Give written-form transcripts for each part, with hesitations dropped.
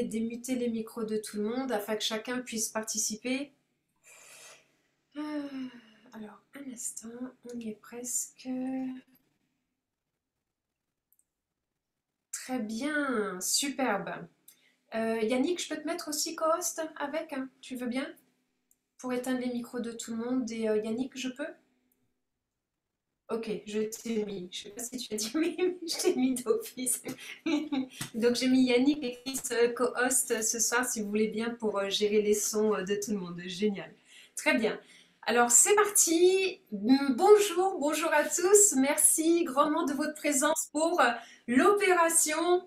démuter les micros de tout le monde afin que chacun puisse participer. Alors, un instant, on y est presque. Très bien, superbe. Yannick, je peux te mettre aussi co-host avec, hein, tu veux bien? Pour éteindre les micros de tout le monde. Et Yannick, je peux? Ok, je t'ai mis. Je sais pas si tu as dit oui, mais je t'ai mis d'office. Donc j'ai mis Yannick et Chris co-host ce soir, si vous voulez bien, pour gérer les sons de tout le monde. Génial. Très bien. Alors c'est parti. Bonjour, bonjour à tous. Merci grandement de votre présence pour l'opération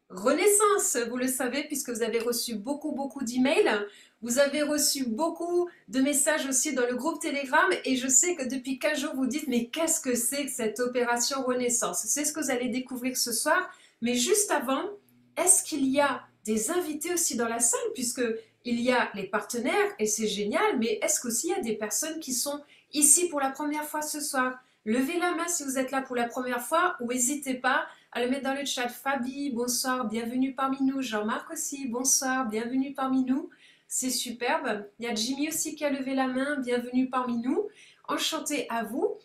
Renaissance. Vous le savez, puisque vous avez reçu beaucoup d'emails. Vous avez reçu beaucoup de messages aussi dans le groupe Telegram et je sais que depuis 15 jours vous dites mais qu'est-ce que c'est que cette opération Renaissance? C'est ce que vous allez découvrir ce soir. Mais juste avant, est-ce qu'il y a des invités aussi dans la salle puisque il y a les partenaires et c'est génial, mais est-ce qu'aussi il y a des personnes qui sont ici pour la première fois ce soir? Levez la main si vous êtes là pour la première fois ou n'hésitez pas à le mettre dans le chat. Fabi, bonsoir, bienvenue parmi nous. Jean-Marc aussi, bonsoir, bienvenue parmi nous. C'est superbe. Il y a Jimmy aussi qui a levé la main. Bienvenue parmi nous. Enchanté à vous.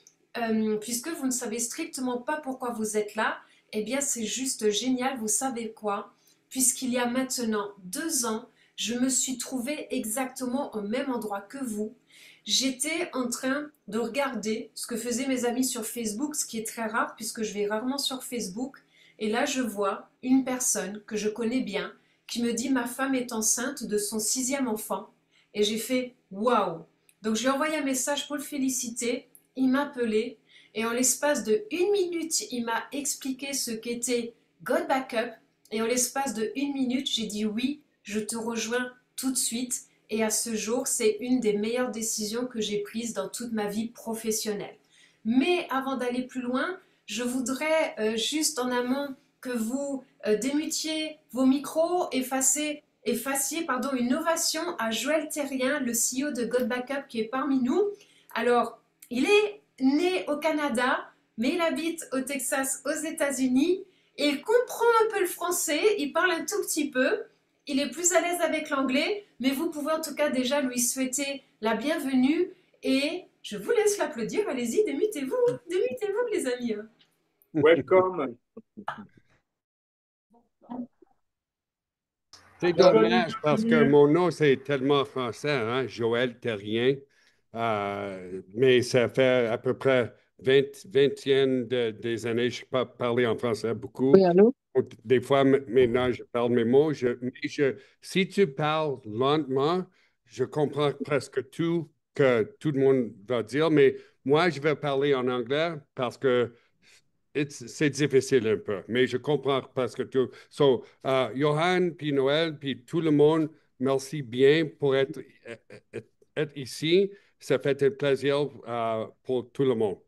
Puisque vous ne savez strictement pas pourquoi vous êtes là, eh bien c'est juste génial. Vous savez quoi? Puisqu'il y a maintenant 2 ans, je me suis trouvée exactement au même endroit que vous. J'étais en train de regarder ce que faisaient mes amis sur Facebook, ce qui est très rare puisque je vais rarement sur Facebook. Et là, je vois une personne que je connais bien qui me dit ma femme est enceinte de son 6e enfant. Et j'ai fait waouh! Donc j'ai envoyé un message pour le féliciter. Il m'a appelé et en l'espace de 1 minute, il m'a expliqué ce qu'était God Backup. Et en l'espace de 1 minute, j'ai dit oui, je te rejoins tout de suite. Et à ce jour, c'est une des meilleures décisions que j'ai prises dans toute ma vie professionnelle. Mais avant d'aller plus loin, je voudrais juste en amont que vous démutiez vos micros et fassiez une ovation à Joël Terrien, le CEO de God Backup qui est parmi nous. Alors, il est né au Canada, mais il habite au Texas, aux États-Unis. Et il comprend un peu le français, il parle un tout petit peu. Il est plus à l'aise avec l'anglais, mais vous pouvez en tout cas déjà lui souhaiter la bienvenue. Et je vous laisse l'applaudir. Allez-y, démutez-vous les amis. Welcome. C'est dommage parce que mon nom, c'est tellement français, hein, Joël Terrien. Mais ça fait à peu près 20 des années, je n'ai pas parlé en français beaucoup. Oui, allô? Donc, des fois, maintenant, je parle mes mots. Si tu parles lentement, je comprends presque tout que tout le monde va dire. Mais moi, je vais parler en anglais parce que c'est difficile un peu, mais je comprends presque tout. So, Johan, puis Noël, puis tout le monde, merci bien pour être ici. Ça fait un plaisir pour tout le monde.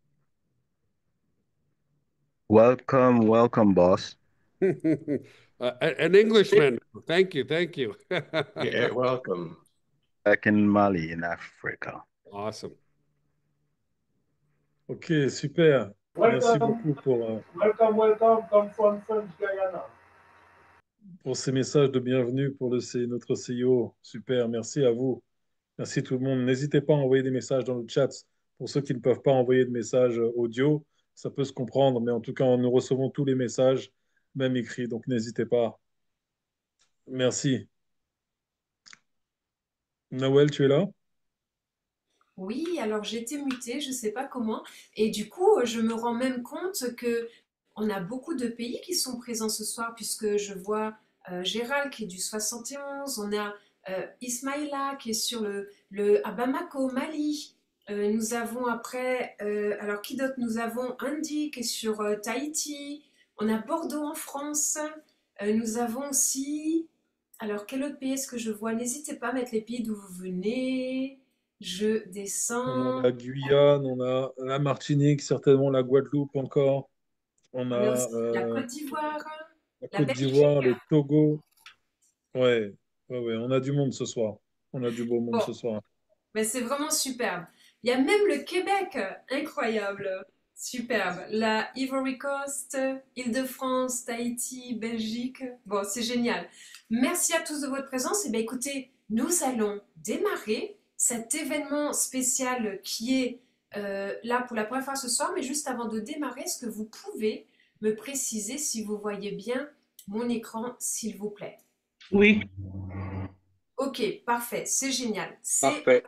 Welcome, boss. An Englishman. Thank you, thank you. Yeah, welcome. Back in Mali, in Africa. Awesome. Ok, super. Merci beaucoup Welcome, come from French Guyana. pour ces messages de bienvenue pour notre CEO. Super, merci à vous. Merci tout le monde. N'hésitez pas à envoyer des messages dans le chat. Pour ceux qui ne peuvent pas envoyer de messages audio, ça peut se comprendre, mais en tout cas, nous recevons tous les messages, même écrits, donc n'hésitez pas. Merci. Noël, tu es là? Oui, alors j'ai été mutée, je ne sais pas comment. Et du coup, je me rends même compte que on a beaucoup de pays qui sont présents ce soir, puisque je vois Gérald qui est du 71, on a Ismaïla qui est sur à Bamako, au Mali. Nous avons après, alors qui d'autre? Nous avons Andy qui est sur Tahiti. On a Bordeaux en France. Nous avons aussi, alors quel autre pays est-ce que je vois? N'hésitez pas à mettre les pays d'où vous venez. Je On a descends. la Guyane, on a la Martinique, certainement la Guadeloupe encore. On On a a aussi la Côte d'Ivoire, la la Côte Belgique. d'Ivoire, le Togo. Ouais, ouais, on a du monde ce soir. On a du beau monde Bon, ce soir. mais c'est vraiment superbe. Il y a même le Québec, incroyable. Superbe. La Ivory Coast, Île-de-France, Tahiti, Belgique. Bon, c'est génial. Merci à tous de votre présence. Et bien, écoutez, nous allons démarrer cet événement spécial qui est là pour la première fois ce soir. Mais juste avant de démarrer, est-ce que vous pouvez me préciser si vous voyez bien mon écran, s'il vous plaît? Oui, Ok, parfait. C'est génial. C'est Parfait.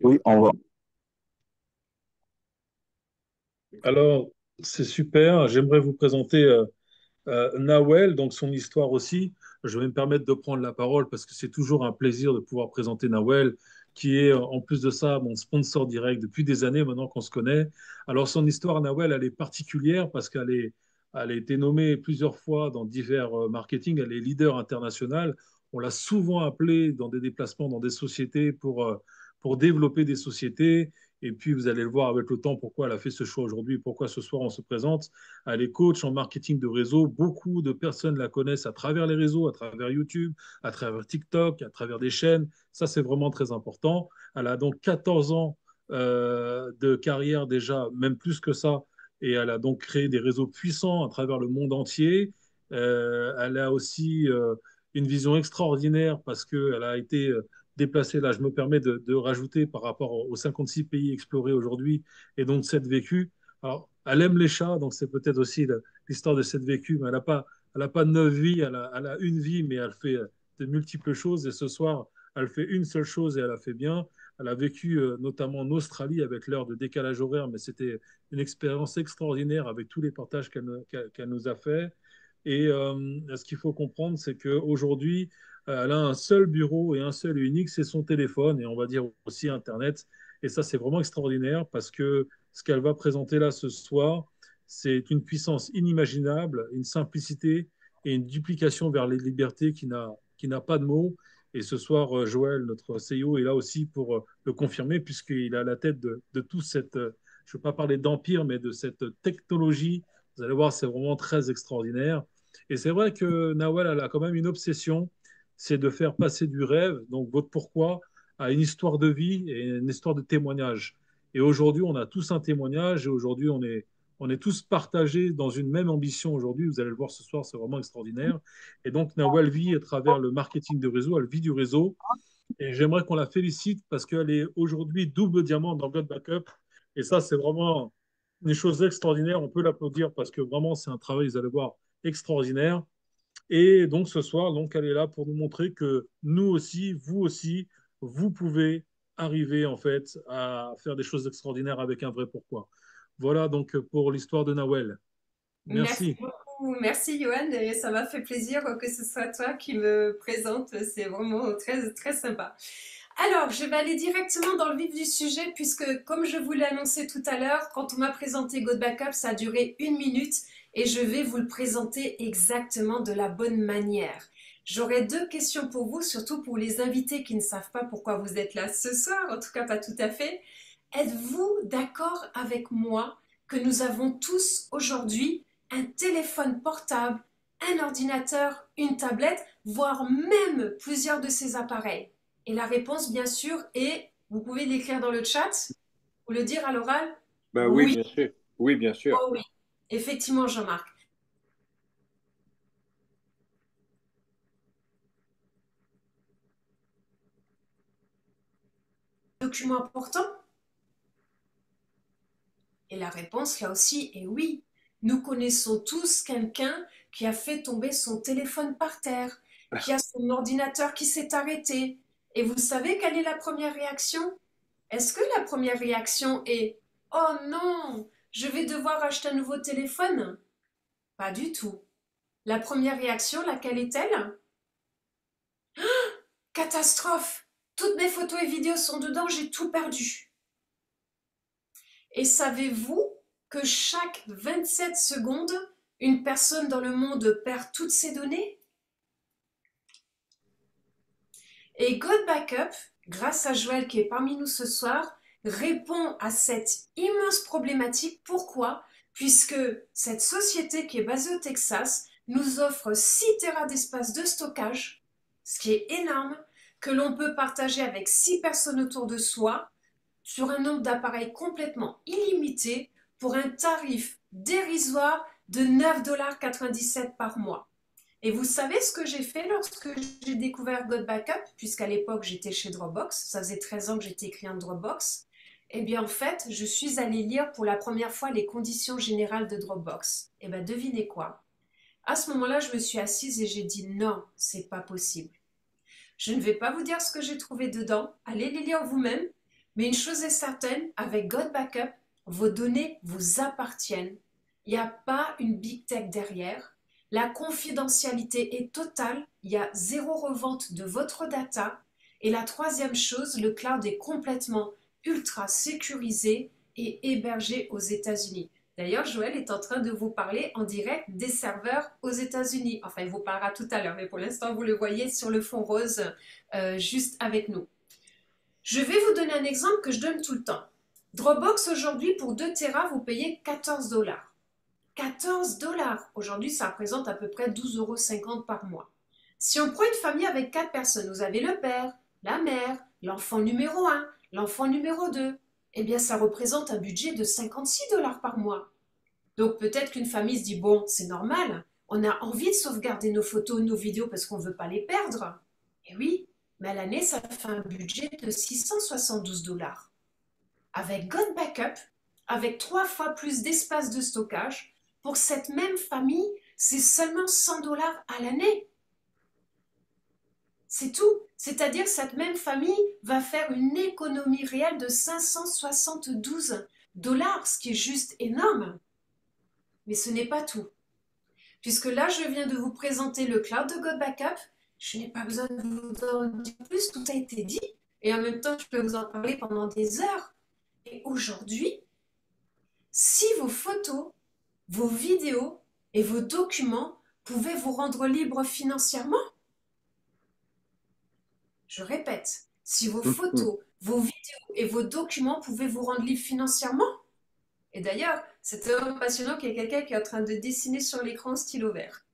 Oui, on va. Alors, c'est super. J'aimerais vous présenter Nawel, donc son histoire aussi. Je vais me permettre de prendre la parole parce que c'est toujours un plaisir de pouvoir présenter Nawel, qui est en plus de ça mon sponsor direct depuis des années maintenant qu'on se connaît. Alors, son histoire, Nawel, elle est particulière parce elle a été nommée plusieurs fois dans divers marketing. Elle est leader international. On l'a souvent appelée dans des déplacements dans des sociétés pour développer des sociétés. Et puis, vous allez le voir avec le temps pourquoi elle a fait ce choix aujourd'hui, pourquoi ce soir on se présente. Elle est coach en marketing de réseau. Beaucoup de personnes la connaissent à travers les réseaux, à travers YouTube, à travers TikTok, à travers des chaînes. Ça, c'est vraiment très important. Elle a donc 14 ans de carrière déjà, même plus que ça. Et elle a donc créé des réseaux puissants à travers le monde entier. Elle a aussi une vision extraordinaire parce qu'elle a été déplacée. Là, je me permets de rajouter par rapport aux 56 pays explorés aujourd'hui et donc 7 vécus. Alors, elle aime les chats, donc c'est peut-être aussi l'histoire de cette vécu, mais elle a pas 9 vies, elle a une vie, mais elle fait de multiples choses. Et ce soir, elle fait une seule chose et elle a fait bien. Elle a vécu notamment en Australie avec l'heure de décalage horaire, mais c'était une expérience extraordinaire avec tous les partages qu'elle nous a fait. Et ce qu'il faut comprendre, c'est qu'aujourd'hui, elle a un seul bureau et un seul et unique, c'est son téléphone et on va dire aussi Internet. Et ça, c'est vraiment extraordinaire parce que ce qu'elle va présenter là ce soir, c'est une puissance inimaginable, une simplicité et une duplication vers les libertés qui n'a pas de mots. Et ce soir, Joël, notre CEO, est là aussi pour le confirmer, puisqu'il est à la tête de tout cette, je ne veux pas parler d'empire, mais de cette technologie. Vous allez voir, c'est vraiment très extraordinaire. Et c'est vrai que Nawal, elle a quand même une obsession, c'est de faire passer du rêve, donc votre pourquoi, à une histoire de vie et une histoire de témoignage. Et aujourd'hui, on a tous un témoignage et aujourd'hui, on est tous partagés dans une même ambition aujourd'hui. Vous allez le voir ce soir, c'est vraiment extraordinaire. Et donc, Nawal vit à travers le marketing de réseau, elle vit du réseau. Et j'aimerais qu'on la félicite parce qu'elle est aujourd'hui double diamant dans God Backup. Et ça, c'est vraiment une chose extraordinaire. On peut l'applaudir parce que vraiment, c'est un travail, vous allez voir, extraordinaire. Et donc ce soir, donc, elle est là pour nous montrer que nous aussi, vous pouvez arriver en fait à faire des choses extraordinaires avec un vrai pourquoi. Voilà donc pour l'histoire de Nawel. Merci Merci. beaucoup. Merci, Johan. Et ça m'a fait plaisir que ce soit toi qui me présente. C'est vraiment très, très sympa. Alors, je vais aller directement dans le vif du sujet puisque, comme je vous l'ai annoncé tout à l'heure, quand on m'a présenté God Backup, ça a duré 1 minute et je vais vous le présenter exactement de la bonne manière. J'aurai 2 questions pour vous, surtout pour les invités qui ne savent pas pourquoi vous êtes là ce soir, en tout cas pas tout à fait. Êtes-vous d'accord avec moi que nous avons tous aujourd'hui un téléphone portable, un ordinateur, une tablette, voire même plusieurs de ces appareils? Et la réponse, bien sûr, est, vous pouvez l'écrire dans le chat ou le dire à l'oral. Ben oui, Oui, bien sûr. Oui, bien sûr. oh oui, effectivement, Jean-Marc. Document important? Et la réponse, là aussi, est oui. Nous connaissons tous quelqu'un qui a fait tomber son téléphone par terre, qui a son ordinateur qui s'est arrêté. Et vous savez quelle est la première réaction? Est-ce que la première réaction est «Oh non, je vais devoir acheter un nouveau téléphone»? Pas du tout. La première réaction, laquelle est-elle? Catastrophe! Toutes mes photos et vidéos sont dedans, j'ai tout perdu. Et savez-vous que chaque 27 secondes, une personne dans le monde perd toutes ses données? Et God Backup, grâce à Joël qui est parmi nous ce soir, répond à cette immense problématique. Pourquoi? Puisque cette société qui est basée au Texas nous offre 6 Tera d'espace de stockage, ce qui est énorme, que l'on peut partager avec 6 personnes autour de soi, sur un nombre d'appareils complètement illimité pour un tarif dérisoire de 9,97 $ par mois. Et vous savez ce que j'ai fait lorsque j'ai découvert God Backup, puisqu'à l'époque j'étais chez Dropbox, ça faisait 13 ans que j'étais cliente Dropbox. Eh bien en fait, je suis allée lire pour la première fois les conditions générales de Dropbox. Eh bien devinez quoi? À ce moment-là, je me suis assise et j'ai dit non, c'est pas possible. Je ne vais pas vous dire ce que j'ai trouvé dedans, allez les lire vous-même, mais une chose est certaine, avec God Backup, vos données vous appartiennent. Il n'y a pas une big tech derrière. La confidentialité est totale, il y a zéro revente de votre data. Et la troisième chose, le cloud est complètement ultra sécurisé et hébergé aux États-Unis. D'ailleurs, Joël est en train de vous parler en direct des serveurs aux États-Unis. Enfin, il vous parlera tout à l'heure, mais pour l'instant, vous le voyez sur le fond rose, juste avec nous. Je vais vous donner un exemple que je donne tout le temps. Dropbox, aujourd'hui, pour 2 Tera, vous payez 14 $. 14 $. Aujourd'hui, ça représente à peu près 12,50 € par mois. Si on prend une famille avec 4 personnes, vous avez le père, la mère, l'enfant numéro 1, l'enfant numéro 2, eh bien, ça représente un budget de 56 $ par mois. Donc, peut-être qu'une famille se dit, bon, c'est normal, on a envie de sauvegarder nos photos, nos vidéos parce qu'on ne veut pas les perdre. Et oui, mais à l'année, ça fait un budget de 672 $. Avec God Backup, avec 3 fois plus d'espace de stockage, pour cette même famille, c'est seulement 100 $ à l'année. C'est tout. C'est-à-dire que cette même famille va faire une économie réelle de 572 $, ce qui est juste énorme. Mais ce n'est pas tout. Puisque là, je viens de vous présenter le cloud de God Backup, je n'ai pas besoin de vous en dire plus, tout a été dit. Et en même temps, je peux vous en parler pendant des heures. Et aujourd'hui, si vos photos, vos vidéos et vos documents pouvaient vous rendre libre financièrement, je répète, si vos photos, vos vidéos et vos documents pouvaient vous rendre libre financièrement, et d'ailleurs, c'est tellement passionnant qu'il y a quelqu'un qui est en train de dessiner sur l'écran stylo vert.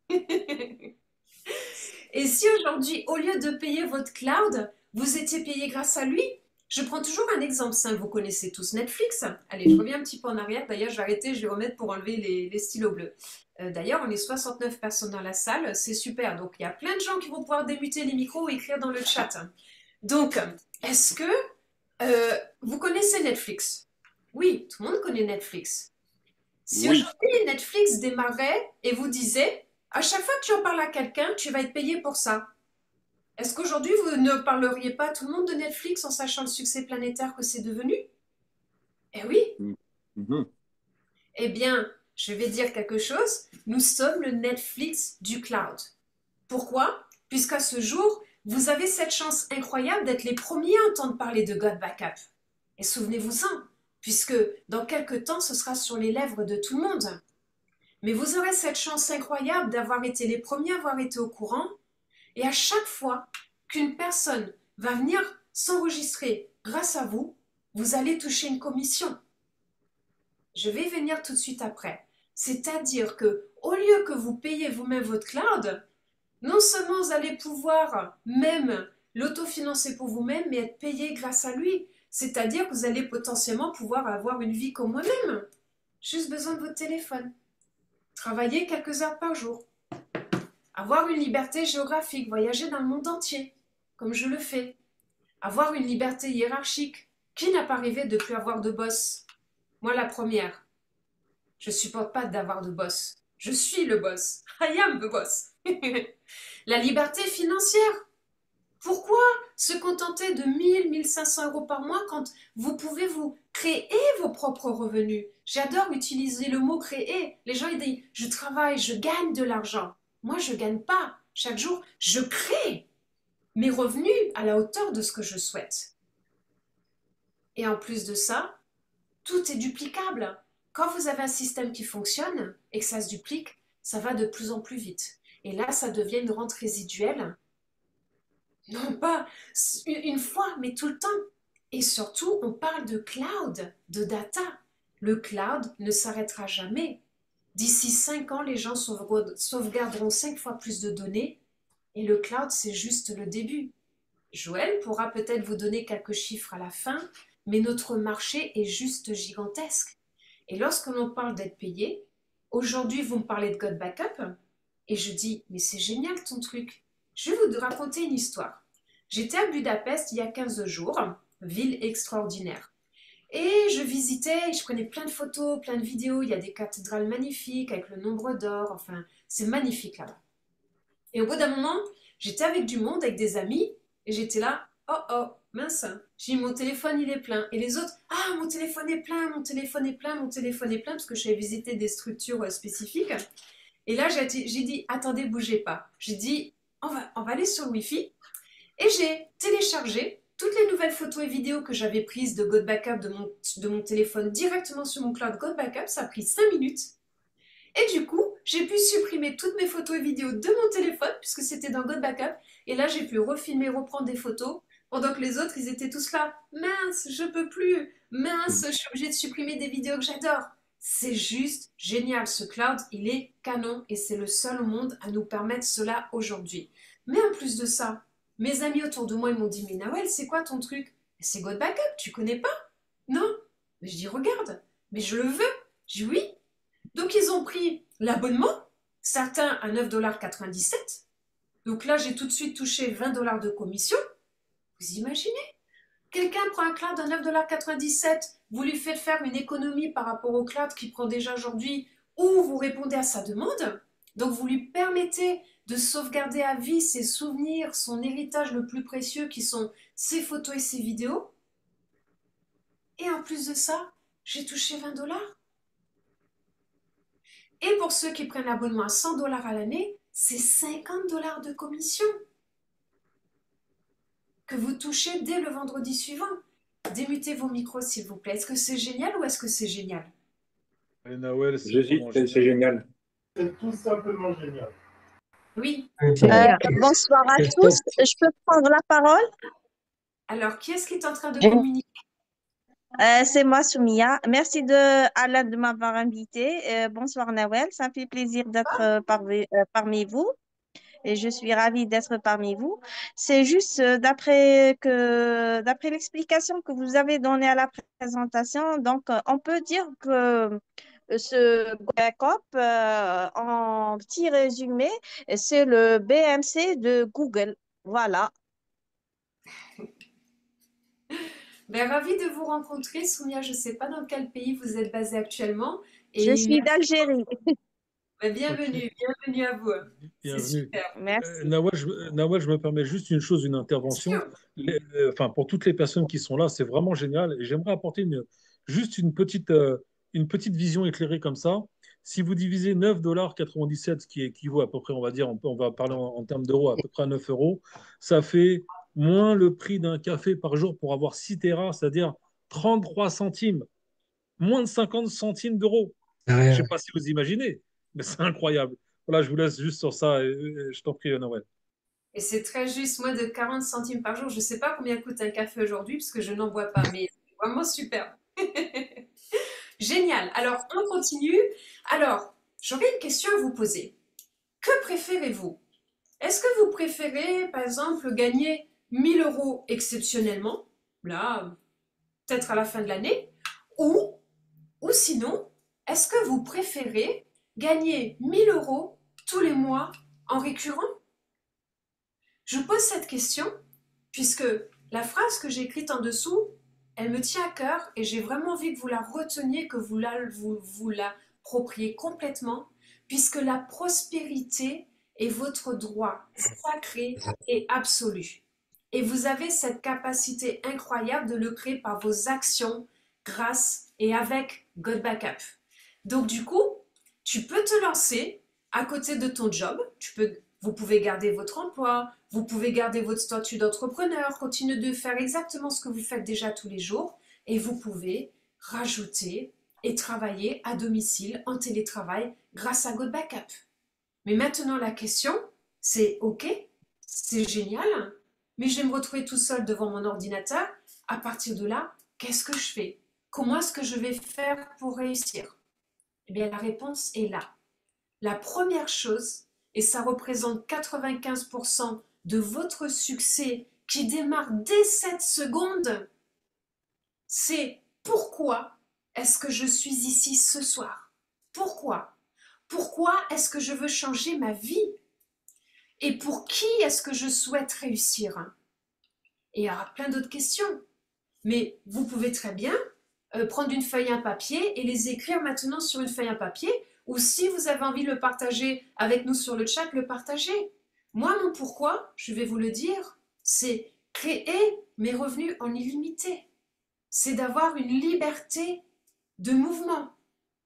Et si aujourd'hui, au lieu de payer votre cloud, vous étiez payé grâce à lui, je prends toujours un exemple simple, vous connaissez tous Netflix. Allez, je reviens un petit peu en arrière, d'ailleurs je vais arrêter, je vais remettre pour enlever les stylos bleus. D'ailleurs, on est 69 personnes dans la salle, c'est super, donc il y a plein de gens qui vont pouvoir démuter les micros ou écrire dans le chat. Donc, est-ce que vous connaissez Netflix? Oui, tout le monde connaît Netflix. Si Oui. aujourd'hui Netflix démarrait et vous disait, à chaque fois que tu en parles à quelqu'un, tu vas être payé pour ça. Est-ce qu'aujourd'hui, vous ne parleriez pas tout le monde de Netflix en sachant le succès planétaire que c'est devenu? Eh oui. Mhm. Eh bien, je vais dire quelque chose. Nous sommes le Netflix du cloud. Pourquoi? Puisqu'à ce jour, vous avez cette chance incroyable d'être les premiers à entendre parler de God Backup. Et souvenez-vous-en, puisque dans quelques temps, ce sera sur les lèvres de tout le monde. Mais vous aurez cette chance incroyable d'avoir été les premiers à avoir été au courant. Et à chaque fois qu'une personne va venir s'enregistrer grâce à vous, vous allez toucher une commission. Je vais venir tout de suite après. C'est-à-dire que au lieu que vous payez vous-même votre cloud, non seulement vous allez pouvoir même l'autofinancer pour vous-même, mais être payé grâce à lui. C'est-à-dire que vous allez potentiellement pouvoir avoir une vie comme moi-même. Juste besoin de votre téléphone. Travailler quelques heures par jour. Avoir une liberté géographique, voyager dans le monde entier, comme je le fais. Avoir une liberté hiérarchique. Qui n'a pas rêvé de ne plus avoir de boss? Moi, la première. Je ne supporte pas d'avoir de boss. Je suis le boss. I am the boss. La liberté financière. Pourquoi se contenter de 1 500 € par mois quand vous pouvez vous créer vos propres revenus? J'adore utiliser le mot créer. Les gens ils disent je travaille, je gagne de l'argent. Moi, je ne gagne pas. Chaque jour, je crée mes revenus à la hauteur de ce que je souhaite. Et en plus de ça, tout est duplicable. Quand vous avez un système qui fonctionne et que ça se duplique, ça va de plus en plus vite. Et là, ça devient une rente résiduelle. Non pas une fois, mais tout le temps. Et surtout, on parle de cloud, de data. Le cloud ne s'arrêtera jamais. D'ici 5 ans, les gens sauvegarderont 5 fois plus de données et le cloud, c'est juste le début. Joël pourra peut-être vous donner quelques chiffres à la fin, mais notre marché est juste gigantesque. Et lorsque l'on parle d'être payé, aujourd'hui, vous me parlez de God Backup, et je dis, mais c'est génial ton truc. Je vais vous raconter une histoire. J'étais à Budapest il y a 15 jours, ville extraordinaire. Et je visitais, je prenais plein de photos, plein de vidéos. Il y a des cathédrales magnifiques avec le nombre d'or. Enfin, c'est magnifique là-bas. Et au bout d'un moment, j'étais avec du monde, avec des amis, et j'étais là, oh oh, mince, j'ai dit mon téléphone il est plein. Et les autres, ah mon téléphone est plein, mon téléphone est plein, mon téléphone est plein, parce que j'avais visité des structures spécifiques. Et là, j'ai dit, attendez, bougez pas. J'ai dit, on va aller sur le Wi-Fi. Et j'ai téléchargé toutes les nouvelles photos et vidéos que j'avais prises de God Backup de mon téléphone directement sur mon cloud God Backup. Ça a pris 5 minutes. Et du coup, j'ai pu supprimer toutes mes photos et vidéos de mon téléphone, puisque c'était dans God Backup. Et là, j'ai pu refilmer, reprendre des photos, pendant que les autres, ils étaient tous là. Mince, je peux plus. Mince, je suis obligée de supprimer des vidéos que j'adore. C'est juste génial. Ce cloud, il est canon et c'est le seul au monde à nous permettre cela aujourd'hui. Mais en plus de ça, mes amis autour de moi, ils m'ont dit, mais Nawel, c'est quoi ton truc? C'est God Backup, tu connais pas? Non. Mais je dis, regarde, mais je le veux. Je dis, oui. Donc, ils ont pris l'abonnement, certains à 9,97 $. Donc là, j'ai tout de suite touché 20 $ de commission. Vous imaginez? Quelqu'un prend un cloud à 9,97 $, vous lui faites faire une économie par rapport au cloud qu'il prend déjà aujourd'hui, ou vous répondez à sa demande. Donc, vous lui permettez de sauvegarder à vie ses souvenirs, son héritage le plus précieux qui sont ses photos et ses vidéos. Et en plus de ça, j'ai touché 20 $. Et pour ceux qui prennent l'abonnement à 100 $ à l'année, c'est 50 $ de commission que vous touchez dès le vendredi suivant. Démutez vos micros, s'il vous plaît. Est-ce que c'est génial ou est-ce que c'est génial? Et Nawel, c'est J'hésite, vraiment c'est génial. C'est tout simplement génial. Oui. Bonsoir à Christophe. tous. Je peux prendre la parole? Alors, qui est-ce qui est en train de Je- communiquer? C'est moi, Soumia. Merci Alain de m'avoir invité. Bonsoir, Nawel. Ça me fait plaisir d'être parmi vous. Et je suis ravie d'être parmi vous. C'est juste d'après l'explication que vous avez donnée à la présentation, donc on peut dire que ce backup, en petit résumé, c'est le BMC de Google. Voilà. Ben, ravie de vous rencontrer, Soumia. Je ne sais pas dans quel pays vous êtes basé actuellement. Je Et suis d'Algérie. ben, bienvenue, bienvenue à vous. C'est Bienvenue. super. Merci. Nawel, je me permets juste une chose, une intervention. Sûr. Enfin, pour toutes les personnes qui sont là, c'est vraiment génial. Et j'aimerais apporter juste une petite vision éclairée comme ça. Si vous divisez 9,97 $, ce qui équivaut à peu près, on va dire, on va parler en termes d'euros, à peu près à 9 euros, ça fait moins le prix d'un café par jour pour avoir 6 terras, c'est-à-dire 33 centimes, moins de 50 centimes d'euros. Je ne sais pas si vous imaginez, mais c'est incroyable. Voilà, je vous laisse juste sur ça et je t'en prie, Noël. Et c'est très juste, moins de 40 centimes par jour. Je ne sais pas combien coûte un café aujourd'hui, parce que je n'en bois pas, mais c'est vraiment super. Génial. Alors, on continue. Alors, j'aurais une question à vous poser. Que préférez-vous? Est-ce que vous préférez, par exemple, gagner 1000 € exceptionnellement, là, peut-être à la fin de l'année, ou sinon, est-ce que vous préférez gagner 1000 € tous les mois en récurrent? Je pose cette question puisque la phrase que j'ai écrite en dessous, elle me tient à cœur et j'ai vraiment envie que vous la reteniez, que vous l'appropriez complètement, puisque la prospérité est votre droit sacré et absolu. Et vous avez cette capacité incroyable de le créer par vos actions, grâce et avec God Backup. Donc du coup, tu peux te lancer à côté de ton job, vous pouvez garder votre emploi, vous pouvez garder votre statut d'entrepreneur, continuer de faire exactement ce que vous faites déjà tous les jours et vous pouvez rajouter et travailler à domicile en télétravail grâce à God Backup. Mais maintenant la question, c'est ok, c'est génial, mais je vais me retrouver tout seul devant mon ordinateur. À partir de là, qu'est-ce que je fais? Comment est-ce que je vais faire pour réussir? Eh bien, la réponse est là. La première chose, et ça représente 95% de votre succès qui démarre dès cette seconde, c'est pourquoi est-ce que je suis ici ce soir? Pourquoi? Pourquoi est-ce que je veux changer ma vie? Et pour qui est-ce que je souhaite réussir? Et il y aura plein d'autres questions. Mais vous pouvez très bien prendre une feuille et un papier et les écrire maintenant sur une feuille et un papier, ou si vous avez envie de le partager avec nous sur le chat, le partager. Moi, mon pourquoi, je vais vous le dire, c'est créer mes revenus en illimité. C'est d'avoir une liberté de mouvement,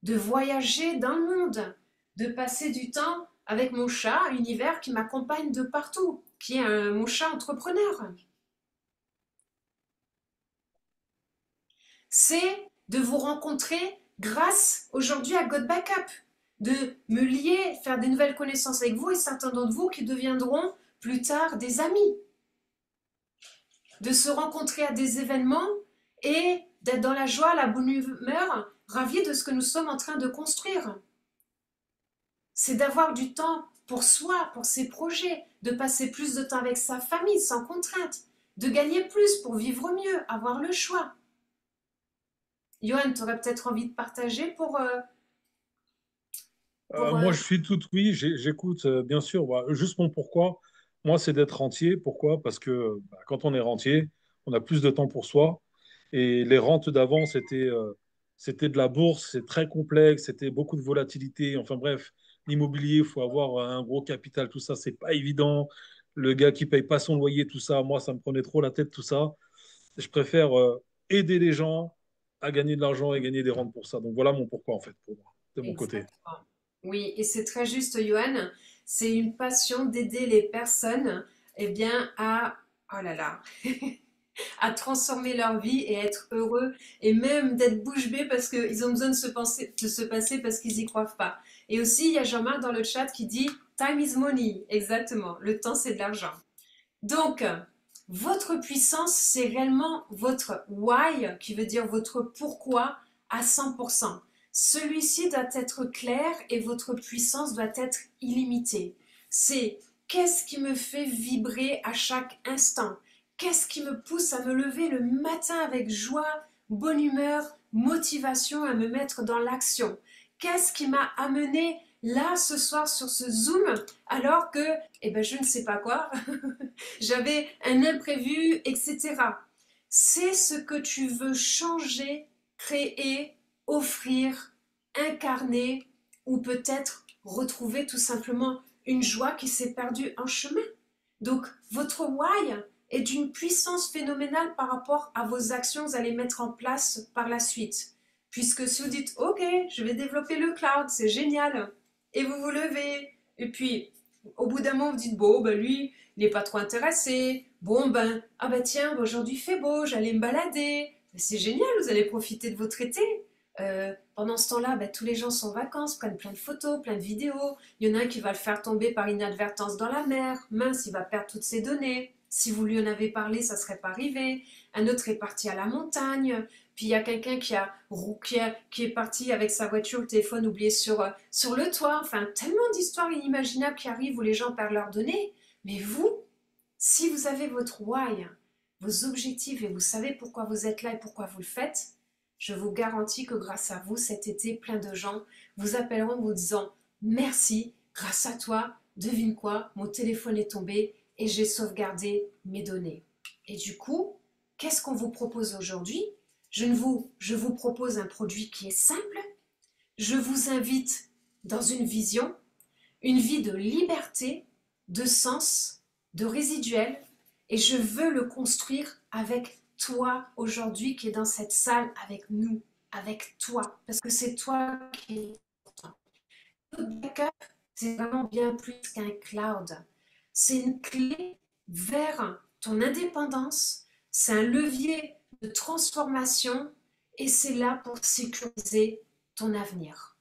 de voyager dans le monde, de passer du temps avec mon chat, Univers, qui m'accompagne de partout, qui est mon chat entrepreneur. C'est de vous rencontrer grâce aujourd'hui à God Backup, de me lier, faire des nouvelles connaissances avec vous et certains d'entre vous qui deviendront plus tard des amis. De se rencontrer à des événements et d'être dans la joie, la bonne humeur, ravis de ce que nous sommes en train de construire. C'est d'avoir du temps pour soi, pour ses projets, de passer plus de temps avec sa famille sans contrainte, de gagner plus pour vivre mieux, avoir le choix. Johan, tu aurais peut-être envie de partager pour Moi, je suis tout oui, j'écoute, bien sûr. Bah, juste mon pourquoi, moi, c'est d'être rentier. Pourquoi? Parce que bah, quand on est rentier, on a plus de temps pour soi. Et les rentes d'avant, c'était de la bourse, c'est très complexe, c'était beaucoup de volatilité. Enfin bref, l'immobilier, il faut avoir un gros capital, tout ça, c'est pas évident. Le gars qui paye pas son loyer, tout ça, moi, ça me prenait trop la tête, tout ça. Je préfère aider les gens à gagner de l'argent et gagner des rentes pour ça. Donc voilà mon pourquoi, en fait, pour moi, de mon côté. exactement. Oui, et c'est très juste, Johan. C'est une passion d'aider les personnes, eh bien, à, oh là là, à transformer leur vie et être heureux et même d'être bouche bée parce qu'ils ont besoin de se passer parce qu'ils n'y croient pas. Et aussi, il y a Jean-Marc dans le chat qui dit Time is money. Exactement, le temps c'est de l'argent. Donc, votre puissance, c'est réellement votre why, qui veut dire votre pourquoi à 100%. Celui-ci doit être clair et votre puissance doit être illimitée. C'est qu'est-ce qui me fait vibrer à chaque instant? Qu'est-ce qui me pousse à me lever le matin avec joie, bonne humeur, motivation, à me mettre dans l'action? Qu'est-ce qui m'a amené là ce soir sur ce Zoom alors que, eh ben, je ne sais pas quoi, j'avais un imprévu, etc. C'est ce que tu veux changer, créer, offrir, incarner ou peut-être retrouver tout simplement une joie qui s'est perdue en chemin. Donc, votre why est d'une puissance phénoménale par rapport à vos actions que vous allez mettre en place par la suite. Puisque si vous dites, ok, je vais développer le cloud, c'est génial, et vous vous levez, et puis au bout d'un moment vous dites, bon, ben lui, il n'est pas trop intéressé, bon ben, ah ben tiens, aujourd'hui il fait beau, j'allais me balader, c'est génial, vous allez profiter de votre été. Pendant ce temps-là, ben, tous les gens sont en vacances, prennent plein de photos, plein de vidéos. Il y en a un qui va le faire tomber par inadvertance dans la mer. Mince, il va perdre toutes ses données. Si vous lui en avez parlé, ça ne serait pas arrivé. Un autre est parti à la montagne. Puis il y a quelqu'un qui est parti avec sa voiture, le téléphone oublié sur le toit. Enfin, tellement d'histoires inimaginables qui arrivent où les gens perdent leurs données. Mais vous, si vous avez votre why, vos objectifs et vous savez pourquoi vous êtes là et pourquoi vous le faites, je vous garantis que grâce à vous, cet été, plein de gens vous appelleront en vous disant « Merci, grâce à toi, devine quoi, mon téléphone est tombé et j'ai sauvegardé mes données. » Et du coup, qu'est-ce qu'on vous propose aujourd'hui? Je vous propose un produit qui est simple. Je vous invite dans une vision, une vie de liberté, de sens, de résiduel, et je veux le construire avec toi aujourd'hui qui est dans cette salle avec nous, avec toi, parce que c'est toi qui est important. Le backup, c'est vraiment bien plus qu'un cloud. C'est une clé vers ton indépendance, c'est un levier de transformation et c'est là pour sécuriser ton avenir.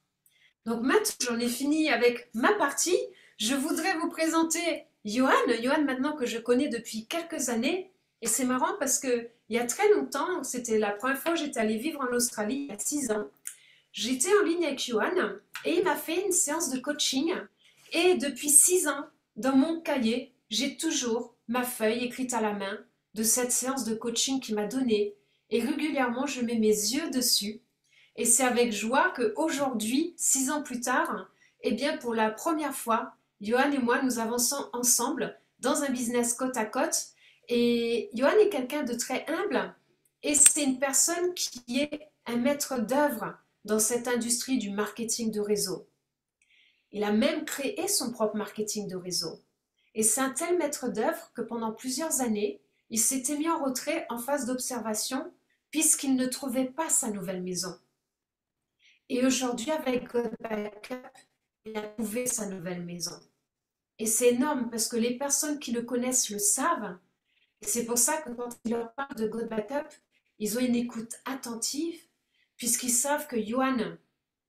Donc maintenant, j'en ai fini avec ma partie. Je voudrais vous présenter Johan maintenant que je connais depuis quelques années. Et c'est marrant parce que il y a très longtemps, c'était la première fois que j'étais allée vivre en Australie, il y a 6 ans. J'étais en ligne avec Johan et il m'a fait une séance de coaching. Et depuis 6 ans, dans mon cahier, j'ai toujours ma feuille écrite à la main de cette séance de coaching qu'il m'a donnée. et régulièrement je mets mes yeux dessus. Et c'est avec joie qu'aujourd'hui, 6 ans plus tard, eh bien pour la première fois, Johan et moi, nous avançons ensemble dans un business côte à côte. Et Johan est quelqu'un de très humble et c'est une personne qui est un maître d'œuvre dans cette industrie du marketing de réseau. Il a même créé son propre marketing de réseau. Et c'est un tel maître d'œuvre que pendant plusieurs années, il s'était mis en retrait en phase d'observation puisqu'il ne trouvait pas sa nouvelle maison. Et aujourd'hui, avec God Backup, il a trouvé sa nouvelle maison. Et c'est énorme parce que les personnes qui le connaissent le savent. Et c'est pour ça que quand il leur parle de God Backup, ils ont une écoute attentive puisqu'ils savent que Johan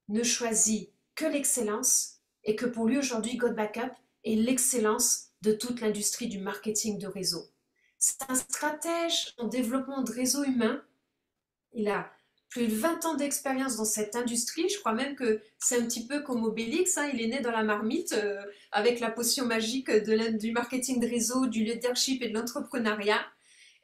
ne choisit que l'excellence et que pour lui aujourd'hui, God Backup est l'excellence de toute l'industrie du marketing de réseau. C'est un stratège en développement de réseau humain. Il a plus de 20 ans d'expérience dans cette industrie. Je crois même que c'est un petit peu comme Obélix, hein. Il est né dans la marmite avec la potion magique du marketing de réseau, du leadership et de l'entrepreneuriat.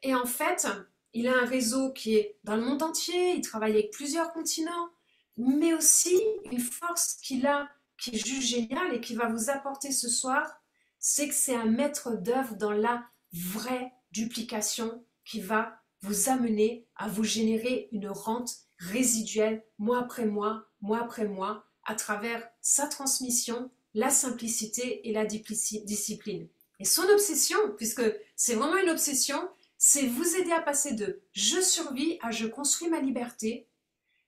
Et en fait, il a un réseau qui est dans le monde entier, il travaille avec plusieurs continents, mais aussi une force qu'il a, qui est juste géniale et qui va vous apporter ce soir, c'est que c'est un maître d'œuvre dans la vraie duplication qui va vous amener à vous générer une rente résiduelle mois après mois, mois après mois, à travers sa transmission, la simplicité et la discipline. Et son obsession, puisque c'est vraiment une obsession, c'est vous aider à passer de je survis à je construis ma liberté.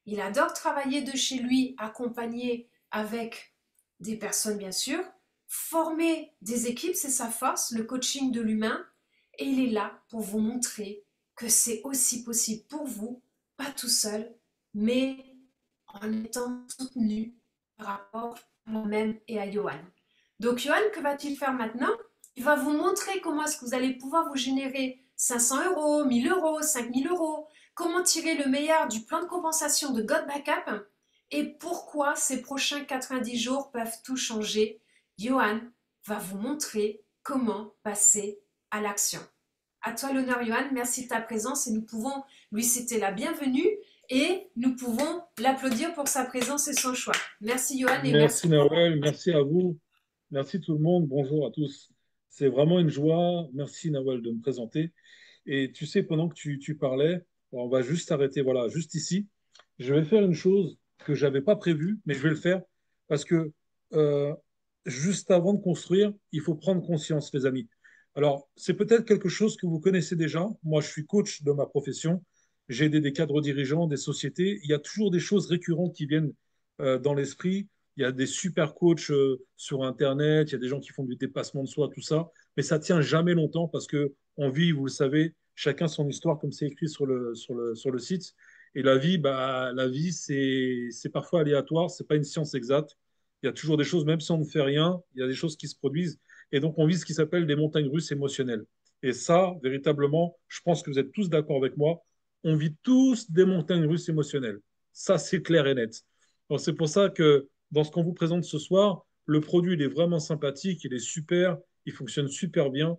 Il adore travailler de chez lui, accompagné avec des personnes bien sûr, former des équipes, c'est sa force, le coaching de l'humain, et il est là pour vous montrer que c'est aussi possible pour vous, pas tout seul, mais en étant soutenu par rapport à moi-même et à Johan. Donc Johan, que va-t-il faire maintenant? Il va vous montrer comment est-ce que vous allez pouvoir vous générer 500 euros, 1000 euros, 5000 euros, comment tirer le meilleur du plan de compensation de God Backup et pourquoi ces prochains 90 jours peuvent tout changer. Johan va vous montrer comment passer à l'action. À toi l'honneur, Johan. Merci de ta présence et nous pouvons lui citer la bienvenue et nous pouvons l'applaudir pour sa présence et son choix. Merci, Johan. Et Merci Nawel, merci à vous, merci tout le monde, bonjour à tous. C'est vraiment une joie. Merci Nawel de me présenter. Et tu sais, pendant que tu parlais, on va juste arrêter, voilà, juste ici. Je vais faire une chose que je n'avais pas prévue, mais je vais le faire parce que euh, juste avant de construire, il faut prendre conscience, les amis. Alors, c'est peut-être quelque chose que vous connaissez déjà. Moi, je suis coach de ma profession. J'ai aidé des cadres dirigeants, des sociétés. Il y a toujours des choses récurrentes qui viennent dans l'esprit. Il y a des super coachs sur Internet. Il y a des gens qui font du dépassement de soi, tout ça. Mais ça tient jamais longtemps parce que on vit, vous le savez, chacun son histoire, comme c'est écrit sur le site. Et la vie, c'est parfois aléatoire. C'est pas une science exacte. Il y a toujours des choses, même si on ne fait rien, il y a des choses qui se produisent. Et donc, on vit ce qui s'appelle des montagnes russes émotionnelles. Et ça, véritablement, je pense que vous êtes tous d'accord avec moi, on vit tous des montagnes russes émotionnelles. Ça, c'est clair et net. Donc, c'est pour ça que dans ce qu'on vous présente ce soir, le produit, il est vraiment sympathique, il est super, il fonctionne super bien.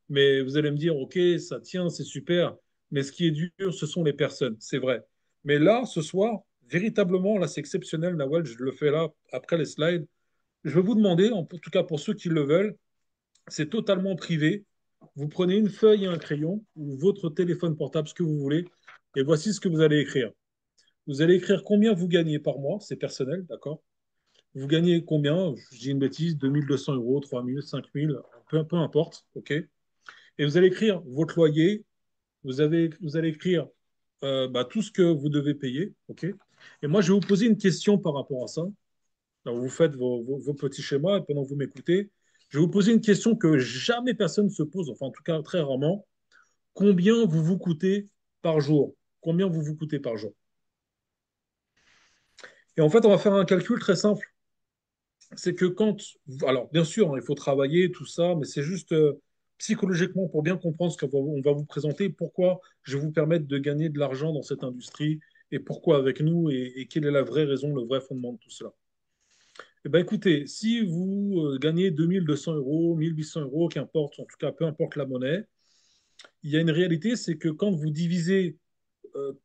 Mais vous allez me dire, OK, ça tient, c'est super. Mais ce qui est dur, ce sont les personnes, c'est vrai. Mais là, ce soir, véritablement, là, c'est exceptionnel, Nawal, je le fais là, après les slides. Je vais vous demander, en tout cas pour ceux qui le veulent, c'est totalement privé. Vous prenez une feuille et un crayon ou votre téléphone portable, ce que vous voulez, et voici ce que vous allez écrire. Vous allez écrire combien vous gagnez par mois, c'est personnel, d'accord? Vous gagnez combien? Je dis une bêtise, 2200 euros, 3000, 5000, peu importe, ok? Et vous allez écrire votre loyer, vous allez écrire tout ce que vous devez payer, ok? Et moi, je vais vous poser une question par rapport à ça. Alors, vous faites vos petits schémas et pendant que vous m'écoutez, je vais vous poser une question que jamais personne ne se pose, enfin en tout cas très rarement. Combien vous vous coûtez par jour? Combien vous vous coûtez par jour? Et en fait, on va faire un calcul très simple. C'est que alors bien sûr, hein, il faut travailler, tout ça, mais c'est juste psychologiquement pour bien comprendre ce qu'on va vous présenter, pourquoi je vais vous permettre de gagner de l'argent dans cette industrie et pourquoi avec nous et quelle est la vraie raison, le vrai fondement de tout cela. Eh ben, écoutez, si vous gagnez 2200 euros, 1800 euros, qu'importe, en tout cas, peu importe la monnaie, il y a une réalité, c'est que quand vous divisez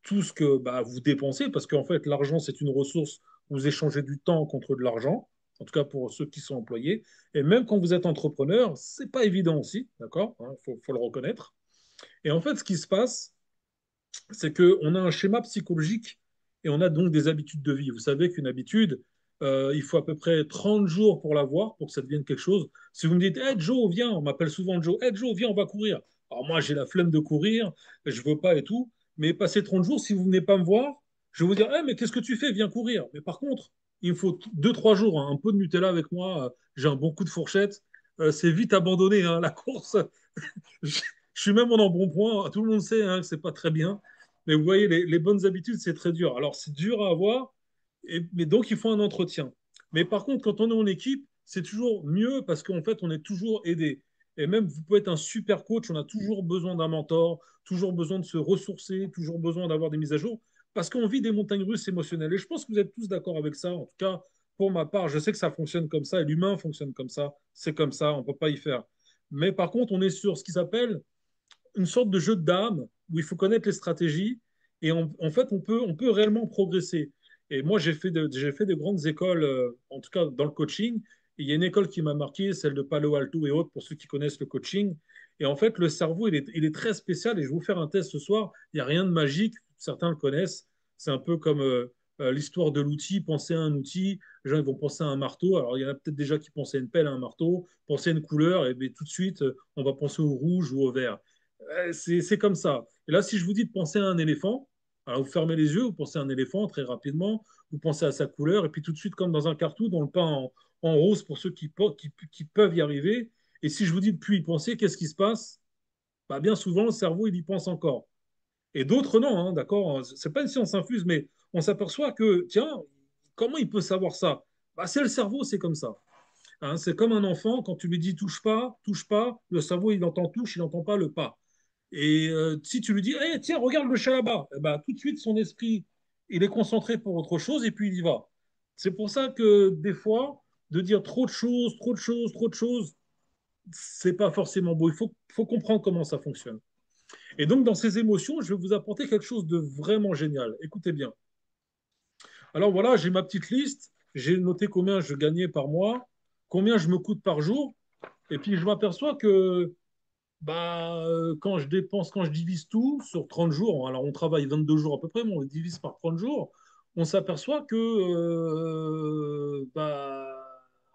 tout ce que bah, vous dépensez, parce qu'en fait, l'argent, c'est une ressource, vous échangez du temps contre de l'argent, en tout cas pour ceux qui sont employés. Et même quand vous êtes entrepreneur, c'est pas évident aussi, d'accord? Faut le reconnaître. Et en fait, ce qui se passe, c'est qu'on a un schéma psychologique et on a donc des habitudes de vie. Vous savez qu'une habitude, il faut à peu près 30 jours pour l'avoir, pour que ça devienne quelque chose. Si vous me dites, hey Joe, viens, on m'appelle souvent Joe, hey Joe, viens, on va courir. Alors moi, j'ai la flemme de courir, je veux pas et tout, mais passer 30 jours, si vous venez pas me voir, je vais vous dire, hey, mais qu'est-ce que tu fais? Viens courir. Mais par contre, il me faut 2, 3 jours, hein, un peu de Nutella avec moi, j'ai un bon coup de fourchette. C'est vite abandonné, hein, la course. je, je suis même en embonpoint. Tout le monde sait hein, que c'est pas très bien. Mais vous voyez, les bonnes habitudes, c'est très dur. Alors, c'est dur à avoir, mais donc il faut un entretien. Mais par contre, quand on est en équipe, c'est toujours mieux parce qu'en fait, on est toujours aidé. Et même, vous pouvez être un super coach, on a toujours besoin d'un mentor, toujours besoin de se ressourcer, toujours besoin d'avoir des mises à jour, parce qu'on vit des montagnes russes émotionnelles. Et je pense que vous êtes tous d'accord avec ça. En tout cas, pour ma part, je sais que ça fonctionne comme ça, et l'humain fonctionne comme ça. C'est comme ça, on ne peut pas y faire. Mais par contre, on est sur ce qu'ils appellent une sorte de jeu de dames où il faut connaître les stratégies et en fait, on peut réellement progresser. Et moi, j'ai fait de grandes écoles, en tout cas dans le coaching. Et il y a une école qui m'a marqué, celle de Palo Alto et autres, pour ceux qui connaissent le coaching. Et en fait, le cerveau, il est très spécial. Et je vais vous faire un test ce soir. Il n'y a rien de magique. Certains le connaissent. C'est un peu comme l'histoire de l'outil. Pensez à un outil. Les gens ils vont penser à un marteau. Alors, il y en a peut-être déjà qui pensaient à une pelle, à un marteau. Penser à une couleur. Et bien, tout de suite, on va penser au rouge ou au vert. C'est comme ça. Et là, si je vous dis de penser à un éléphant, alors vous fermez les yeux, vous pensez à un éléphant très rapidement, vous pensez à sa couleur, et puis tout de suite, comme dans un cartoon, on le peint en rose pour ceux qui peuvent y arriver. Et si je vous dis de plus y penser, qu'est-ce qui se passe? Bah, bien souvent, le cerveau, il y pense encore. Et d'autres, non, hein, d'accord? C'est pas une science infuse, mais on s'aperçoit que, tiens, comment il peut savoir ça? Bah, c'est le cerveau, c'est comme ça. Hein, c'est comme un enfant, quand tu lui dis touche pas, le cerveau, il entend touche, il n'entend pas le pas. Et si tu lui dis, hey, tiens, regarde le chat là-bas, eh ben, tout de suite, son esprit, il est concentré pour autre chose et puis il y va. C'est pour ça que des fois, de dire trop de choses, trop de choses, trop de choses, c'est pas forcément beau. Il faut comprendre comment ça fonctionne. Et donc, dans ces émotions, je vais vous apporter quelque chose de vraiment génial. Écoutez bien. Alors voilà, j'ai ma petite liste. J'ai noté combien je gagnais par mois, combien je me coûte par jour. Et puis, je m'aperçois que bah, quand je divise tout sur 30 jours, alors on travaille 22 jours à peu près, mais on le divise par 30 jours, on s'aperçoit que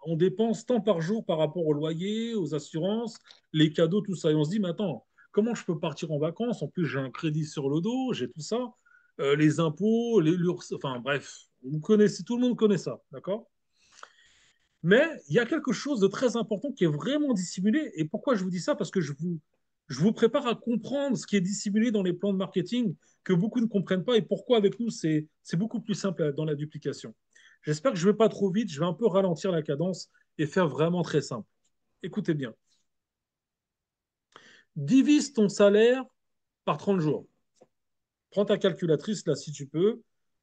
on dépense tant par jour par rapport au loyer, aux assurances, les cadeaux, tout ça. Et on se dit, mais attends, comment je peux partir en vacances? En plus, j'ai un crédit sur le dos, j'ai tout ça, les impôts, enfin bref, vous connaissez, tout le monde connaît ça, d'accord? Mais il y a quelque chose de très important qui est vraiment dissimulé. Et pourquoi je vous dis ça? Parce que je vous prépare à comprendre ce qui est dissimulé dans les plans de marketing que beaucoup ne comprennent pas et pourquoi avec nous, c'est beaucoup plus simple dans la duplication. J'espère que je ne vais pas trop vite, je vais un peu ralentir la cadence et faire vraiment très simple. Écoutez bien. Divise ton salaire par 30 jours. Prends ta calculatrice là si tu peux.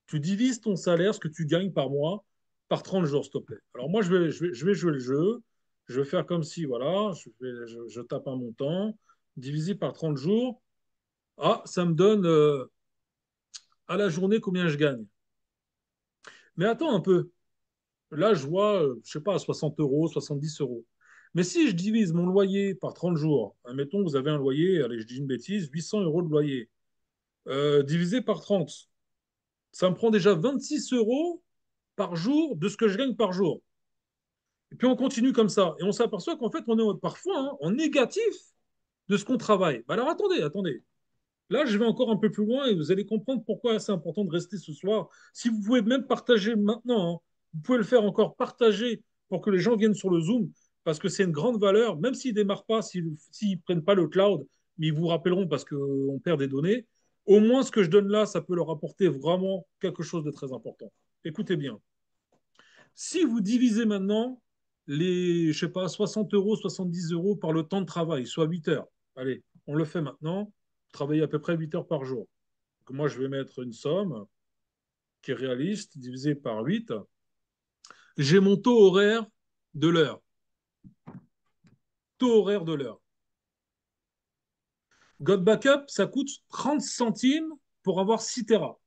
Tu divises ton salaire, ce que tu gagnes par mois, par 30 jours, s'il te plaît. Alors moi, je vais jouer le jeu. Je vais faire comme si, voilà, je tape un montant, divisé par 30 jours. Ah, ça me donne à la journée combien je gagne. Mais attends un peu. Là, je vois, je sais pas, 60 euros, 70 euros. Mais si je divise mon loyer par 30 jours, admettons, vous avez un loyer, allez, je dis une bêtise, 800 euros de loyer, divisé par 30, ça me prend déjà 26 euros par jour de ce que je gagne par jour. Et puis on continue comme ça. Et on s'aperçoit qu'en fait, on est parfois en négatif de ce qu'on travaille. Bah alors attendez. Là, je vais encore un peu plus loin et vous allez comprendre pourquoi c'est important de rester ce soir. Si vous pouvez même partager maintenant, hein, vous pouvez le faire encore partager pour que les gens viennent sur le Zoom, parce que c'est une grande valeur, même s'ils ne démarrent pas, s'ils ne prennent pas le cloud, mais ils vous rappelleront parce qu'on perd des données. Au moins, ce que je donne là, ça peut leur apporter vraiment quelque chose de très important. Écoutez bien. Si vous divisez maintenant les, je sais pas, 60 euros, 70 euros par le temps de travail, soit 8 heures, allez, on le fait maintenant, vous travaillez à peu près 8 heures par jour. Donc moi, je vais mettre une somme qui est réaliste, divisée par 8. J'ai mon taux horaire de l'heure. Taux horaire de l'heure. God Backup, ça coûte 30 centimes pour avoir 6 Tera.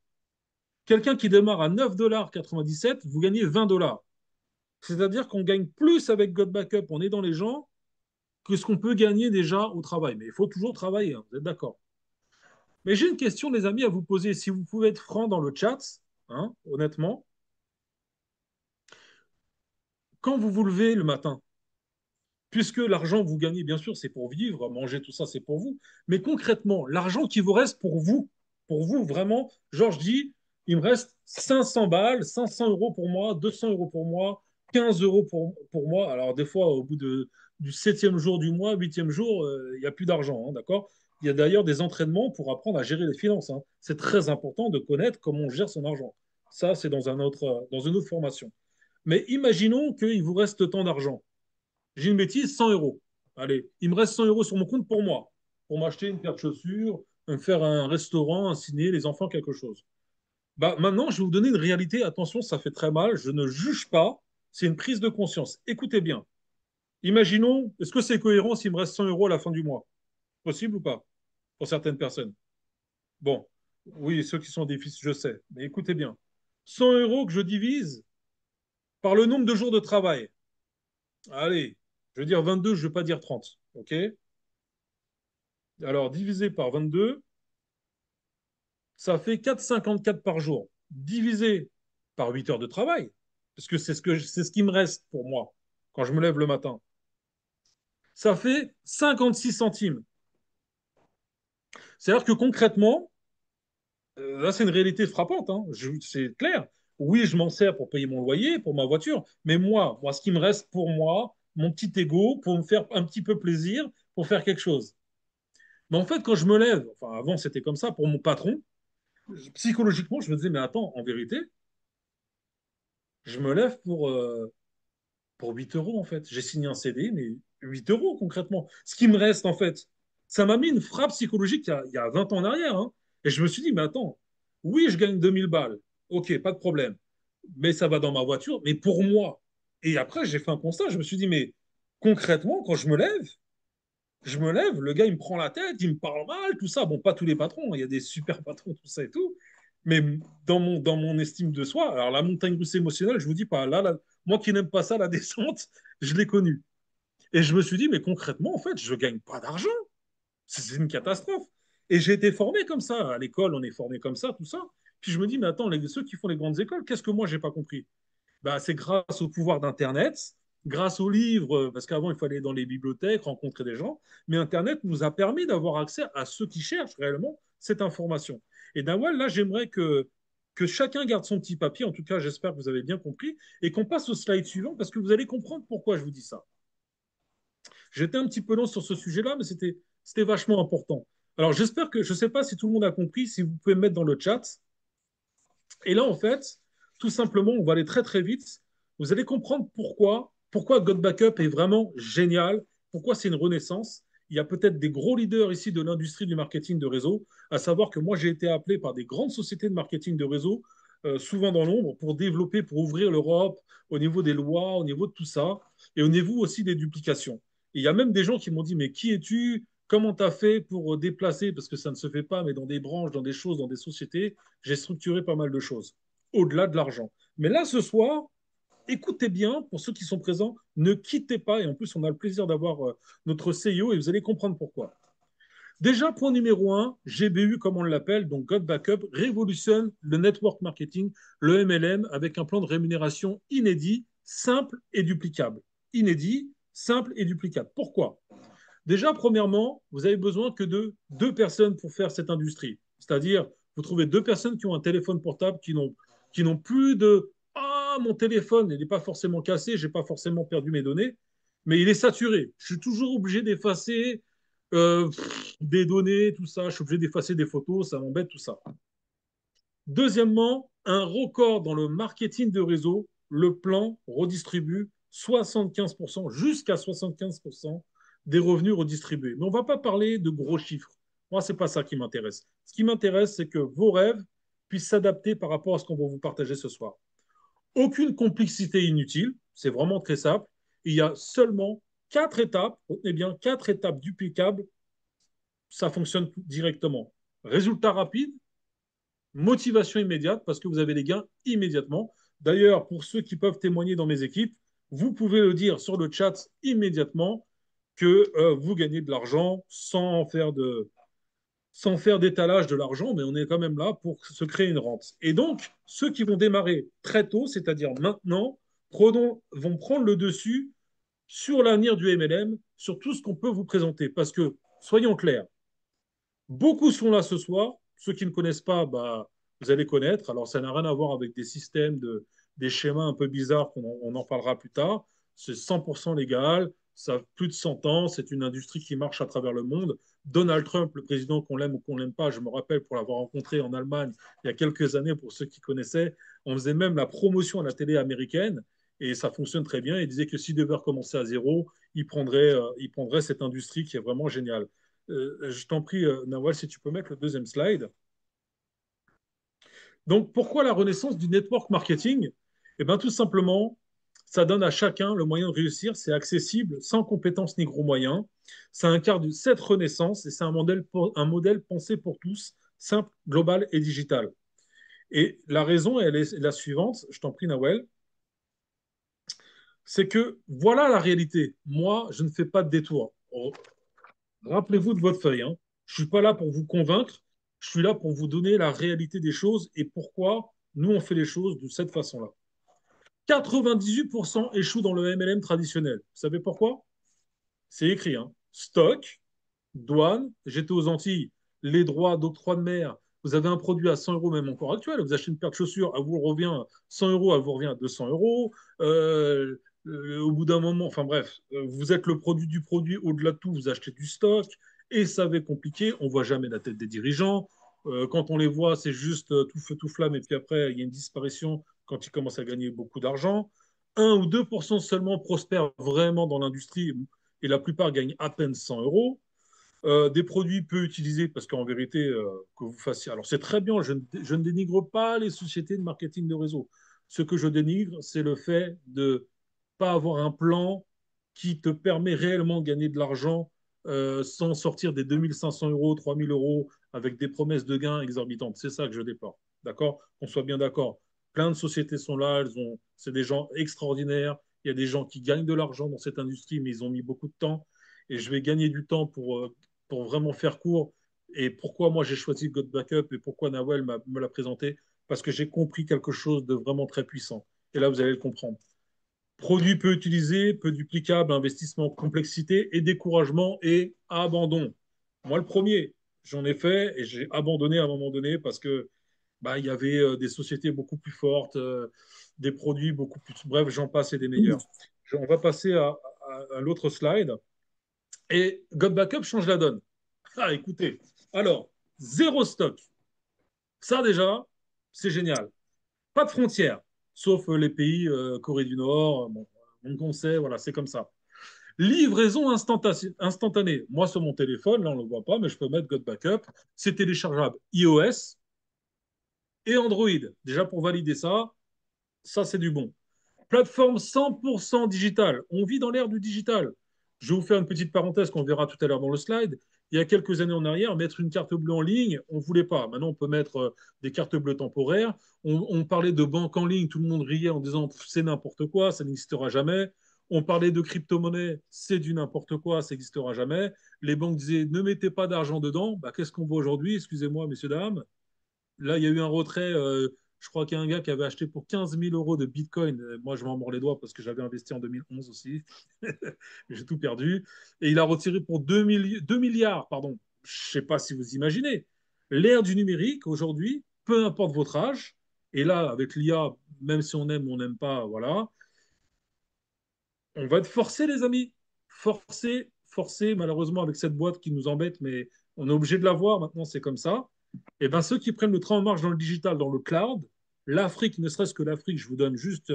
Quelqu'un qui démarre à 9,97 $, vous gagnez 20 $. C'est-à-dire qu'on gagne plus avec God Backup en aidant les gens que ce qu'on peut gagner déjà au travail. Mais il faut toujours travailler, hein, vous êtes d'accord. Mais j'ai une question, les amis, à vous poser. Si vous pouvez être franc dans le chat, hein, honnêtement, quand vous vous levez le matin, puisque l'argent que vous gagnez, bien sûr, c'est pour vivre, manger, tout ça, c'est pour vous. Mais concrètement, l'argent qui vous reste pour vous vraiment, genre je dis, il me reste 500 balles, 500 € pour moi, 200 € pour moi, 15 € pour moi. Alors des fois, au bout du 7e jour du mois, 8e jour, il n'y a plus d'argent, hein, d'accord? Il y a d'ailleurs des entraînements pour apprendre à gérer les finances, hein. C'est très important de connaître comment on gère son argent. Ça, c'est dans une autre formation. Mais imaginons qu'il vous reste tant d'argent. J'ai une bêtise, 100 €. Allez, il me reste 100 € sur mon compte pour moi, pour m'acheter une paire de chaussures, me faire un restaurant, un ciné, les enfants, quelque chose. Bah, maintenant, je vais vous donner une réalité. Attention, ça fait très mal. Je ne juge pas. C'est une prise de conscience. Écoutez bien. Imaginons, est-ce que c'est cohérent s'il me reste 100 € à la fin du mois? Possible ou pas? Pour certaines personnes. Bon, oui, ceux qui sont difficiles, je sais. Mais écoutez bien. 100 € que je divise par le nombre de jours de travail. Allez, je veux dire 22, je ne veux pas dire 30. OK? Alors, divisé par 22, ça fait 4,54 par jour. Divisé par 8 heures de travail, parce que c'est ce qui me reste pour moi quand je me lève le matin. Ça fait 56 centimes. C'est-à-dire que concrètement, là, c'est une réalité frappante, hein. C'est clair. Oui, je m'en sers pour payer mon loyer, pour ma voiture, mais moi, ce qui me reste pour moi, mon petit ego, pour me faire un petit peu plaisir, pour faire quelque chose. Mais en fait, quand je me lève, enfin avant c'était comme ça pour mon patron, psychologiquement, je me disais, mais attends, en vérité, je me lève pour 8 € en fait. J'ai signé un CD, mais 8 € concrètement. Ce qui me reste en fait, ça m'a mis une frappe psychologique il y a 20 ans en arrière, hein. Et je me suis dit, mais attends, oui, je gagne 2000 balles. Ok, pas de problème. Mais ça va dans ma voiture, mais pour moi. Et après, j'ai fait un constat, je me suis dit, mais concrètement, quand je me lève, le gars, il me prend la tête, il me parle mal, tout ça. Bon, pas tous les patrons, il y a des super patrons, tout ça et tout. Mais dans mon estime de soi, alors la montagne russe émotionnelle, je vous dis pas, moi qui n'aime pas ça, la descente, je l'ai connue. Et je me suis dit, mais concrètement, en fait, je gagne pas d'argent. C'est une catastrophe. Et j'ai été formé comme ça. À l'école, on est formé comme ça, tout ça. Puis je me dis, mais attends, ceux qui font les grandes écoles, qu'est-ce que moi, j'ai pas compris? Bah, c'est grâce au pouvoir d'Internet, grâce aux livres, parce qu'avant, il fallait aller dans les bibliothèques, rencontrer des gens. Mais Internet nous a permis d'avoir accès à ceux qui cherchent réellement cette information. Et Nawal, là, j'aimerais que chacun garde son petit papier. En tout cas, j'espère que vous avez bien compris. Et qu'on passe au slide suivant, parce que vous allez comprendre pourquoi je vous dis ça. J'étais un petit peu long sur ce sujet-là, mais c'était vachement important. Alors, j'espère que, je ne sais pas si tout le monde a compris, si vous pouvez me mettre dans le chat. Et là, en fait, tout simplement, on va aller très très vite. Vous allez comprendre pourquoi God Backup est vraiment génial, pourquoi c'est une renaissance. Il y a peut-être des gros leaders ici de l'industrie du marketing de réseau, à savoir que moi, j'ai été appelé par des grandes sociétés de marketing de réseau, souvent dans l'ombre, pour développer, pour ouvrir l'Europe au niveau des lois, au niveau de tout ça, et au niveau aussi des duplications. Et il y a même des gens qui m'ont dit, mais qui es-tu? Comment tu as fait pour déplacer, parce que ça ne se fait pas, mais dans des branches, dans des choses, dans des sociétés, j'ai structuré pas mal de choses, au-delà de l'argent. Mais là, ce soir, écoutez bien, pour ceux qui sont présents, ne quittez pas, et en plus, on a le plaisir d'avoir notre CEO, et vous allez comprendre pourquoi. Déjà, point numéro un, GBU, comme on l'appelle, donc God Backup, révolutionne le network marketing, le MLM, avec un plan de rémunération inédit, simple et duplicable. Inédit, simple et duplicable. Pourquoi? Déjà, premièrement, vous avez besoin que de 2 personnes pour faire cette industrie. C'est-à-dire, vous trouvez 2 personnes qui ont un téléphone portable, qui n'ont plus de Ah, mon téléphone, il n'est pas forcément cassé, je n'ai pas forcément perdu mes données, mais il est saturé. Je suis toujours obligé d'effacer des données, tout ça. Je suis obligé d'effacer des photos, ça m'embête, tout ça. Deuxièmement, un record dans le marketing de réseau. Le plan redistribue 75%, jusqu'à 75% des revenus redistribués. Mais on ne va pas parler de gros chiffres. Moi, ce n'est pas ça qui m'intéresse. Ce qui m'intéresse, c'est que vos rêves puissent s'adapter par rapport à ce qu'on va vous partager ce soir. Aucune complexité inutile, c'est vraiment très simple. Il y a seulement 4 étapes, retenez bien, 4 étapes duplicables, ça fonctionne directement. Résultat rapide, Motivation immédiate parce que vous avez les gains immédiatement. D'ailleurs, pour ceux qui peuvent témoigner dans mes équipes, vous pouvez le dire sur le chat immédiatement que vous gagnez de l'argent sans faire d'étalage de l'argent, mais on est quand même là pour se créer une rente. Et donc, ceux qui vont démarrer très tôt, c'est-à-dire maintenant, vont prendre le dessus sur l'avenir du MLM, sur tout ce qu'on peut vous présenter. Parce que, soyons clairs, beaucoup sont là ce soir. Ceux qui ne connaissent pas, bah, vous allez connaître. Alors, ça n'a rien à voir avec des systèmes, des schémas un peu bizarres on en parlera plus tard. C'est 100% légal. Ça a plus de 100 ans. C'est une industrie qui marche à travers le monde. Donald Trump, le président, qu'on l'aime ou qu'on l'aime pas, je me rappelle pour l'avoir rencontré en Allemagne il y a quelques années, pour ceux qui connaissaient, on faisait même la promotion à la télé américaine et ça fonctionne très bien. Il disait que s'il devait recommencer à zéro, il prendrait cette industrie qui est vraiment géniale. Je t'en prie, Nawal, si tu peux mettre le deuxième slide. Donc, pourquoi la renaissance du network marketing? Eh bien, tout simplement, ça donne à chacun le moyen de réussir. C'est accessible, sans compétences ni gros moyens. Ça incarne cette renaissance et c'est un modèle pensé pour tous, simple, global et digital. Et la raison, elle est la suivante. Je t'en prie, Nawel. C'est que voilà la réalité. Moi, je ne fais pas de détour. Rappelez-vous de votre feuille, hein. Je ne suis pas là pour vous convaincre, je suis là pour vous donner la réalité des choses et pourquoi nous, on fait les choses de cette façon-là. 98% échouent dans le MLM traditionnel. Vous savez pourquoi? C'est écrit, hein. Stock, douane, j'étais aux Antilles, les droits d'octroi de mer, vous avez un produit à 100 euros, même encore actuel, vous achetez une paire de chaussures, elle vous revient 100 euros, elle vous revient 200 euros. Au bout d'un moment, enfin bref, vous êtes le produit du produit, au-delà de tout, vous achetez du stock, et ça va être compliqué, on ne voit jamais la tête des dirigeants. Quand on les voit, c'est juste tout feu, tout flamme, et puis après, il y a une disparition quand ils commencent à gagner beaucoup d'argent. 1 ou 2% seulement prospèrent vraiment dans l'industrie, et la plupart gagnent à peine 100 euros. Des produits peu utilisés, parce qu'en vérité, que vous fassiez. Alors, c'est très bien, je ne dénigre pas les sociétés de marketing de réseau. Ce que je dénigre, c'est le fait de ne pas avoir un plan qui te permet réellement de gagner de l'argent sans sortir des 2500 euros, 3000 euros, avec des promesses de gains exorbitantes. C'est ça que je déplore. D'accord? Qu'on soit bien d'accord. Plein de sociétés sont là, c'est des gens extraordinaires. Il y a des gens qui gagnent de l'argent dans cette industrie, mais ils ont mis beaucoup de temps. Et je vais gagner du temps pour vraiment faire court. Et pourquoi moi j'ai choisi God Backup et pourquoi Nawel me l'a présenté? Parce que j'ai compris quelque chose de vraiment très puissant. Et là, vous allez le comprendre. Produit peu utilisé, peu duplicable, investissement, complexité et découragement et abandon. Moi, le premier, j'en ai fait et j'ai abandonné à un moment donné parce que bah, il y avait des sociétés beaucoup plus fortes, des produits beaucoup plus. Bref, j'en passe et des meilleurs. On va passer à l'autre slide. Et God Backup change la donne. Ah, écoutez, alors, zéro stock. Ça, déjà, c'est génial. Pas de frontières, sauf les pays Corée du Nord, bon, on sait, voilà, c'est comme ça. Livraison instantanée. Moi, sur mon téléphone, là, on ne le voit pas, mais je peux mettre God Backup. C'est téléchargeable iOS et Android. Déjà, pour valider ça, c'est du bon. Plateforme 100% digitale. On vit dans l'ère du digital. Je vais vous faire une petite parenthèse qu'on verra tout à l'heure dans le slide. Il y a quelques années en arrière, mettre une carte bleue en ligne, on ne voulait pas. Maintenant, on peut mettre des cartes bleues temporaires. On parlait de banque en ligne, tout le monde riait en disant c'est n'importe quoi, ça n'existera jamais. On parlait de crypto-monnaie, c'est du n'importe quoi, ça n'existera jamais. Les banques disaient ne mettez pas d'argent dedans. Bah, qu'est-ce qu'on voit aujourd'hui? Excusez-moi, messieurs, dames. Là, il y a eu un retrait. Je crois qu'il y a un gars qui avait acheté pour 15 000 euros de Bitcoin. Moi, je m'en mords les doigts parce que j'avais investi en 2011 aussi. J'ai tout perdu. Et il a retiré pour 2 milliards. Pardon. Je ne sais pas si vous imaginez. L'ère du numérique, aujourd'hui, peu importe votre âge, et là, avec l'IA, même si on aime ou on n'aime pas, voilà, on va être forcé, les amis. Forcé, forcé, malheureusement, avec cette boîte qui nous embête, mais on est obligé de la voir. Maintenant, c'est comme ça. Et bien, ceux qui prennent le train en marche dans le digital, dans le cloud, l'Afrique, ne serait-ce que l'Afrique, je vous donne juste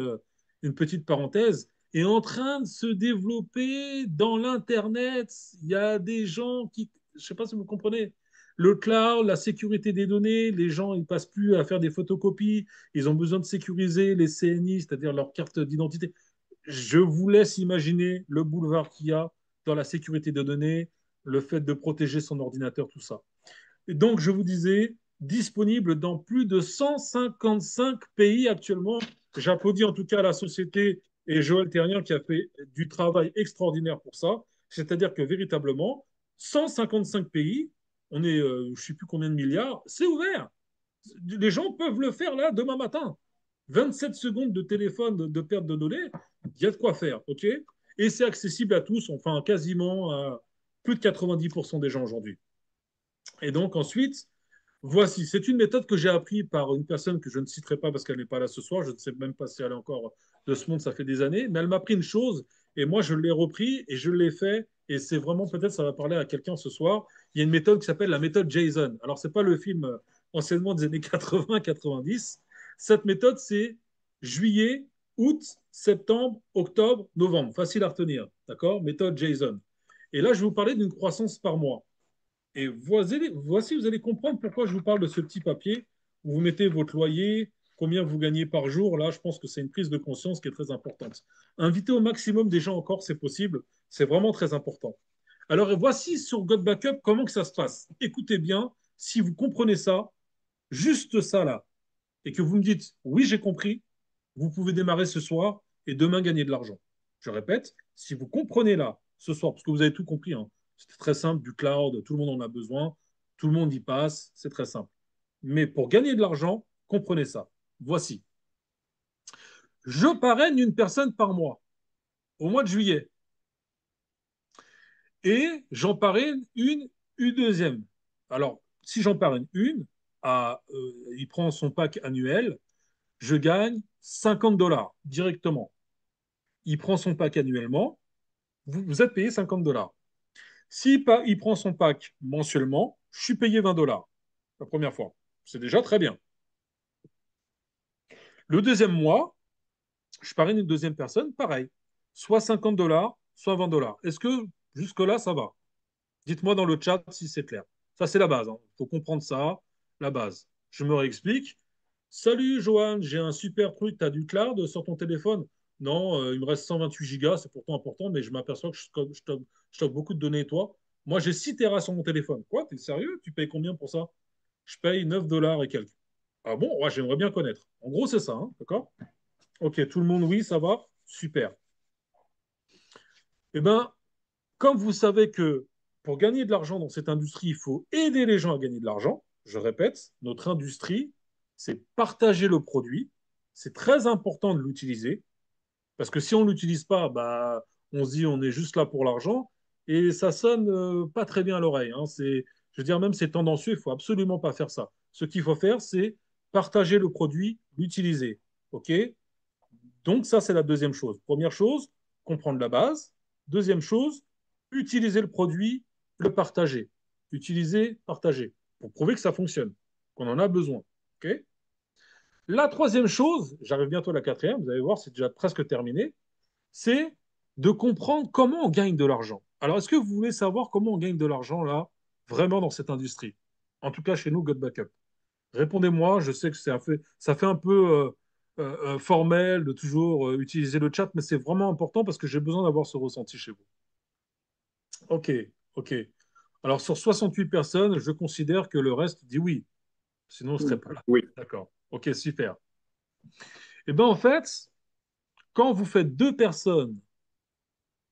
une petite parenthèse, est en train de se développer dans l'Internet. Il y a des gens qui, je ne sais pas si vous comprenez, le cloud, la sécurité des données, les gens, ils ne passent plus à faire des photocopies, ils ont besoin de sécuriser les CNI, c'est-à-dire leur carte d'identité. Je vous laisse imaginer le boulevard qu'il y a dans la sécurité des données, le fait de protéger son ordinateur, tout ça. Et donc, je vous disais, disponible dans plus de 155 pays actuellement. J'applaudis en tout cas la société et Joël Terrien qui a fait du travail extraordinaire pour ça. C'est-à-dire que véritablement, 155 pays, on est, je ne sais plus combien de milliards, c'est ouvert. Les gens peuvent le faire là demain matin. 27 secondes de téléphone de perte de données, il y a de quoi faire, ok? Et c'est accessible à tous, enfin quasiment à plus de 90% des gens aujourd'hui. Et donc ensuite, voici, c'est une méthode que j'ai appris par une personne que je ne citerai pas parce qu'elle n'est pas là ce soir, je ne sais même pas si elle est encore de ce monde, ça fait des années, mais elle m'a appris une chose et moi je l'ai repris et je l'ai fait et c'est vraiment, peut-être ça va parler à quelqu'un ce soir, il y a une méthode qui s'appelle la méthode Jason. Alors c'est pas le film anciennement des années 80-90, cette méthode c'est juillet, août, septembre, octobre, novembre, facile à retenir, d'accord? Méthode Jason. Et là je vais vous parler d'une croissance par mois. Et voici, vous allez comprendre pourquoi je vous parle de ce petit papier où vous mettez votre loyer, combien vous gagnez par jour. Là, je pense que c'est une prise de conscience qui est très importante. Inviter au maximum des gens encore, c'est possible. C'est vraiment très important. Alors, voici sur God Backup comment que ça se passe. Écoutez bien, si vous comprenez ça, juste ça là, et que vous me dites, oui, j'ai compris, vous pouvez démarrer ce soir et demain gagner de l'argent. Je répète, si vous comprenez là, ce soir, parce que vous avez tout compris, hein, c'est très simple, du cloud, tout le monde en a besoin, tout le monde y passe, c'est très simple. Mais pour gagner de l'argent, comprenez ça. Voici. Je parraine une personne par mois au mois de juillet et j'en parraine une deuxième. Alors, si j'en parraine une, il prend son pack annuel, je gagne 50 dollars directement. Il prend son pack annuellement, vous êtes payé 50 dollars. Si il prend son pack mensuellement, je suis payé 20 dollars la première fois. C'est déjà très bien. Le deuxième mois, je parraine une deuxième personne, pareil. Soit 50 dollars, soit 20 dollars. Est-ce que jusque-là, ça va? Dites-moi dans le chat si c'est clair. Ça, c'est la base. Il faut comprendre ça, la base. Je me réexplique. Salut Johan, j'ai un super truc. Tu as du cloud sur ton téléphone? Non, il me reste 128 gigas, c'est pourtant important, mais je m'aperçois que je stocke beaucoup de données, toi. Moi, j'ai 6 terras sur mon téléphone. Quoi? T'es sérieux? Tu payes combien pour ça? Je paye 9 dollars et quelques. Ah bon? Ouais, j'aimerais bien connaître. En gros, c'est ça, hein, d'accord? Ok, tout le monde, oui, ça va? Super. Eh bien, comme vous savez que pour gagner de l'argent dans cette industrie, il faut aider les gens à gagner de l'argent. Je répète, notre industrie, c'est partager le produit. C'est très important de l'utiliser parce que si on ne l'utilise pas, bah, on se dit on est juste là pour l'argent et ça sonne pas très bien à l'oreille, hein. Je veux dire, même c'est tendancieux, il ne faut absolument pas faire ça. Ce qu'il faut faire, c'est partager le produit, l'utiliser. OK? Donc, ça, c'est la deuxième chose. Première chose, comprendre la base. Deuxième chose, utiliser le produit, le partager. Utiliser, partager, pour prouver que ça fonctionne, qu'on en a besoin. Okay. La troisième chose, j'arrive bientôt à la quatrième, vous allez voir, c'est déjà presque terminé, c'est de comprendre comment on gagne de l'argent. Alors, est-ce que vous voulez savoir comment on gagne de l'argent, là, vraiment dans cette industrie? En tout cas, chez nous, God Backup. Répondez-moi, je sais que ça fait un peu formel de toujours utiliser le chat, mais c'est vraiment important parce que j'ai besoin d'avoir ce ressenti chez vous. Ok, ok. Alors sur 68 personnes, je considère que le reste dit oui, sinon on ne serait pas là. Oui. D'accord. Ok, super. Eh bien en fait, quand vous faites deux personnes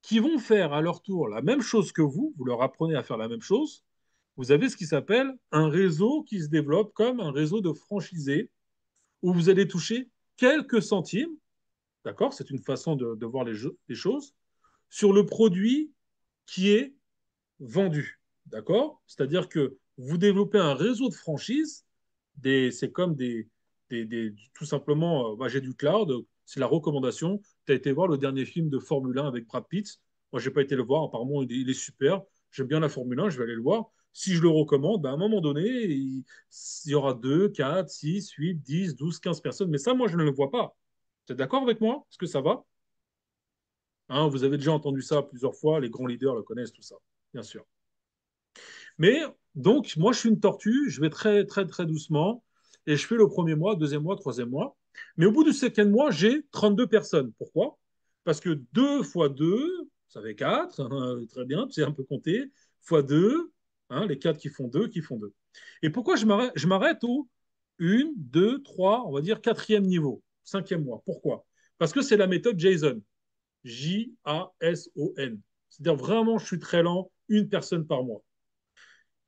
qui vont faire à leur tour la même chose que vous leur apprenez à faire la même chose, vous avez ce qui s'appelle un réseau qui se développe comme un réseau de franchisés où vous allez toucher quelques centimes, d'accord? C'est une façon de voir les choses, sur le produit qui est vendu, d'accord? C'est-à-dire que vous développez un réseau de franchises, c'est comme tout simplement, bah, j'ai du cloud, c'est la recommandation. Tu as été voir le dernier film de Formule 1 avec Brad Pitt. Moi, j'ai pas été le voir, apparemment, il est super. J'aime bien la Formule 1, je vais aller le voir. Si je le recommande, bah, à un moment donné, il y aura 2, 4, 6, 8, 10, 12, 15 personnes. Mais ça, moi, je ne le vois pas. Tu es d'accord avec moi? Est-ce que ça va? Hein, vous avez déjà entendu ça plusieurs fois, les grands leaders le connaissent, tout ça, bien sûr. Mais donc, moi, je suis une tortue, je vais très, très, très doucement, et je fais le premier mois, deuxième mois, troisième mois. Mais au bout du cinquième mois, j'ai 32 personnes. Pourquoi? Parce que 2 fois 2, ça fait 4, très bien, tu sais un peu compter, fois 2, Hein, les 4 qui font 2, qui font 2. Et pourquoi je m'arrête au 1, 2, 3, on va dire quatrième niveau, cinquième mois. Pourquoi? Parce que c'est la méthode JASON. J-A-S-O-N. C'est-à-dire vraiment, je suis très lent, une personne par mois.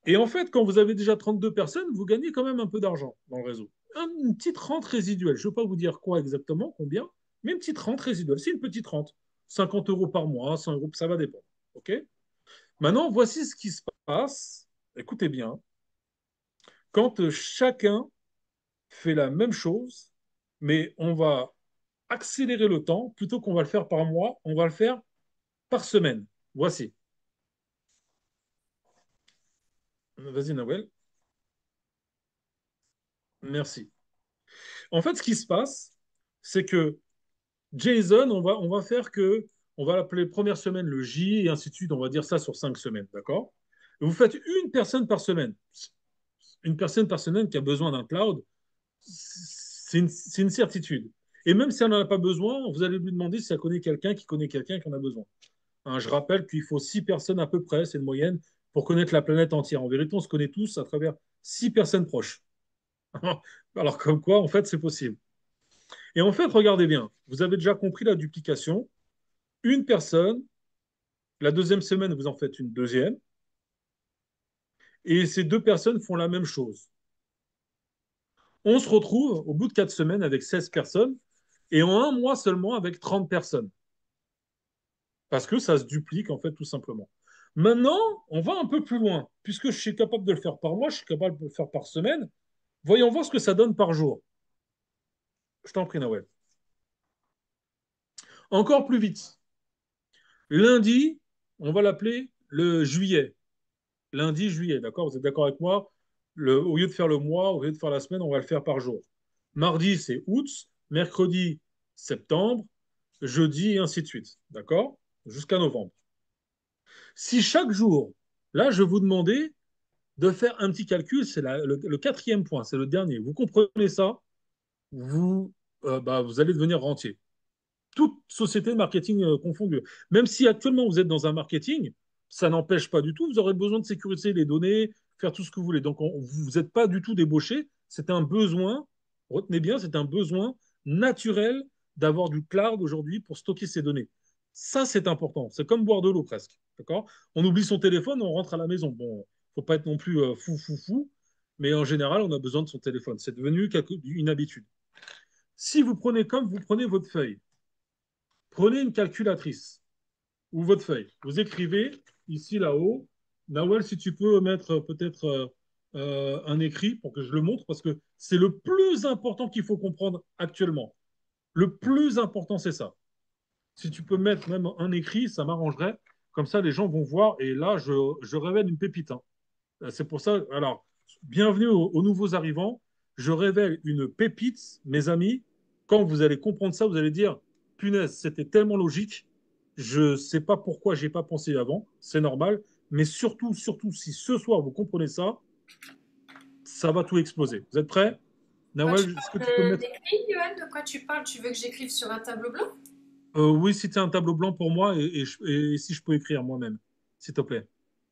Et en fait, quand vous avez déjà 32 personnes, vous gagnez quand même un peu d'argent dans le réseau. Une petite rente résiduelle. Je ne veux pas vous dire quoi exactement, combien, mais une petite rente résiduelle. C'est une petite rente. 50 euros par mois, 100 euros, ça va dépendre. OK? Maintenant, voici ce qui se passe. Écoutez bien. Quand chacun fait la même chose, mais on va accélérer le temps, plutôt qu'on va le faire par mois, on va le faire par semaine. Voici. Vas-y, Nawel. Merci. En fait, ce qui se passe, c'est que Jason, on va faire que, on va l'appeler première semaine le J et ainsi de suite. On va dire ça sur 5 semaines, d'accord? Vous faites une personne par semaine. Une personne par semaine qui a besoin d'un cloud, c'est une certitude. Et même si elle n'en a pas besoin, vous allez lui demander si elle connaît quelqu'un qui connaît quelqu'un qui en a besoin. Hein, je rappelle qu'il faut 6 personnes à peu près, c'est une moyenne, pour connaître la planète entière. En vérité, on se connaît tous à travers 6 personnes proches. Alors, comme quoi, en fait, c'est possible. Et en fait, regardez bien, vous avez déjà compris la duplication. Une personne, la deuxième semaine, vous en faites une deuxième, et ces 2 personnes font la même chose. On se retrouve au bout de 4 semaines avec 16 personnes, et en un mois seulement avec 30 personnes. Parce que ça se duplique, en fait, tout simplement. Maintenant, on va un peu plus loin. Puisque je suis capable de le faire par mois, je suis capable de le faire par semaine. Voyons voir ce que ça donne par jour. Je t'en prie, Nawel. Encore plus vite. Lundi, on va l'appeler le juillet. Lundi, juillet, d'accord? Vous êtes d'accord avec moi? Au lieu de faire le mois, au lieu de faire la semaine, on va le faire par jour. Mardi, c'est août. Mercredi, septembre. Jeudi, et ainsi de suite. D'accord? Jusqu'à novembre. Si chaque jour, là, je vais vous demander de faire un petit calcul, c'est le quatrième point, c'est le dernier. Vous comprenez ça, vous allez devenir rentier. Toute société de marketing confondue. Même si actuellement vous êtes dans un marketing, ça n'empêche pas du tout, vous aurez besoin de sécuriser les données, faire tout ce que vous voulez. Donc vous n'êtes pas du tout débauché, c'est un besoin, retenez bien, c'est un besoin naturel d'avoir du cloud aujourd'hui pour stocker ces données. Ça, c'est important. C'est comme boire de l'eau presque. D'accord? On oublie son téléphone, on rentre à la maison. Bon, il ne faut pas être non plus fou, mais en général, on a besoin de son téléphone. C'est devenu une habitude. Si vous prenez comme vous prenez votre feuille, prenez une calculatrice ou votre feuille. Vous écrivez ici, là-haut. Nawel, si tu peux mettre peut-être un écrit pour que je le montre, parce que c'est le plus important qu'il faut comprendre actuellement. Le plus important, c'est ça. Si tu peux mettre même un écrit, ça m'arrangerait. Comme ça, les gens vont voir. Et là, je révèle une pépite. Hein. C'est pour ça. Alors, bienvenue aux nouveaux arrivants. Je révèle une pépite, mes amis. Quand vous allez comprendre ça, vous allez dire, punaise, c'était tellement logique. Je ne sais pas pourquoi je n'y ai pas pensé avant. C'est normal. Mais surtout, surtout, si ce soir vous comprenez ça, ça va tout exploser. Vous êtes prêts? Quand Nawel, tu est-ce que tu peux parles mettre. d'écrit, Johan, de quoi tu parles? Tu veux que j'écrive sur un tableau blanc? Oui, si tu as un tableau blanc pour moi et si je peux écrire moi-même, s'il te plaît.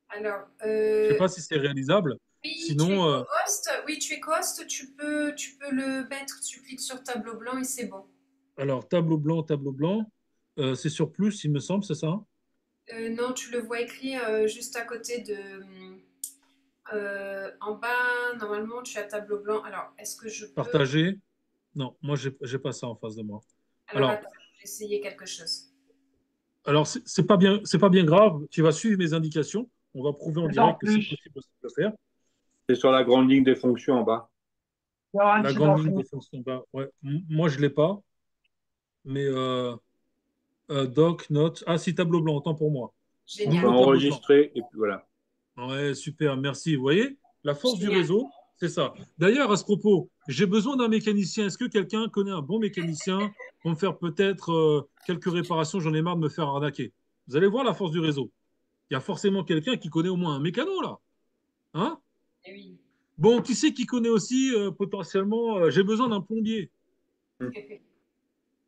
Alors, Je ne sais pas si c'est réalisable. oui, tu es Sinon, co-host. Oui, tu es co-host. Tu peux le mettre. Tu cliques sur tableau blanc et c'est bon. alors, tableau blanc, c'est sur plus, il me semble, c'est ça? Non, tu le vois écrit juste à côté de. En bas, normalement, tu as tableau blanc. Alors, est-ce que je peux. Partager? Non, moi, j'ai pas ça en face de moi. Alors, Alors, attends, je vais essayer quelque chose. alors c'est pas bien grave. Tu vas suivre mes indications. On va prouver en direct que c'est possible aussi de le faire. C'est sur la grande ligne des fonctions en bas. La grande ligne de fonction, bah, ouais. Moi, je l'ai pas, mais doc, note. Ah, si, tableau blanc, autant pour moi. Tu peux Génial. Ouvre tableau blanc. enregistrer et puis voilà. Ouais, super, merci. Vous voyez, la force du Génial. réseau, c'est ça. D'ailleurs, à ce propos, j'ai besoin d'un mécanicien. Est-ce que quelqu'un connaît un bon mécanicien pour me faire peut-être quelques réparations? J'en ai marre de me faire arnaquer. Vous allez voir la force du réseau. Il y a forcément quelqu'un qui connaît au moins un mécano, là. Hein? Eh oui. Bon, qui c'est qui connaît aussi potentiellement j'ai besoin d'un plombier. Hmm.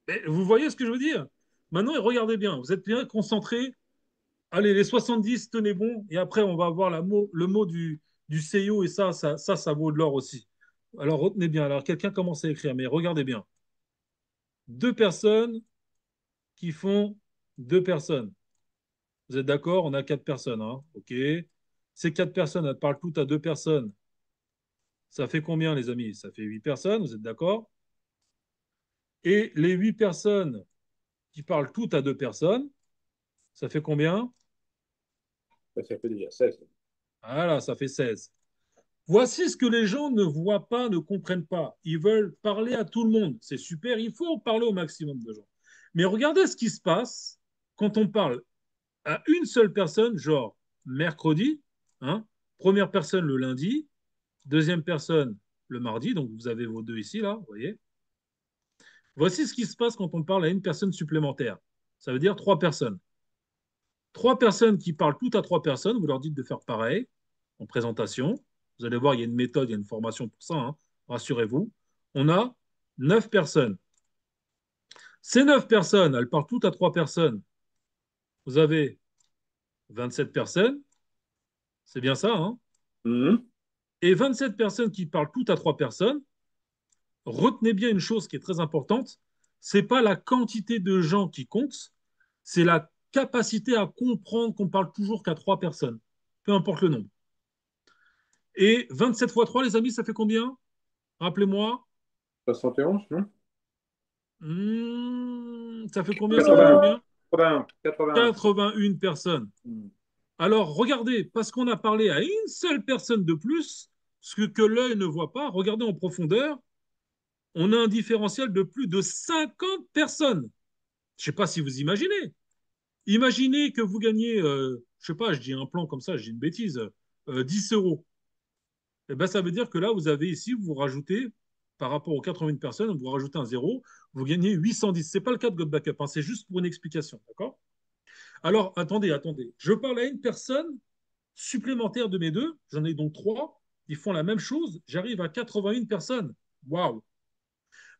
Et vous voyez ce que je veux dire? Maintenant, regardez bien. Vous êtes bien concentrés. Allez, les 70, tenez bon. Et après, on va voir le mot du CIO. Et ça vaut de l'or aussi. Alors, retenez bien. Alors, quelqu'un commence à écrire, mais regardez bien. Deux personnes qui font deux personnes. Vous êtes d'accord? On a quatre personnes, hein? OK. Ces quatre personnes, elles parlent toutes à deux personnes. Ça fait combien, les amis? Ça fait 8 personnes, vous êtes d'accord? Et les 8 personnes qui parlent toutes à deux personnes, ça fait combien? Ça fait déjà 16. Voilà, ça fait 16. Voici ce que les gens ne voient pas, ne comprennent pas. Ils veulent parler à tout le monde. C'est super, il faut parler au maximum de gens. Mais regardez ce qui se passe quand on parle à une seule personne, genre mercredi, hein, première personne le lundi, deuxième personne le mardi, donc vous avez vos deux ici, là, vous voyez. Voici ce qui se passe quand on parle à une personne supplémentaire. Ça veut dire trois personnes. Trois personnes qui parlent toutes à trois personnes, vous leur dites de faire pareil en présentation. Vous allez voir, il y a une méthode, il y a une formation pour ça, hein, rassurez-vous. On a 9 personnes. Ces 9 personnes, elles parlent toutes à trois personnes. Vous avez 27 personnes, c'est bien ça, hein? Mhm. Et 27 personnes qui parlent toutes à trois personnes, retenez bien une chose qui est très importante, c'est pas la quantité de gens qui compte, c'est la capacité à comprendre qu'on parle toujours qu'à trois personnes, peu importe le nombre. Et 27 fois 3, les amis, ça fait combien? Rappelez-moi. 71, non? Ça fait combien? Ça fait 80, combien? 80, 81. 81 personnes. Mhm. Alors, regardez, parce qu'on a parlé à une seule personne de plus, ce que l'œil ne voit pas, regardez en profondeur, on a un différentiel de plus de 50 personnes. Je ne sais pas si vous imaginez. Imaginez que vous gagnez, je ne sais pas, je dis un plan comme ça, je dis une bêtise, 10 euros. Eh ben, ça veut dire que là, vous avez ici, vous rajoutez, par rapport aux 80 personnes, vous rajoutez un zéro, vous gagnez 810. Ce n'est pas le cas de God Backup, hein, c'est juste pour une explication. D'accord? Alors, attendez. Je parle à une personne supplémentaire de mes deux, j'en ai donc trois, ils font la même chose, j'arrive à 81 personnes. Waouh!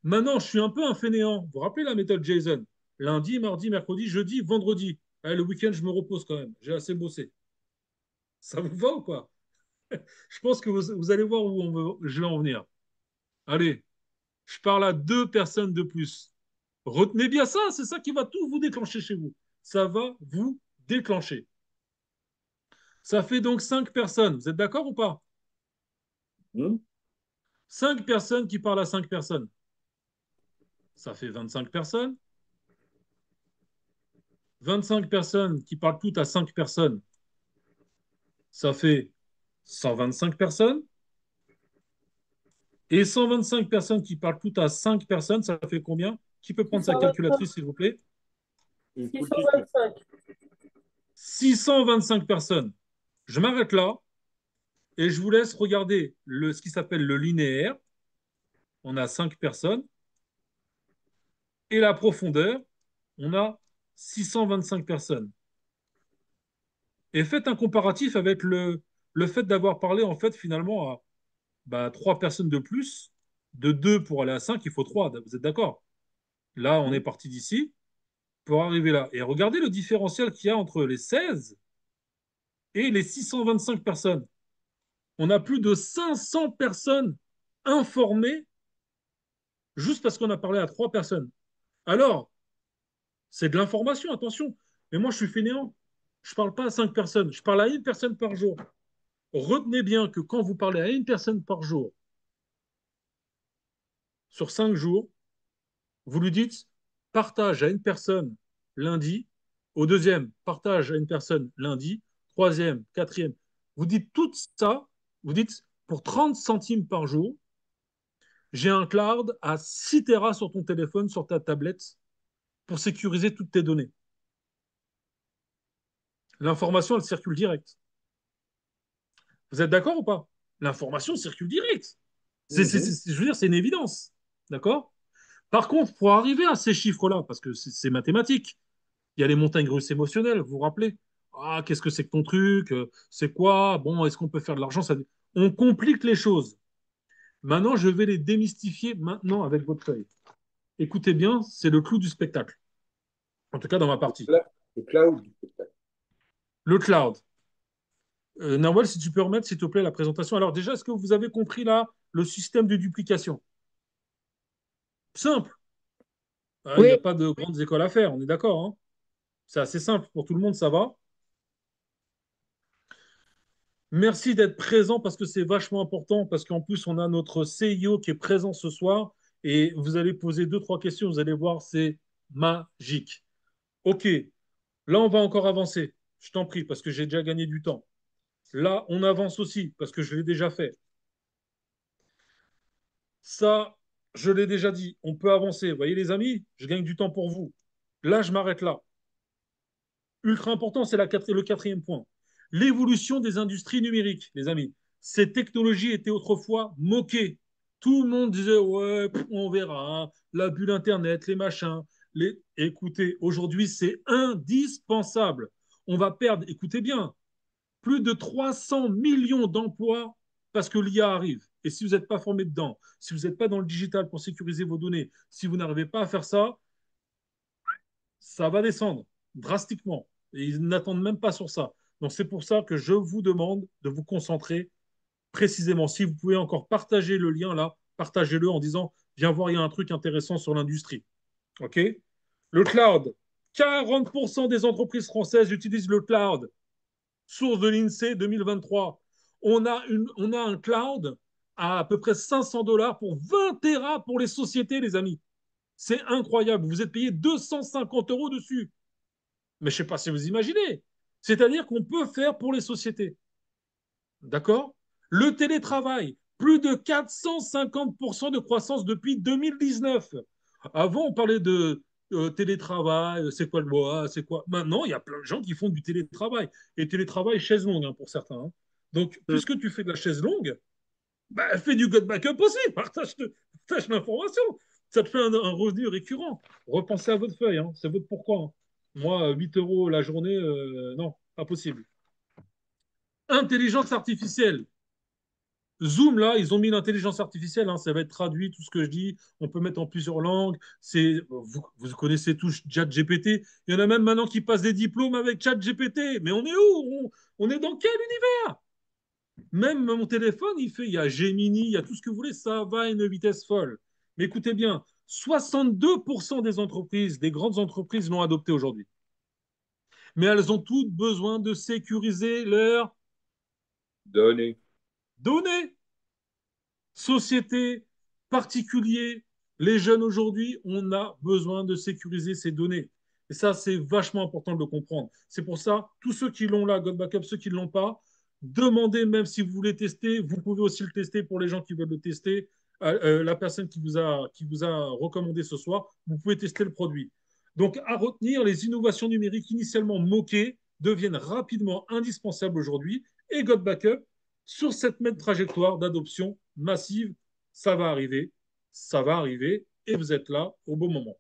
Maintenant, je suis un peu un fainéant. Vous vous rappelez la méthode Jason? Lundi, mardi, mercredi, jeudi, vendredi. Allez, le week-end, je me repose quand même. J'ai assez bossé. Ça vous va ou pas? Je pense que vous allez voir où je vais en venir. Allez, je parle à deux personnes de plus. Retenez bien ça, c'est ça qui va tout vous déclencher chez vous. Ça va vous déclencher. Ça fait donc 5 personnes. Vous êtes d'accord ou pas? Mhm. 5 personnes qui parlent à 5 personnes. Ça fait 25 personnes. 25 personnes qui parlent toutes à 5 personnes. Ça fait 125 personnes. Et 125 personnes qui parlent toutes à 5 personnes, ça fait combien? Qui peut prendre sa 625. calculatrice, s'il vous plaît? Une full teacher. 625. 625 personnes. Je m'arrête là et je vous laisse regarder ce qui s'appelle le linéaire. On a 5 personnes. Et la profondeur, on a 625 personnes. Et faites un comparatif avec le fait d'avoir parlé, en fait, finalement, à 3 personnes de plus. De 2 pour aller à 5, il faut 3. Vous êtes d'accord? Là, on est Mhm. parti d'ici pour arriver là. Et regardez le différentiel qu'il y a entre les 16 et les 625 personnes. On a plus de 500 personnes informées juste parce qu'on a parlé à 3 personnes. Alors, c'est de l'information, attention. Mais moi, je suis fainéant. Je ne parle pas à 5 personnes. Je parle à une personne par jour. Retenez bien que quand vous parlez à une personne par jour, sur 5 jours, vous lui dites partage à une personne lundi, au deuxième, partage à une personne lundi, troisième, quatrième. Vous dites tout ça, vous dites pour 30 centimes par jour, j'ai un cloud à 6 Tera sur ton téléphone, sur ta tablette, pour sécuriser toutes tes données. L'information, elle circule direct. Vous êtes d'accord ou pas? L'information circule direct. Mhm. Je veux dire, c'est une évidence. D'accord? Par contre, pour arriver à ces chiffres-là, parce que c'est mathématique, il y a les montagnes russes émotionnelles, vous vous rappelez? Ah, qu'est-ce que c'est que ton truc? C'est quoi? Bon, est-ce qu'on peut faire de l'argent? On complique les choses. Maintenant, je vais les démystifier maintenant avec votre feuille. Écoutez bien, c'est le clou du spectacle. En tout cas, dans ma partie. Le cloud du spectacle. Le cloud. Nawal, si tu peux remettre, s'il te plaît, la présentation. Alors déjà, est-ce que vous avez compris là le système de duplication? Simple. Il n'y a Oui, pas de grandes écoles à faire, on est d'accord, hein. C'est assez simple pour tout le monde, ça va. Merci d'être présent parce que c'est vachement important, parce qu'en plus, on a notre CIO qui est présent ce soir et vous allez poser deux, trois questions, vous allez voir, c'est magique. OK, là, on va encore avancer. Je t'en prie, parce que j'ai déjà gagné du temps. Là, on avance aussi, parce que je l'ai déjà fait. Ça, je l'ai déjà dit, on peut avancer. Vous voyez, les amis, je gagne du temps pour vous. Là, je m'arrête là. Ultra important, c'est le quatrième point. L'évolution des industries numériques, les amis. Ces technologies étaient autrefois moquées. Tout le monde disait, ouais, on verra, hein, la bulle Internet, les machins. Écoutez, aujourd'hui, c'est indispensable. On va perdre, écoutez bien, plus de 300 millions d'emplois parce que l'IA arrive. Et si vous n'êtes pas formé dedans, si vous n'êtes pas dans le digital pour sécuriser vos données, si vous n'arrivez pas à faire ça, ça va descendre drastiquement. Et ils n'attendent même pas sur ça. Donc c'est pour ça que je vous demande de vous concentrer précisément. Si vous pouvez encore partager le lien là, partagez-le en disant viens voir, il y a un truc intéressant sur l'industrie. OK? Le cloud. 40% des entreprises françaises utilisent le cloud. Source de l'INSEE 2023. On a un cloud à peu près 500 dollars pour 20 terras pour les sociétés, les amis. C'est incroyable. Vous êtes payé 250 euros dessus. Mais je ne sais pas si vous imaginez. C'est-à-dire qu'on peut faire pour les sociétés. D'accord? Le télétravail, plus de 450% de croissance depuis 2019. Avant, on parlait de télétravail, c'est quoi le bois, c'est quoi. Maintenant, il y a plein de gens qui font du télétravail. Et télétravail, chaise longue hein, pour certains, hein. Donc, puisque tu fais de la chaise longue, bah, fais du God Backup aussi, partage l'information. Ça te fait un revenu récurrent. Repensez à votre feuille, hein. C'est votre pourquoi, hein. Moi, 8 euros la journée, non, pas possible. Intelligence artificielle. Zoom, là, ils ont mis l'intelligence artificielle, hein, ça va être traduit, tout ce que je dis, on peut mettre en plusieurs langues. Vous connaissez tous ChatGPT. Il y en a même maintenant qui passent des diplômes avec ChatGPT. Mais on est où on est dans quel univers? Même mon téléphone, il y a Gemini, il y a tout ce que vous voulez, ça va à une vitesse folle. Mais écoutez bien, 62% des entreprises, des grandes entreprises l'ont adopté aujourd'hui. Mais elles ont toutes besoin de sécuriser leurs Données. données. Société, particuliers, les jeunes aujourd'hui, on a besoin de sécuriser ces données. Et ça, c'est vachement important de le comprendre. C'est pour ça, tous ceux qui l'ont là, God Backup, ceux qui ne l'ont pas, demandez même si vous voulez tester. Vous pouvez aussi le tester pour les gens qui veulent le tester. La personne qui vous a recommandé ce soir, vous pouvez tester le produit. Donc, à retenir, les innovations numériques initialement moquées deviennent rapidement indispensables aujourd'hui. Et God Backup, sur cette même trajectoire d'adoption massive, ça va arriver, et vous êtes là au bon moment.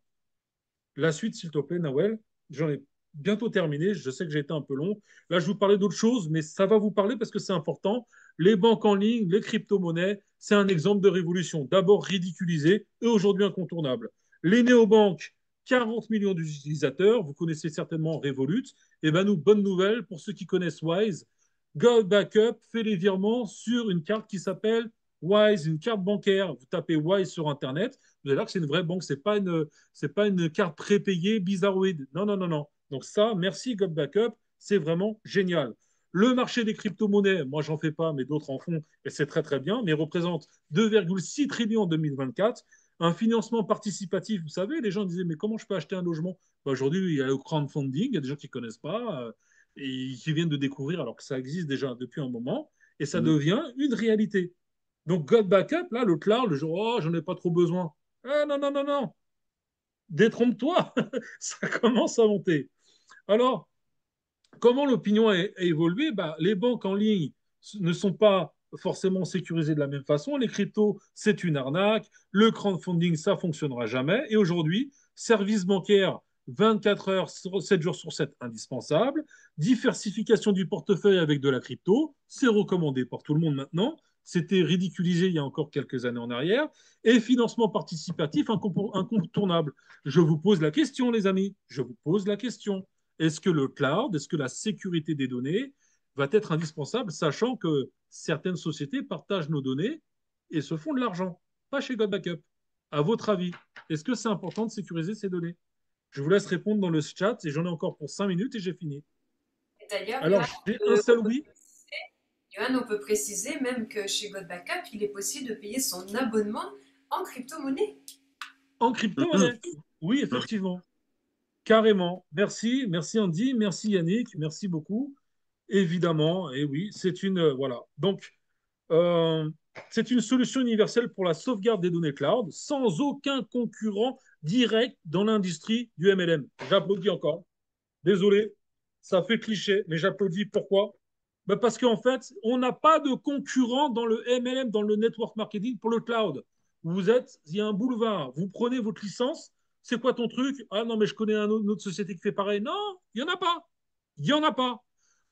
La suite, s'il te plaît, Nawel, j'en ai bientôt terminé, je sais que j'ai été un peu long. Là, je vous parlais d'autre chose, mais ça va vous parler parce que c'est important. Les banques en ligne, les crypto-monnaies, c'est un exemple de révolution. D'abord ridiculisé et aujourd'hui incontournable. Les néobanques, 40 millions d'utilisateurs, vous connaissez certainement Revolut. Et bien nous, bonne nouvelle pour ceux qui connaissent Wise. Gold Backup fait les virements sur une carte qui s'appelle Wise, une carte bancaire. Vous tapez Wise sur Internet, vous allez voir que c'est une vraie banque, c'est pas une carte prépayée bizarroïde. Non, non, non, non. Donc ça, merci God Backup, c'est vraiment génial. Le marché des crypto-monnaies, moi j'en fais pas, mais d'autres en font, et c'est très très bien, mais représente 2,6 trillions en 2024. Un financement participatif, vous savez, les gens disaient, mais comment je peux acheter un logement? Ben, aujourd'hui, il y a le crowdfunding, il y a des gens qui ne connaissent pas et qui viennent de découvrir alors que ça existe déjà depuis un moment, et ça devient une réalité. Donc God Backup, là, le cloud, le jour, oh, j'en ai pas trop besoin. Ah non, non, non, non, détrompe-toi, ça commence à monter. Alors, comment l'opinion a évolué? Bah, les banques en ligne ne sont pas forcément sécurisées de la même façon. Les cryptos, c'est une arnaque. Le crowdfunding, ça ne fonctionnera jamais. Et aujourd'hui, service bancaire 24 heures, 7 jours sur 7, indispensable. Diversification du portefeuille avec de la crypto, c'est recommandé par tout le monde maintenant. C'était ridiculisé il y a encore quelques années en arrière. Et financement participatif incontournable. Je vous pose la question, les amis. Je vous pose la question. est-ce que le cloud, est-ce que la sécurité des données va être indispensable, sachant que certaines sociétés partagent nos données et se font de l'argent, pas chez God Backup. À votre avis, est-ce que c'est important de sécuriser ces données? Je vous laisse répondre dans le chat et j'en ai encore pour 5 minutes et j'ai fini. D'ailleurs, Alors, j'ai un seul oui. Johan, on peut préciser même que chez God Backup, il est possible de payer son abonnement en crypto-monnaie. En crypto-monnaie. Oui, effectivement. Carrément. Merci, merci Andy, merci Yannick, merci beaucoup. Évidemment, et oui, c'est une voilà. Donc, c'est une solution universelle pour la sauvegarde des données cloud, sans aucun concurrent direct dans l'industrie du MLM. J'applaudis encore. Désolé, ça fait cliché, mais j'applaudis. Pourquoi? Ben parce qu'en fait, on n'a pas de concurrent dans le MLM, dans le network marketing pour le cloud. Il y a un boulevard. Vous prenez votre licence. C'est quoi ton truc? Ah non, mais je connais une autre société qui fait pareil. Non, il n'y en a pas. Il n'y en a pas.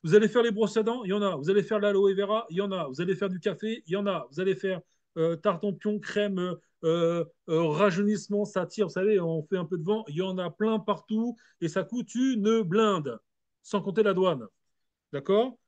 Vous allez faire les brosses à dents, il y en a. Vous allez faire l'aloe vera, il y en a. Vous allez faire du café, il y en a. Vous allez faire tartempion, crème, rajeunissement, ça tire, vous savez, on fait un peu de vent. Il y en a plein partout et ça coûte une blinde, sans compter la douane. D'accord?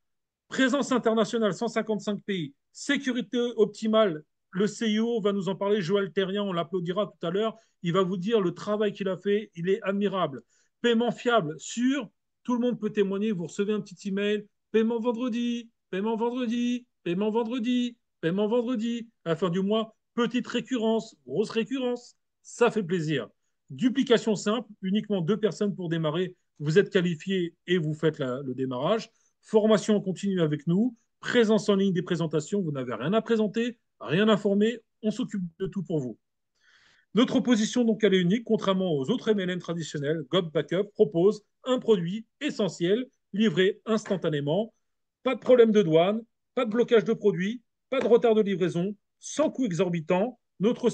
Présence internationale, 155 pays. Sécurité optimale, le CIO va nous en parler. Joël Terrien, on l'applaudira tout à l'heure. Il va vous dire le travail qu'il a fait, il est admirable. Paiement fiable, sûr, tout le monde peut témoigner. Vous recevez un petit email, paiement vendredi, paiement vendredi, paiement vendredi, paiement vendredi. À la fin du mois, petite récurrence, grosse récurrence. Ça fait plaisir. Duplication simple, uniquement 2 personnes pour démarrer. Vous êtes qualifié et vous faites le démarrage. Formation continue avec nous, présence en ligne des présentations, vous n'avez rien à présenter, rien à former, on s'occupe de tout pour vous. Notre position, donc, elle est unique, contrairement aux autres MLM traditionnels. God Backup propose un produit essentiel, livré instantanément, pas de problème de douane, pas de blocage de produits, pas de retard de livraison, sans coût exorbitant. Notre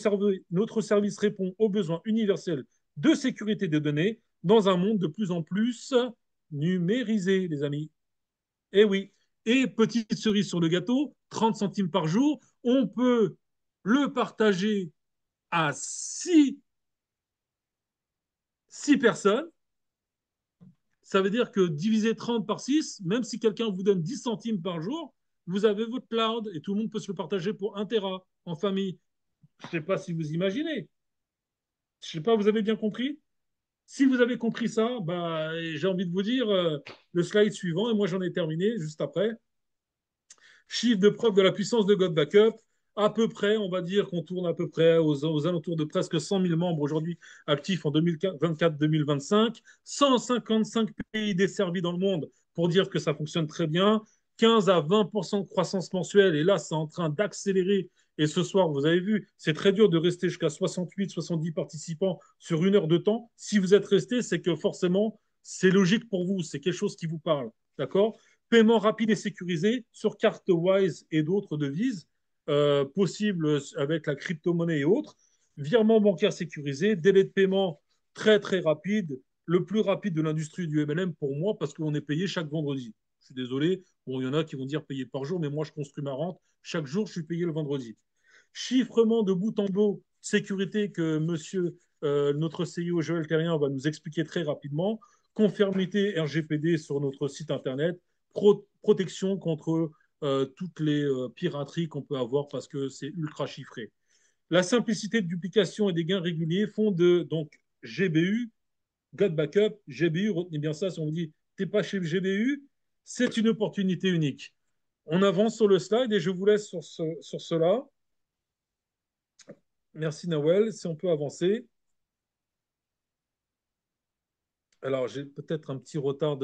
service répond aux besoins universels de sécurité des données dans un monde de plus en plus numérisé, les amis. Eh oui. Et petite cerise sur le gâteau, 30 centimes par jour, on peut le partager à 6 personnes. Ça veut dire que diviser 30 par 6, même si quelqu'un vous donne 10 centimes par jour, vous avez votre cloud et tout le monde peut se le partager pour 1 Tera en famille. Je ne sais pas si vous imaginez. Je ne sais pas, vous avez bien compris? Si vous avez compris ça, bah, j'ai envie de vous dire le slide suivant, et moi j'en ai terminé juste après. Chiffre de preuve de la puissance de God Backup, à peu près, on va dire qu'on tourne à peu près aux alentours de presque 100 000 membres aujourd'hui actifs en 2024-2025, 155 pays desservis dans le monde pour dire que ça fonctionne très bien, 15 à 20% de croissance mensuelle, et là, c'est en train d'accélérer. Et ce soir, vous avez vu, c'est très dur de rester jusqu'à 68, 70 participants sur 1 heure de temps. Si vous êtes resté, c'est que forcément, c'est logique pour vous, c'est quelque chose qui vous parle. D'accord? Paiement rapide et sécurisé sur carte Wise et d'autres devises, possible avec la crypto-monnaie et autres. Virement bancaire sécurisé, délai de paiement très très rapide, le plus rapide de l'industrie du MLM pour moi parce qu'on est payé chaque vendredi. Je suis désolé, bon, il y en a qui vont dire payer par jour, mais moi je construis ma rente. Chaque jour, je suis payé le vendredi. Chiffrement de bout en bout, sécurité que notre CIO Joël Terrien va nous expliquer très rapidement. Conformité RGPD sur notre site internet, protection contre toutes les pirateries qu'on peut avoir parce que c'est ultra chiffré. La simplicité de duplication et des gains réguliers font de donc GBU, God Backup, GBU, retenez bien ça si on vous dit t'es pas chez GBU, c'est une opportunité unique. On avance sur le slide et je vous laisse sur cela. Merci Nawel, si on peut avancer. Alors j'ai peut-être un petit retard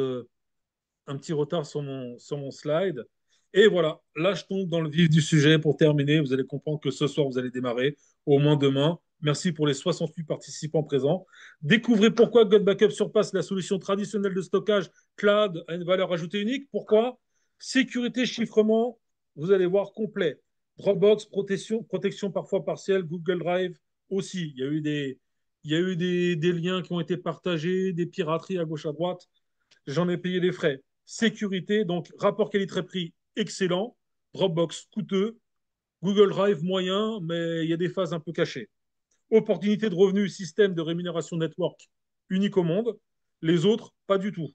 sur mon slide. Et voilà, là, je tombe dans le vif du sujet pour terminer. Vous allez comprendre que ce soir, vous allez démarrer, au moins demain. Merci pour les 68 participants présents. Découvrez pourquoi God Backup surpasse la solution traditionnelle de stockage cloud à une valeur ajoutée unique. Pourquoi? Sécurité, chiffrement, vous allez voir complet. Dropbox, protection parfois partielle, Google Drive aussi. Il y a eu des liens qui ont été partagés, des pirateries à gauche, à droite. J'en ai payé les frais. Sécurité, donc rapport qualité-prix excellent, Dropbox coûteux, Google Drive moyen, mais il y a des phases un peu cachées. Opportunité de revenus, système de rémunération network unique au monde. Les autres, pas du tout.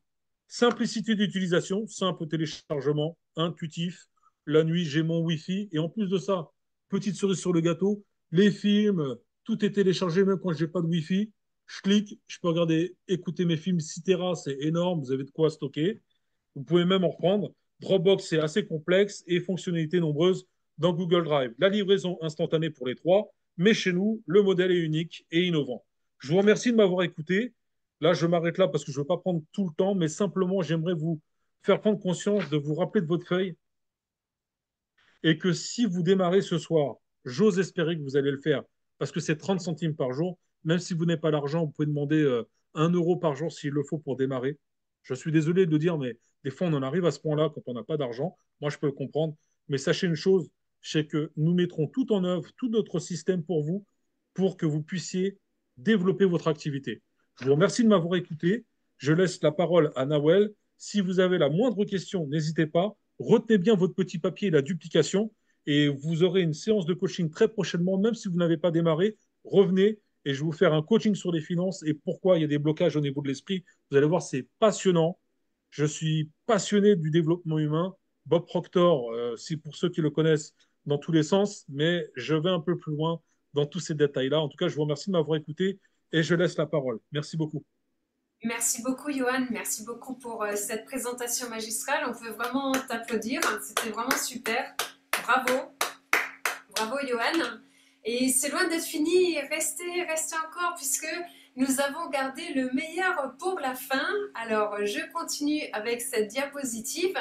Simplicité d'utilisation, simple téléchargement, intuitif. La nuit, j'ai mon Wi-Fi. Et en plus de ça, petite cerise sur le gâteau, les films, tout est téléchargé même quand je n'ai pas de Wi-Fi. Je clique, je peux regarder, écouter mes films 6 Tera, c'est énorme, vous avez de quoi stocker. Vous pouvez même en reprendre. Dropbox, c'est assez complexe et fonctionnalités nombreuses dans Google Drive. La livraison instantanée pour les trois, mais chez nous, le modèle est unique et innovant. Je vous remercie de m'avoir écouté. Là, je m'arrête là parce que je ne veux pas prendre tout le temps, mais simplement, j'aimerais vous faire prendre conscience de vous rappeler de votre feuille et que si vous démarrez ce soir, j'ose espérer que vous allez le faire parce que c'est 30 centimes par jour. Même si vous n'avez pas l'argent, vous pouvez demander 1 euro par jour s'il le faut pour démarrer. Je suis désolé de dire, mais des fois, on en arrive à ce point-là quand on n'a pas d'argent. Moi, je peux le comprendre. Mais sachez une chose, c'est que nous mettrons tout en œuvre, tout notre système pour vous, pour que vous puissiez développer votre activité. Je vous remercie de m'avoir écouté. Je laisse la parole à Nawel. Si vous avez la moindre question, n'hésitez pas. Retenez bien votre petit papier et la duplication et vous aurez une séance de coaching très prochainement, même si vous n'avez pas démarré. Revenez et je vais vous faire un coaching sur les finances et pourquoi il y a des blocages au niveau de l'esprit. Vous allez voir, c'est passionnant. Je suis passionné du développement humain. Bob Proctor, c'est pour ceux qui le connaissent dans tous les sens, mais je vais un peu plus loin dans tous ces détails-là. En tout cas, je vous remercie de m'avoir écouté et je laisse la parole. Merci beaucoup. Merci beaucoup, Johan. Merci beaucoup pour cette présentation magistrale. On peut vraiment t'applaudir. C'était vraiment super. Bravo. Bravo, Johan. Et c'est loin d'être fini. Restez encore puisque nous avons gardé le meilleur pour la fin. Alors, je continue avec cette diapositive.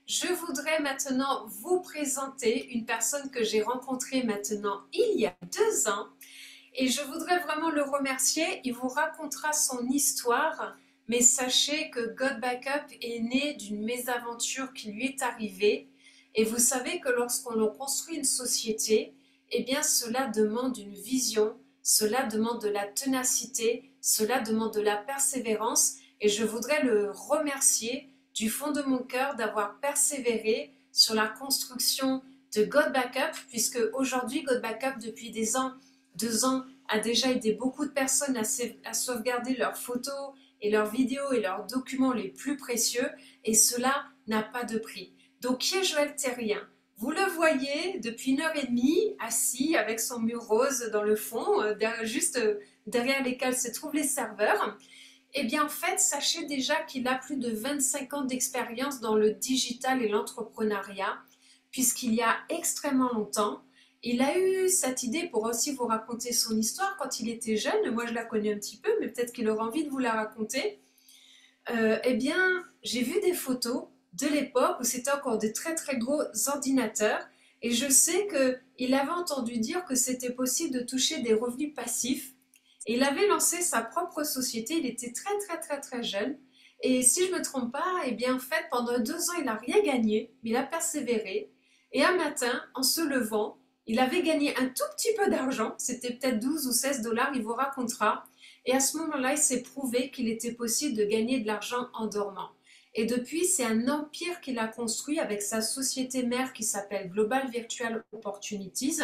Je voudrais maintenant vous présenter une personne que j'ai rencontrée maintenant il y a 2 ans. Et je voudrais vraiment le remercier. Il vous racontera son histoire. Mais sachez que God Backup est né d'une mésaventure qui lui est arrivée. Et vous savez que lorsqu'on construit une société, eh bien cela demande une vision, cela demande de la ténacité, cela demande de la persévérance. Et je voudrais le remercier du fond de mon cœur d'avoir persévéré sur la construction de God Backup, puisque aujourd'hui God Backup depuis 2 ans, a déjà aidé beaucoup de personnes à sauvegarder leurs photos et leurs vidéos et leurs documents les plus précieux, et cela n'a pas de prix. Donc, qui est Joël Terrien? Vous le voyez depuis 1h30, assis avec son mur rose dans le fond, juste derrière lesquels se trouvent les serveurs. Eh bien, en fait, sachez déjà qu'il a plus de 25 ans d'expérience dans le digital et l'entrepreneuriat, puisqu'il y a extrêmement longtemps, il a eu cette idée pour aussi vous raconter son histoire quand il était jeune. Moi, je la connais un petit peu, mais peut-être qu'il aura envie de vous la raconter. Eh bien, j'ai vu des photos de l'époque où c'était encore de très très gros ordinateurs et je sais qu'il avait entendu dire que c'était possible de toucher des revenus passifs et il avait lancé sa propre société. Il était très très très très jeune et si je ne me trompe pas, eh bien en fait pendant 2 ans il n'a rien gagné, mais il a persévéré et un matin en se levant, il avait gagné un tout petit peu d'argent, c'était peut-être 12 ou 16 dollars, il vous racontera. Et à ce moment-là, il s'est prouvé qu'il était possible de gagner de l'argent en dormant. Et depuis, c'est un empire qu'il a construit avec sa société mère qui s'appelle Global Virtual Opportunities.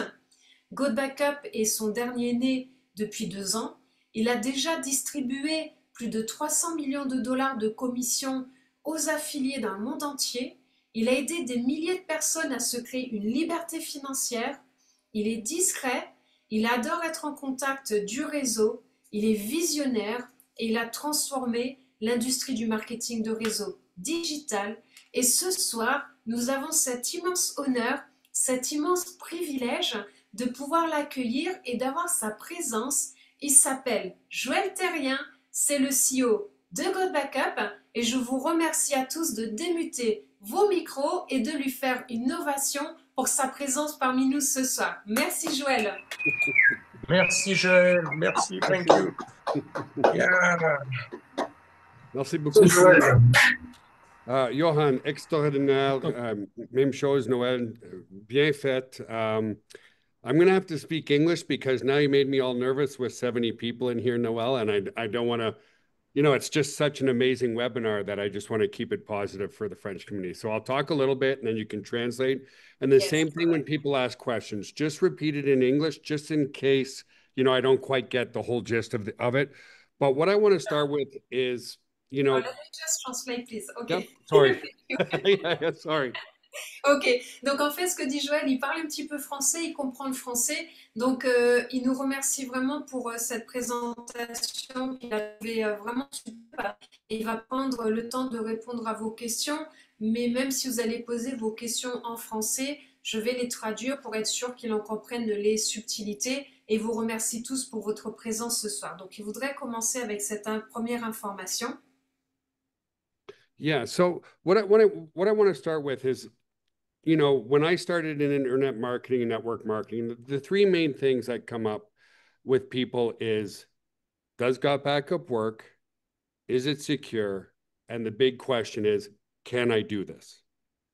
God Backup est son dernier né depuis 2 ans. Il a déjà distribué plus de 300 millions de dollars de commissions aux affiliés dans le monde entier. Il a aidé des milliers de personnes à se créer une liberté financière. Il est discret, il adore être en contact du réseau, il est visionnaire et il a transformé l'industrie du marketing de réseau digital. Et ce soir, nous avons cet immense honneur, cet immense privilège de pouvoir l'accueillir et d'avoir sa présence. Il s'appelle Joël Terrien, c'est le CEO de God Backup et je vous remercie à tous de démuter vos micros et de lui faire une ovation pour sa présence parmi nous ce soir. Merci Joël. Merci Joël, merci, thank you. Yeah. Merci beaucoup. Joël. Johan, extraordinaire. Même chose, Noël, bien fait. I'm going to have to speak English because now you made me all nervous with 70 people in here, Noel, and I don't want to, it's just such an amazing webinar that I just want to keep it positive for the French community. So I'll talk a little bit and then you can translate. And the same thing when people ask questions, just repeat it in English, just in case, I don't quite get the whole gist of it. But what I want to start with is you know, let me just translate, please. yep, Okay. sorry. Yeah, sorry. Ok, donc en fait, ce que dit Joël, il parle un petit peu français, il comprend le français. Donc, il nous remercie vraiment pour cette présentation qu'il avait vraiment super. Et il va prendre le temps de répondre à vos questions. Mais même si vous allez poser vos questions en français, je vais les traduire pour être sûr qu'il en comprenne les subtilités. Et vous remercie tous pour votre présence ce soir. Donc, il voudrait commencer avec cette première information. Yeah, so what I want to start with is, you know, when I started in internet marketing and network marketing, the three main things that come up with people is, does Got Backup work? Is it secure? And the big question is, can I do this?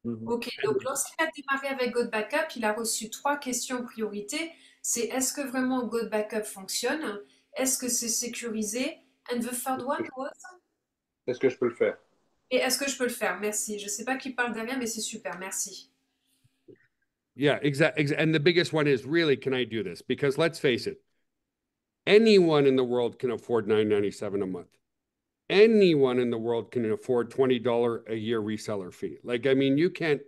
Ok, donc lorsqu'il a démarré avec Go Backup, il a reçu trois questions priorité. C'est est-ce que vraiment Go Backup fonctionne? Est-ce que c'est sécurisé? And the third one was? Est-ce que je peux le faire? Et est-ce que je peux le faire? Merci. Je ne sais pas qui parle derrière, mais c'est super. Merci. Yeah, exactly. And the biggest one is really, can I do this? Because let's face it, anyone in the world can afford $9.97 a month. Anyone in the world can afford $20 a year reseller fee. Like, I mean, you can't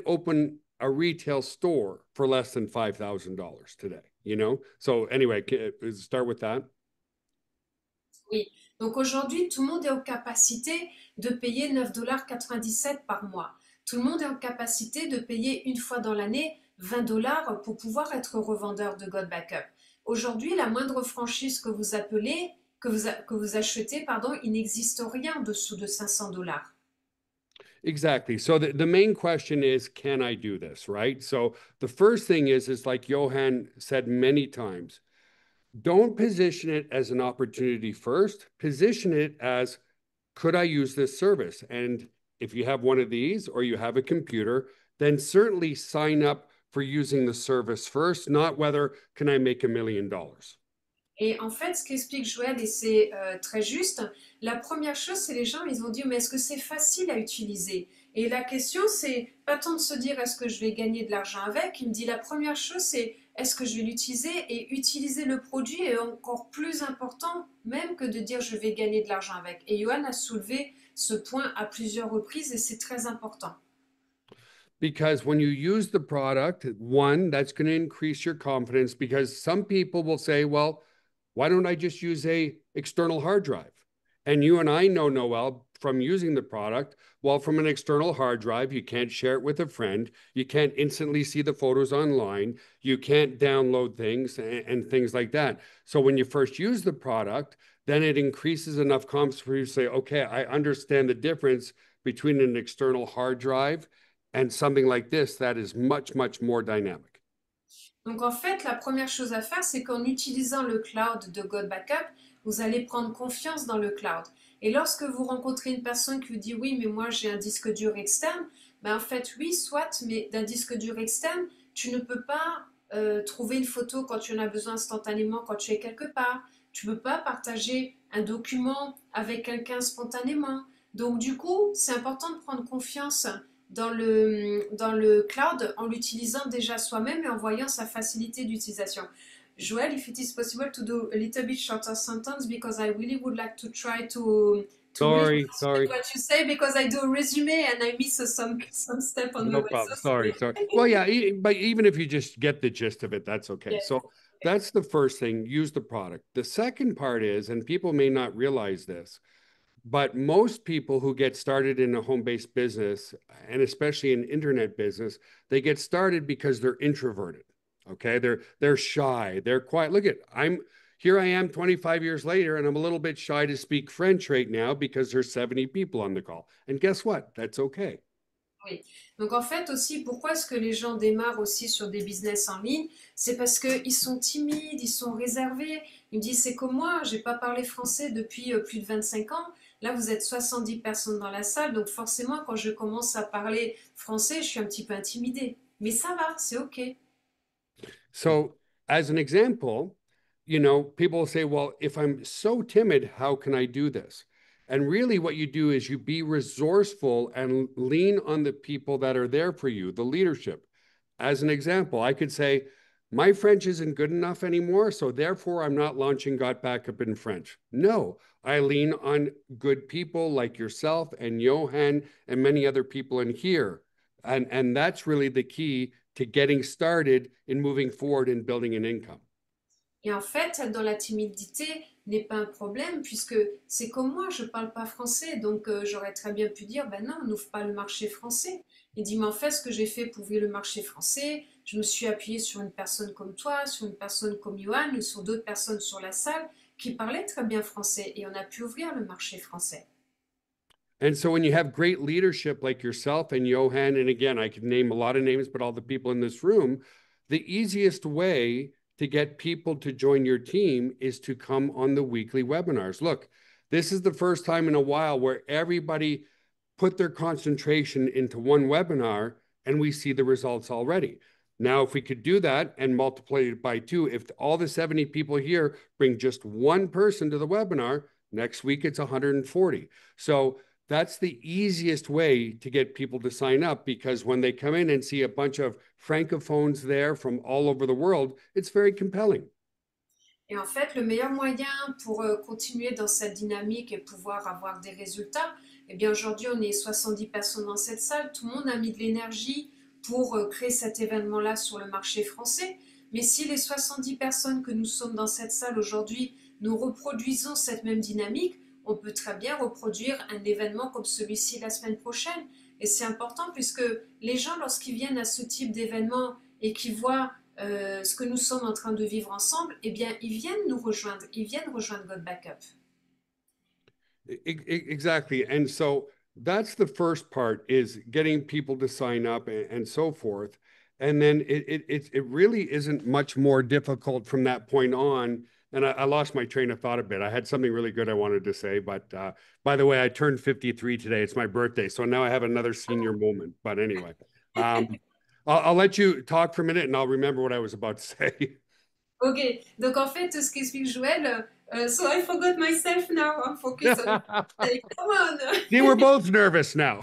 open a retail store for less than $5,000 today, you know? So anyway, start with that. Oui. Donc aujourd'hui, tout le monde est en capacité de payer 9,97 $ par mois. Tout le monde est en capacité de payer une fois dans l'année 20 $ pour pouvoir être revendeur de God Backup. Aujourd'hui, la moindre franchise que vous appelez, que vous achetez, pardon, il n'existe rien en dessous de 500 $. Exactly. So the main question is, can I do this, right? So the first thing is like Johan said many times, don't position it as an opportunity first. Position it as, could I use this service? And if you have one of these or you have a computer, then certainly sign up for using the service first, not whether can I make $1 million. Et en fait, ce qu'explique Joël, et c'est très juste, la première chose, c'est les gens, ils vont dire, mais est-ce que c'est facile à utiliser? Et la question, c'est pas tant de se dire, est-ce que je vais gagner de l'argent avec? Il me dit, la première chose, c'est, est-ce que je vais l'utiliser? Et utiliser le produit est encore plus important, même que de dire, je vais gagner de l'argent avec. Et Johan a soulevé ce point à plusieurs reprises, et c'est très important. Because when you use the product, one, that's going to increase your confidence, because some people will say, well, why don't I just use a external hard drive? And you and I know, Noel, from using the product, well, from an external hard drive, you can't share it with a friend. You can't instantly see the photos online. You can't download things and things like that. So when you first use the product, then it increases enough confidence for you to say, okay, I understand the difference between an external hard drive and something like this that is much, much more dynamic. Donc en fait, la première chose à faire, c'est qu'en utilisant le cloud de God Backup, vous allez prendre confiance dans le cloud. Et lorsque vous rencontrez une personne qui vous dit « oui, mais moi j'ai un disque dur externe », ben en fait, oui, soit, mais d'un disque dur externe, tu ne peux pas trouver une photo quand tu en as besoin instantanément quand tu es quelque part. Tu ne peux pas partager un document avec quelqu'un spontanément. Donc du coup, c'est important de prendre confiance dans le cloud en l'utilisant déjà soi-même et en voyant sa facilité d'utilisation. Joël, if it is possible to do a little bit shorter sentence, because I really would like to try to Sorry. what you say, because I do a resume and I miss some step on No the way. problem. Sorry. Well, yeah, but even if you just get the gist of it, that's okay. Yes. So that's the first thing, use the product. The second part is, and people may not realize this, but most people who get started in a home-based business, and especially in internet business, they get started because they're introverted. Okay, they're shy, they're quiet. Look at here I am 25 years later, and I'm a little bit shy to speak French right now because there's 70 people on the call. And guess what? That's okay. Oui. Donc en fait aussi, pourquoi est-ce que les gens démarrent aussi sur des business en ligne? C'est parce qu'ils sont timides, ils sont réservés. Ils me disent, c'est comme moi, j'ai pas parlé français depuis plus de 25 ans. Là, vous êtes 70 personnes dans la salle, donc forcément, quand je commence à parler français, je suis un petit peu intimidée. Mais ça va, c'est OK. So as an example, you know, people say, well, if I'm so timid, how can I do this? And really what you do is you be resourceful and lean on the people that are there for you, the leadership. As an example, I could say, my French isn't good enough anymore, so therefore I'm not launching Got Backup in French. No, I lean on good people like yourself and Johan and many other people in here. And that's really the key to getting started in moving forward and building an income. Et en fait, dans la timidité n'est pas un problème puisque c'est comme moi, je ne parle pas français, donc j'aurais très bien pu dire, ben non, on n'ouvre pas le marché français. Il dit, mais en fait, ce que j'ai fait pour ouvrir le marché français, je me suis appuyé sur une personne comme toi, sur une personne comme Johan ou sur d'autres personnes sur la salle qui parlaient très bien français et on a pu ouvrir le marché français. And so when you have great leadership like yourself and Johan, and again, I could name a lot of names, but all the people in this room, the easiest way to get people to join your team is to come on the weekly webinars. Look, this is the first time in a while where everybody put their concentration into one webinar and we see the results already. Now, if we could do that and multiply it by 2, if all the 70 people here bring just one person to the webinar, next week it's 140. So that's the easiest way to get people to sign up because when they come in and see a bunch of francophones there from all over the world, it's very compelling. Et en fait, le meilleur moyen pour continuer dans cette dynamique et pouvoir avoir des résultats, eh bien aujourd'hui on est 70 personnes dans cette salle, tout le monde a mis de l'énergie pour créer cet événement-là sur le marché français. Mais si les 70 personnes que nous sommes dans cette salle aujourd'hui, nous reproduisons cette même dynamique, on peut très bien reproduire un événement comme celui-ci la semaine prochaine. Et c'est important puisque les gens, lorsqu'ils viennent à ce type d'événement et qu'ils voient ce que nous sommes en train de vivre ensemble, eh bien, ils viennent nous rejoindre, ils viennent rejoindre Got Backup. Exactly. And so that's the first part is getting people to sign up and so forth. And then it really isn't much more difficult from that point on. And I lost my train of thought a bit. I had something really good I wanted to say, but by the way, I turned 53 today. It's my birthday. So now I have another senior moment. But anyway, I'll let you talk for a minute and I'll remember what I was about to say. Ok, donc en fait, ce qu'explique Joël, so I forgot myself now, I'm focused on it. Come on! See, we're both nervous now.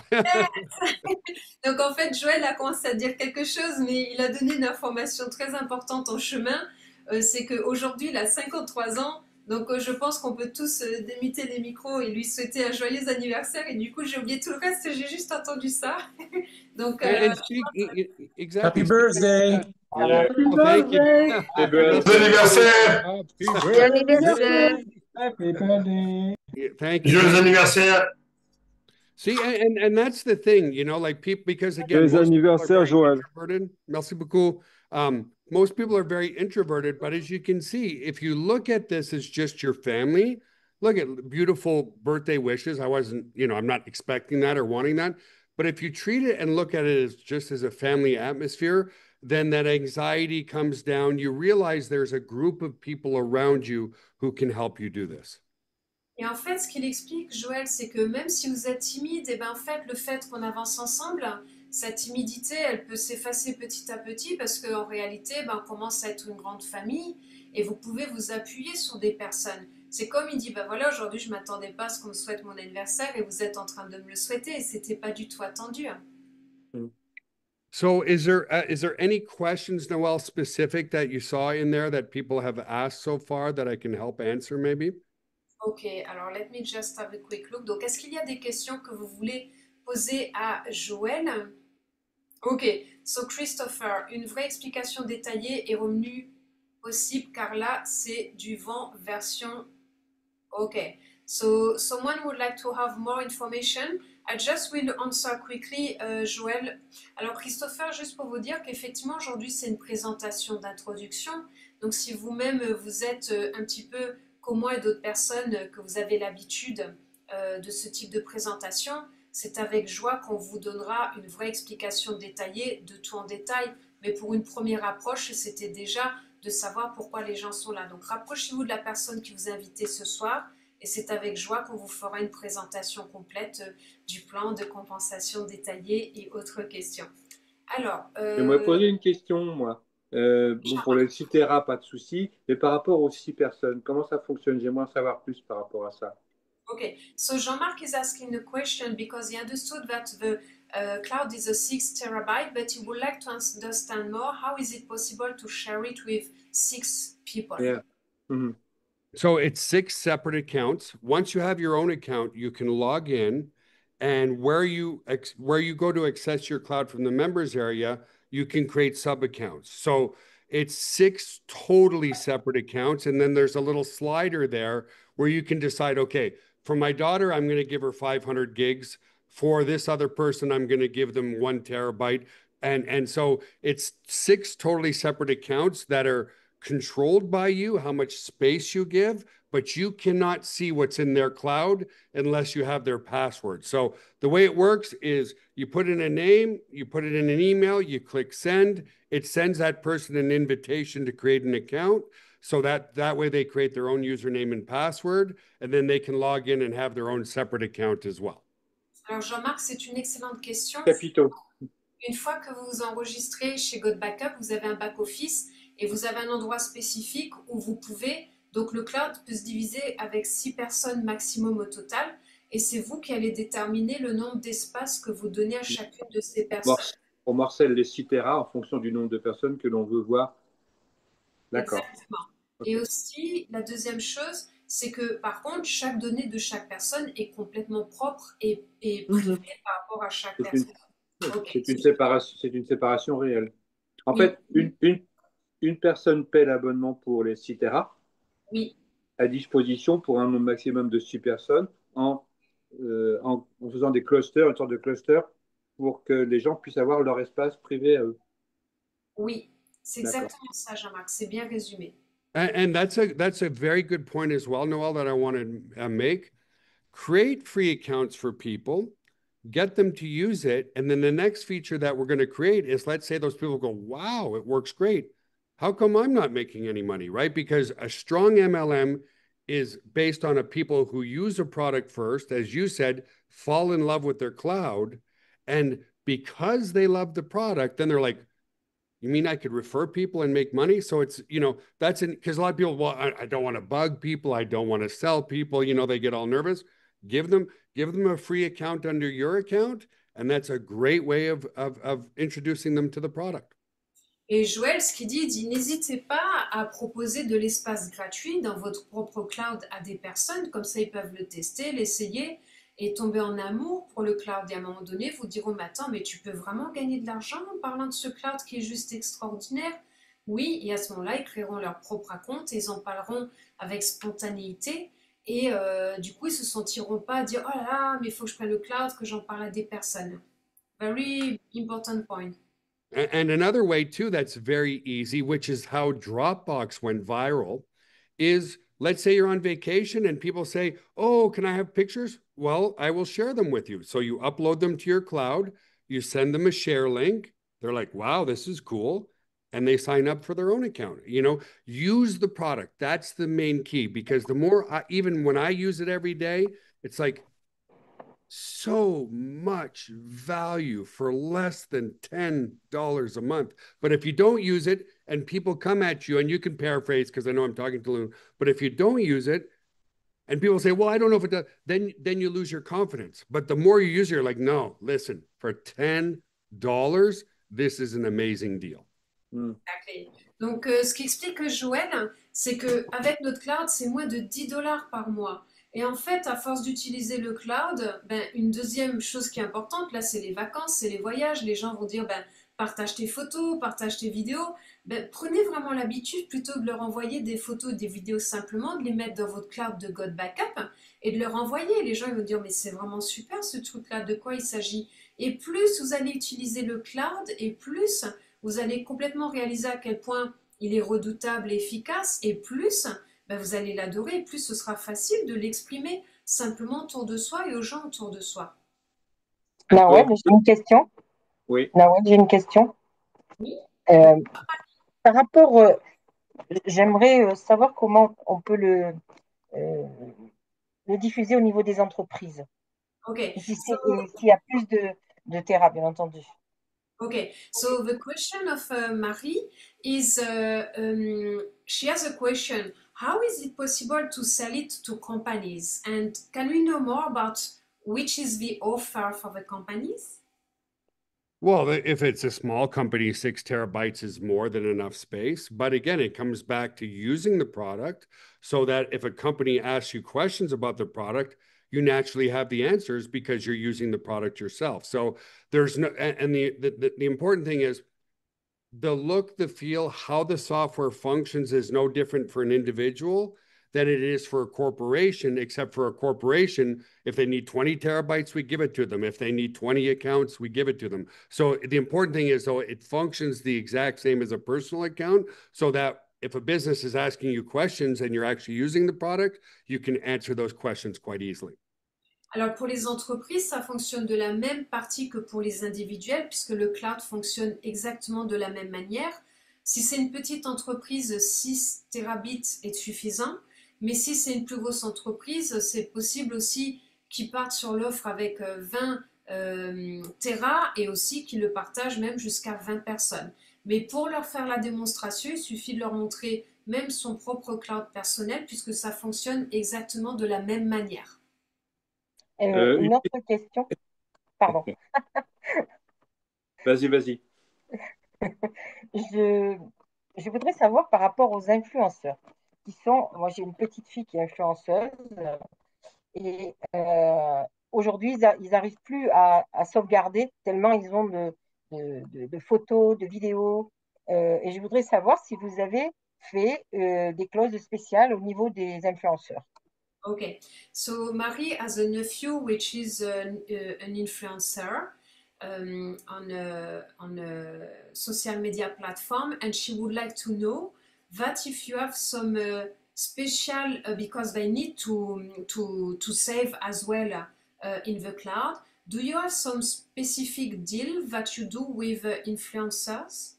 Donc en fait, Joël a commencé à dire quelque chose, mais il a donné une information très importante en chemin. C'est qu'aujourd'hui, il a 53 ans, donc je pense qu'on peut tous démuter les micros et lui souhaiter un joyeux anniversaire. Et du coup, j'ai oublié tout le reste, j'ai juste entendu ça. Donc, exactly. Happy birthday! Happy Thank you. birthday! anniversaire! Happy Anniversaire. Happy birthday! Thank you. Joyeux anniversaire! See, and that's the thing, you know, like people, because again, Joyeux most people are anniversaire, very Joël. introverted. Merci beaucoup. Most people are very introverted, but as you can see, if you look at this as just your family, look at beautiful birthday wishes. I wasn't, you know, I'm not expecting that or wanting that. But if you treat it and look at it as just as a family atmosphere, then that anxiety comes down. You realize there's a group of people around you who can help you do this. et en fait, ce qu'il explique, Joël, c'est que même si vous êtes timide, et ben en fait, le fait qu'on avance ensemble, cette timidité, elle peut s'effacer petit à petit parce qu'en réalité, ben, on commence à être une grande famille et vous pouvez vous appuyer sur des personnes. C'est comme il dit, ben voilà, aujourd'hui, je ne m'attendais pas à ce qu'on me souhaite mon anniversaire et vous êtes en train de me le souhaiter et ce n'était pas du tout attendu. So is there any questions, Noel, specific that you saw in there that people have asked so far that I can help answer maybe? Ok, alors let me just have a quick look. Donc, est-ce qu'il y a des questions que vous voulez poser à Joël? Ok, so Christopher, une vraie explication détaillée est revenue possible car là, c'est du vent version... Ok, so someone would like to have more information. I just will answer quickly, Joël. Alors Christopher, juste pour vous dire qu'effectivement aujourd'hui c'est une présentation d'introduction. Donc si vous-même vous êtes un petit peu comme moi et d'autres personnes que vous avez l'habitude de ce type de présentation, c'est avec joie qu'on vous donnera une vraie explication détaillée de tout en détail. Mais pour une première approche, c'était déjà de savoir pourquoi les gens sont là. Donc rapprochez-vous de la personne qui vous a invité ce soir. Et c'est avec joie qu'on vous fera une présentation complète du plan de compensation détaillé et autres questions. Alors, J'aimerais poser une question, moi. Bon, pour les 6 terras, pas de souci. Mais par rapport aux 6 personnes, comment ça fonctionne? J'aimerais en savoir plus par rapport à ça. Okay, so Jean-Marc is asking the question because he understood that cloud is a 6 terabyte, but you would like to understand more. How is it possible to share it with 6 people? Yeah. Mhm. So it's 6 separate accounts. Once you have your own account, you can log in, and where you go to access your cloud from the members area, you can create sub accounts. So it's 6 totally separate accounts, and then there's a little slider there where you can decide, okay, for my daughter, I'm going to give her 500 gigs. For this other person, I'm going to give them 1 terabyte. And so it's 6 totally separate accounts that are controlled by you, how much space you give, but you cannot see what's in their cloud unless you have their password. So the way it works is you put in a name, you put it in an email, you click send, it sends that person an invitation to create an account. So that way they create their own username and password, and then they can log in and have their own separate account as well. Alors Jean-Marc, c'est une excellente question. Capitaux. Une fois que vous vous enregistrez chez GoodBackup, vous avez un back-office et vous avez un endroit spécifique où vous pouvez, donc le cloud peut se diviser avec 6 personnes maximum au total, et c'est vous qui allez déterminer le nombre d'espaces que vous donnez à chacune de ces personnes. On morcelle les 6 Tera en fonction du nombre de personnes que l'on veut voir. D'accord. Exactement. Ok. Et aussi, la deuxième chose, c'est que par contre, chaque donnée de chaque personne est complètement propre et privée par rapport à chaque C'est personne. Ok. c'est une séparation réelle. En Oui. fait, une personne paie l'abonnement pour les 6 Tera Oui, à disposition pour un nombre maximum de 6 personnes en faisant des clusters, une sorte de cluster pour que les gens puissent avoir leur espace privé à eux. oui, c'est D'accord. exactement ça, Jean-Marc, c'est bien résumé. And that's a very good point as well, Noel, that I want to make. Create free accounts for people, get them to use it, and then the next feature that we're going to create is, let's say those people go, wow, it works great. How come I'm not making any money, right? Because a strong MLM is based on a people who use a product first, as you said, fall in love with their cloud, and because they love the product, then they're like, you mean I could refer people and make money? So it's, that's because a lot of people, well, I don't want to bug people. I don't want to sell people. They get all nervous. Give them a free account under your account. And that's a great way of introducing them to the product. Et Joël, ce qu'il dit, il dit, n'hésitez pas à proposer de l'espace gratuit dans votre propre cloud à des personnes, comme ça ils peuvent le tester, l'essayer et tomber en amour pour le cloud. Et à un moment donné, vous diront, mais attends, mais tu peux vraiment gagner de l'argent en parlant de ce cloud qui est juste extraordinaire. Oui, et à ce moment-là, ils créeront leur propre compte et ils en parleront avec spontanéité. Et du coup, ils ne se sentiront pas à dire, oh là là, mais il faut que je prenne le cloud, que j'en parle à des personnes. Very important point. And another way too, that's very easy, which is how Dropbox went viral, is let's say you're on vacation and people say, oh, can I have pictures? Well, I will share them with you. So you upload them to your cloud, you send them a share link. They're like, wow, this is cool. And they sign up for their own account. Use the product. That's the main key, because the more, even when I use it every day, it's like so much value for less than $10 a month. But if you don't use it and people come at you, and you can paraphrase because I know I'm talking to Lou, but if you don't use it and people say, well, I don't know if it does, then you lose your confidence. But the more you use it, you're like, no, listen, for $10, this is an amazing deal. Exactly. Donc, ce qu'explique Joël, c'est qu'avec notre cloud, c'est moins de $10 par mois. Et en fait, à force d'utiliser le cloud, une deuxième chose qui est importante, là, c'est les vacances, c'est les voyages. Les gens vont dire, partage tes photos, partage tes vidéos. Prenez vraiment l'habitude, plutôt que de leur envoyer des photos, des vidéos simplement, de les mettre dans votre cloud de GoodBackup et de leur envoyer. Les gens ils vont dire, mais c'est vraiment super ce truc-là, de quoi il s'agit? Et plus vous allez utiliser le cloud, et plus vous allez complètement réaliser à quel point il est redoutable et efficace, et plus vous allez l'adorer, et plus ce sera facile de l'exprimer simplement autour de soi et aux gens autour de soi. Nawel, j'ai une question. Oui. Nawel, j'ai une question. Oui. Par rapport, j'aimerais savoir comment on peut le diffuser au niveau des entreprises. Okay. S'il y a plus de Tera, bien entendu. Okay, so the question of Marie is, she has a question. How is it possible to sell it to companies? And can we know more about which is the offer for the companies? Well, if it's a small company, 6 terabytes is more than enough space. But again, it comes back to using the product so that if a company asks you questions about the product, you naturally have the answers because you're using the product yourself. So there's no, and the important thing is the look, the feel, how the software functions is no different for an individual than it is for a corporation, except for a corporation, if they need 20 terabytes, we give it to them. If they need 20 accounts, we give it to them. So the important thing is, though, it functions the exact same as a personal account, so that if a business is asking you questions and you're actually using the product, you can answer those questions quite easily. Alors pour les entreprises, ça fonctionne de la même partie que pour les individuels, puisque le cloud fonctionne exactement de la même manière. Si c'est une petite entreprise, 6 terabits est suffisant. Mais si c'est une plus grosse entreprise, c'est possible aussi qu'ils partent sur l'offre avec 20 Tera et aussi qu'ils le partagent même jusqu'à 20 personnes. Mais pour leur faire la démonstration, il suffit de leur montrer même son propre cloud personnel puisque ça fonctionne exactement de la même manière. Une autre question. Pardon. Vas-y. Je voudrais savoir par rapport aux influenceurs qui sont, moi j'ai une petite fille qui est influenceuse et aujourd'hui ils n'arrivent plus à sauvegarder tellement ils ont de photos, de vidéos et je voudrais savoir si vous avez fait des clauses spéciales au niveau des influenceurs. Okay, so Marie has a nephew which is an influencer on a social media platform, and she would like to know that if you have some special because they need to save as well in the cloud. Do you have some specific deal that you do with influencers?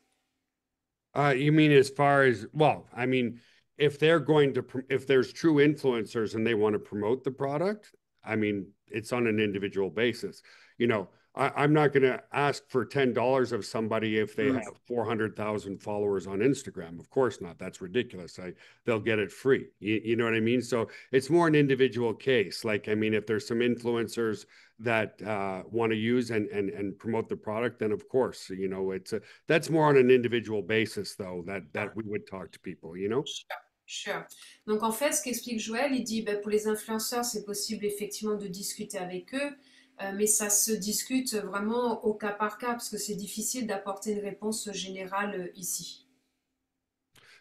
You mean as far as, well, I mean, if they're going to, if there's true influencers and they want to promote the product, I mean, it's on an individual basis. You know, I'm not going to ask for $10 of somebody if they have 400,000 followers on Instagram. Of course not. That's ridiculous. They'll get it free. You know what I mean? So it's more an individual case. Like, I mean, if there's some influencers that want to use and promote the product, then of course, you know, that's more on an individual basis, though, that we would talk to people, you know? Sure. Donc en fait, ce qu'explique Joël, il dit pour les influenceurs, c'est possible effectivement de discuter avec eux, mais ça se discute vraiment au cas par cas parce que c'est difficile d'apporter une réponse générale ici.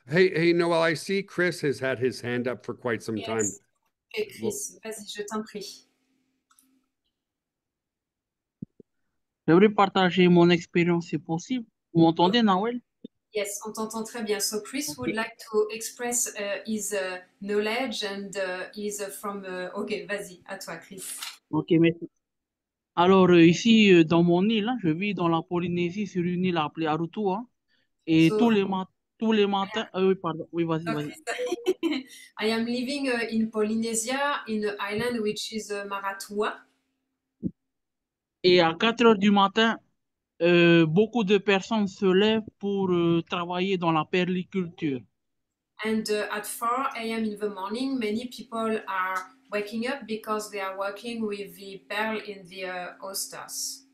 Hey, Noel, I see Chris has had his hand up for quite some time. Okay, Chris, vas-y, je t'en prie. J'aimerais partager mon expérience, c'est possible. Vous m'entendez, Noël? Yes, on t'entend très bien. So Chris would like to express his knowledge and is from... Ok, vas-y, à toi, Chris. Ok, merci. Alors, ici, dans mon île, je vis dans la Polynésie sur une île appelée Arutua. Et So, tous les matins... oui, pardon. Oui, vas-y, vas-y. I am living in Polynesia, in an island which is Maratua. Et à 4 heures du matin, beaucoup de personnes se lèvent pour travailler dans la perliculture. And at 4 a.m. in the morning, many people are waking up because they are working with the pearl in the oysters.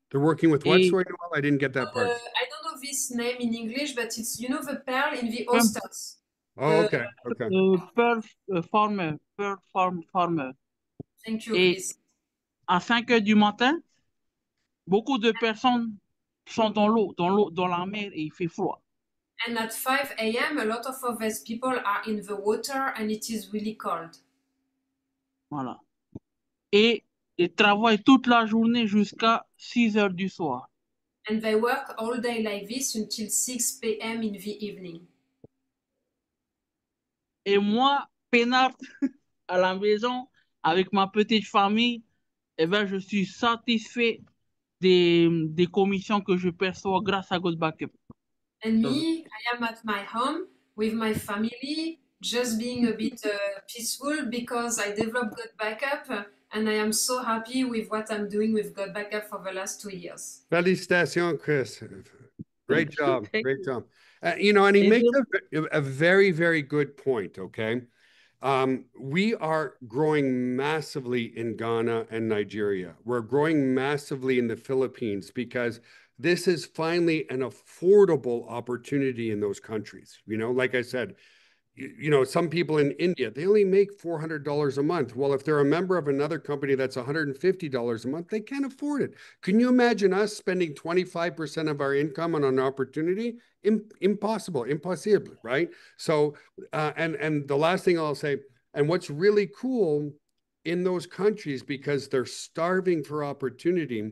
They're working with what? Sorry, Noel, I didn't get that part. I don't know this name in English, but it's, you know, the pearl in the oysters. Oh, okay. Pearl farmer. Thank you, Et Chris. à 5 heures du matin, beaucoup de personnes sont dans la mer et il fait froid. And at 5 a.m., a lot of these people are in the water and it is really cold. Voilà. Et ils travaillent toute la journée jusqu'à 6 heures du soir. And they work all day like this until 6 p.m. in the evening. Et moi, peinard à la maison, avec ma petite famille, eh ben, je suis satisfait des commissions que je perçois grâce à God Backup. And me, I am at my home with my family, just being a bit peaceful because I developed God Backup and I am so happy with what I'm doing with God Backup for the last 2 years. Félicitations, Chris. Great job. Great job. You know, and he makes a very, very good point, okay? We are growing massively in Ghana and Nigeria. We're growing massively in the Philippines because this is finally an affordable opportunity in those countries. You know, like I said, some people in India, they only make $400 a month. Well, if they're a member of another company that's $150 a month, they can't afford it. Can you imagine us spending 25% of our income on an opportunity? Impossible, right? So, and the last thing I'll say, and what's really cool in those countries, because they're starving for opportunity,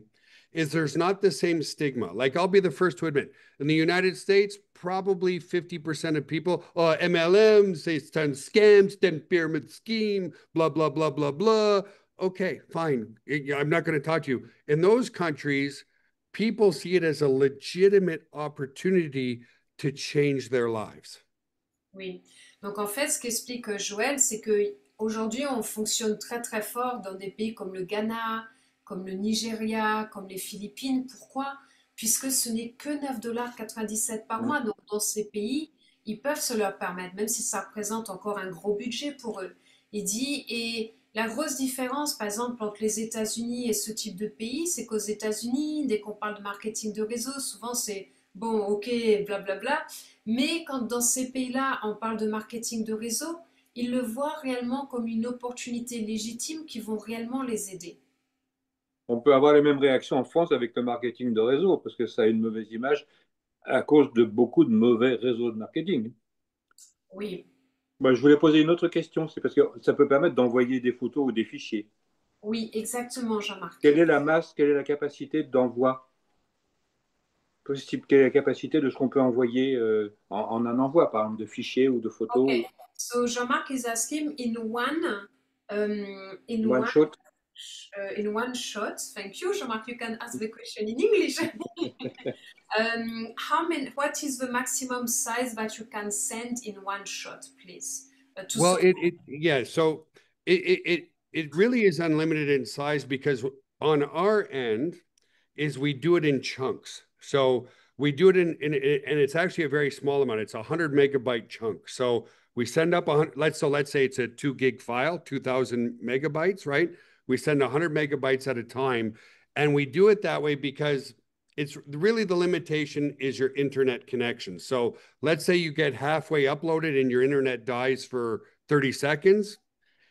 is there's not the same stigma. Like, I'll be the first to admit, in the United States, probably 50% of people, MLMs, it's done scams, done pyramid scheme, blah, blah, blah, blah, blah. Okay, fine. I'm not going to talk to you. In those countries, people see it as a legitimate opportunity to change their lives. Oui. Donc en fait, ce qu'explique Joël, c'est que aujourd'hui, on fonctionne très très fort dans des pays comme le Ghana, comme le Nigeria, comme les Philippines. Pourquoi? Puisque ce n'est que 9,97 $ par mois. Donc dans ces pays, ils peuvent se le permettre, même si ça représente encore un gros budget pour eux. Il dit, et la grosse différence, par exemple, entre les États-Unis et ce type de pays, c'est qu'aux États-Unis, dès qu'on parle de marketing de réseau, souvent c'est bon, ok, blablabla. Mais quand dans ces pays-là, on parle de marketing de réseau, ils le voient réellement comme une opportunité légitime qui vont réellement les aider. On peut avoir les mêmes réactions en France avec le marketing de réseau, parce que ça a une mauvaise image à cause de beaucoup de mauvais réseaux de marketing. Oui. Moi, je voulais poser une autre question, c'est parce que ça peut permettre d'envoyer des photos ou des fichiers. Oui, exactement, Jean-Marc. Quelle est la masse, quelle est la capacité d'envoi? Quelle est la capacité de ce qu'on peut envoyer en un envoi, par exemple, de fichiers ou de photos? Okay, so Jean-Marc is asking in one shot. In one shot. Thank you, Jean-Marc. You can ask the question in English. What is the maximum size that you can send in one shot, please? So it really is unlimited in size, because on our end is we do it in chunks. So we do it and it's actually a very small amount. It's 100 megabyte chunk. So we send up let's say it's a 2 gig file, 2000 megabytes, right? We send 100 megabytes at a time, and we do it that way because it's really, the limitation is your internet connection. So let's say you get halfway uploaded and your internet dies for 30 seconds.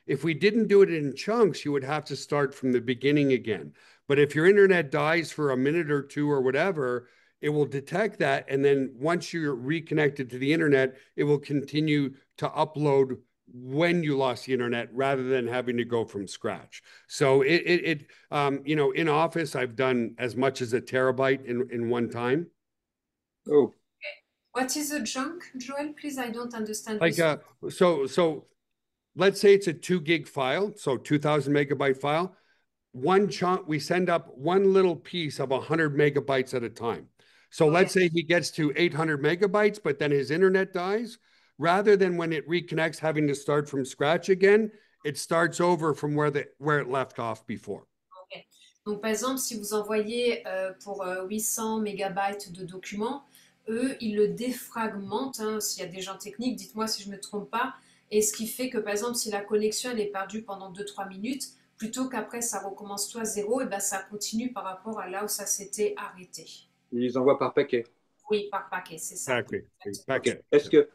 If we didn't do it in chunks, you would have to start from the beginning again. But if your internet dies for a minute or two or whatever, it will detect that. And then once you're reconnected to the internet, it will continue to upload when you lost the internet, rather than having to go from scratch. So in Office, I've done as much as a terabyte in one time. Oh. Okay. What is a chunk, Joel? Please, I don't understand. Like so let's say it's a 2 gig file, so 2000 megabyte file. One chunk, we send up one little piece of 100 megabytes at a time. So let's say he gets to 800 megabytes, but then his internet dies. Rather than when it reconnects having to start from scratch again, it starts over from where it left off before. Okay. Donc, par exemple, si vous envoyez pour 800 mégabytes de documents, eux, ils le défragmentent. Hein. S'il y a des gens techniques, dites-moi si je ne me trompe pas. Et ce qui fait que, par exemple, si la connexion elle est perdue pendant 2-3 minutes, plutôt qu'après ça recommence tout à zéro, et ben, ça continue par rapport à là où ça s'était arrêté. Ils les envoient par paquet. Oui, par paquet, c'est ça. Exactly. Paquet. Est-ce que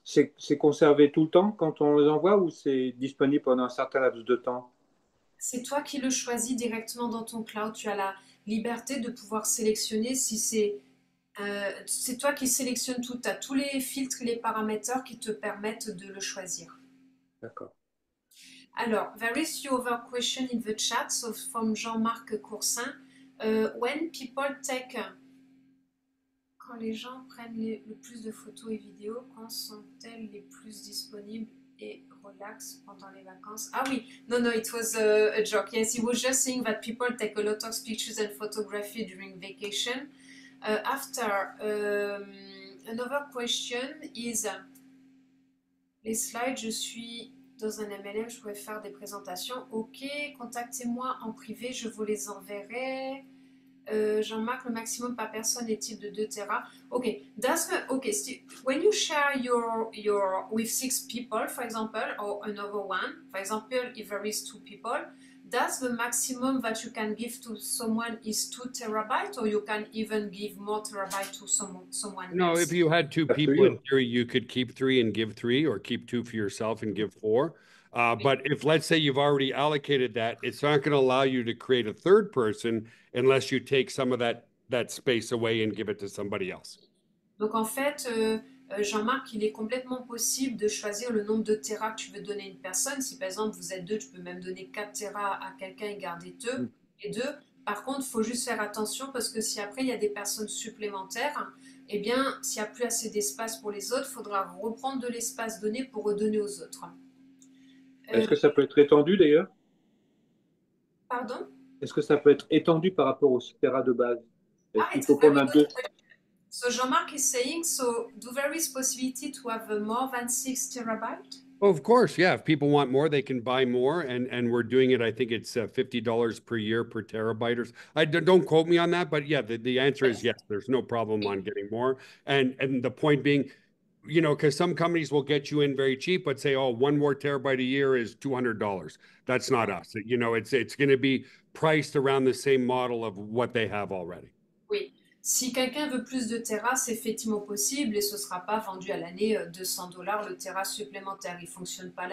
c'est conservé tout le temps quand on les envoie, ou c'est disponible pendant un certain laps de temps? C'est toi qui le choisis directement dans ton cloud. Tu as la liberté de pouvoir sélectionner si c'est toi qui sélectionnes tout. Tu as tous les filtres et les paramètres qui te permettent de le choisir. D'accord. Alors, there is your other question in the chat, so from Jean-Marc Coursin. When people take... Quand les gens prennent le plus de photos et vidéos, quand sont-elles les plus disponibles et relax pendant les vacances? Ah oui, no, it was a joke. Yes, he was just saying that people take a lot of pictures and photography during vacation. Another question is, les slides, je suis dans un MLM, je pourrais faire des présentations. Ok, contactez-moi en privé, je vous les enverrai. Jean-Marc, le maximum par personne est-il de 2 Tera? Ok, when you share your with 6 people, for example, or another one, for example, if there is 2 people, does the maximum that you can give to someone is 2 terabytes, or you can even give more terabyte to someone No, else? if you had 2 Up to people, in you. theory, you could keep 3 and give 3, or keep 2 for yourself and give 4. But if, let's say, you've already allocated that, it's not going to allow you to create a third person unless you take some of that space away and give it to somebody else. Donc en fait, Jean-Marc, il est complètement possible de choisir le nombre de téras que tu veux donner à une personne. Si par exemple vous êtes 2, tu peux même donner 4 téras à quelqu'un et garder 2 et 2. Par contre, il faut juste faire attention parce que si après il y a des personnes supplémentaires, eh bien, s'il n'y a plus assez d'espace pour les autres, il faudra reprendre de l'espace donné pour redonner aux autres. Est-ce que ça peut être étendu d'ailleurs? Pardon? Est-ce que ça peut être étendu par rapport au Tera de base? Est-ce qu'il faut qu'on a 2? So Jean-Marc is saying, so do there is possibility to have more than 6 terabytes? Oh, of course, yeah. If people want more, they can buy more, and we're doing it. I think it's $50 per year per terabyte. Or don't quote me on that, but yeah, the answer is yes. There's no problem on getting more, and the point being, you know, because some companies will get you in very cheap, but say, oh, 1 more terabyte a year is $200. That's not us. You know, it's going to be priced around the same model of what they have already. Oui. Si quelqu'un veut plus de Tera, c'est effectivement possible et ce ne sera pas vendu à l'année $200 le Tera supplémentaire. Il ne fonctionne pas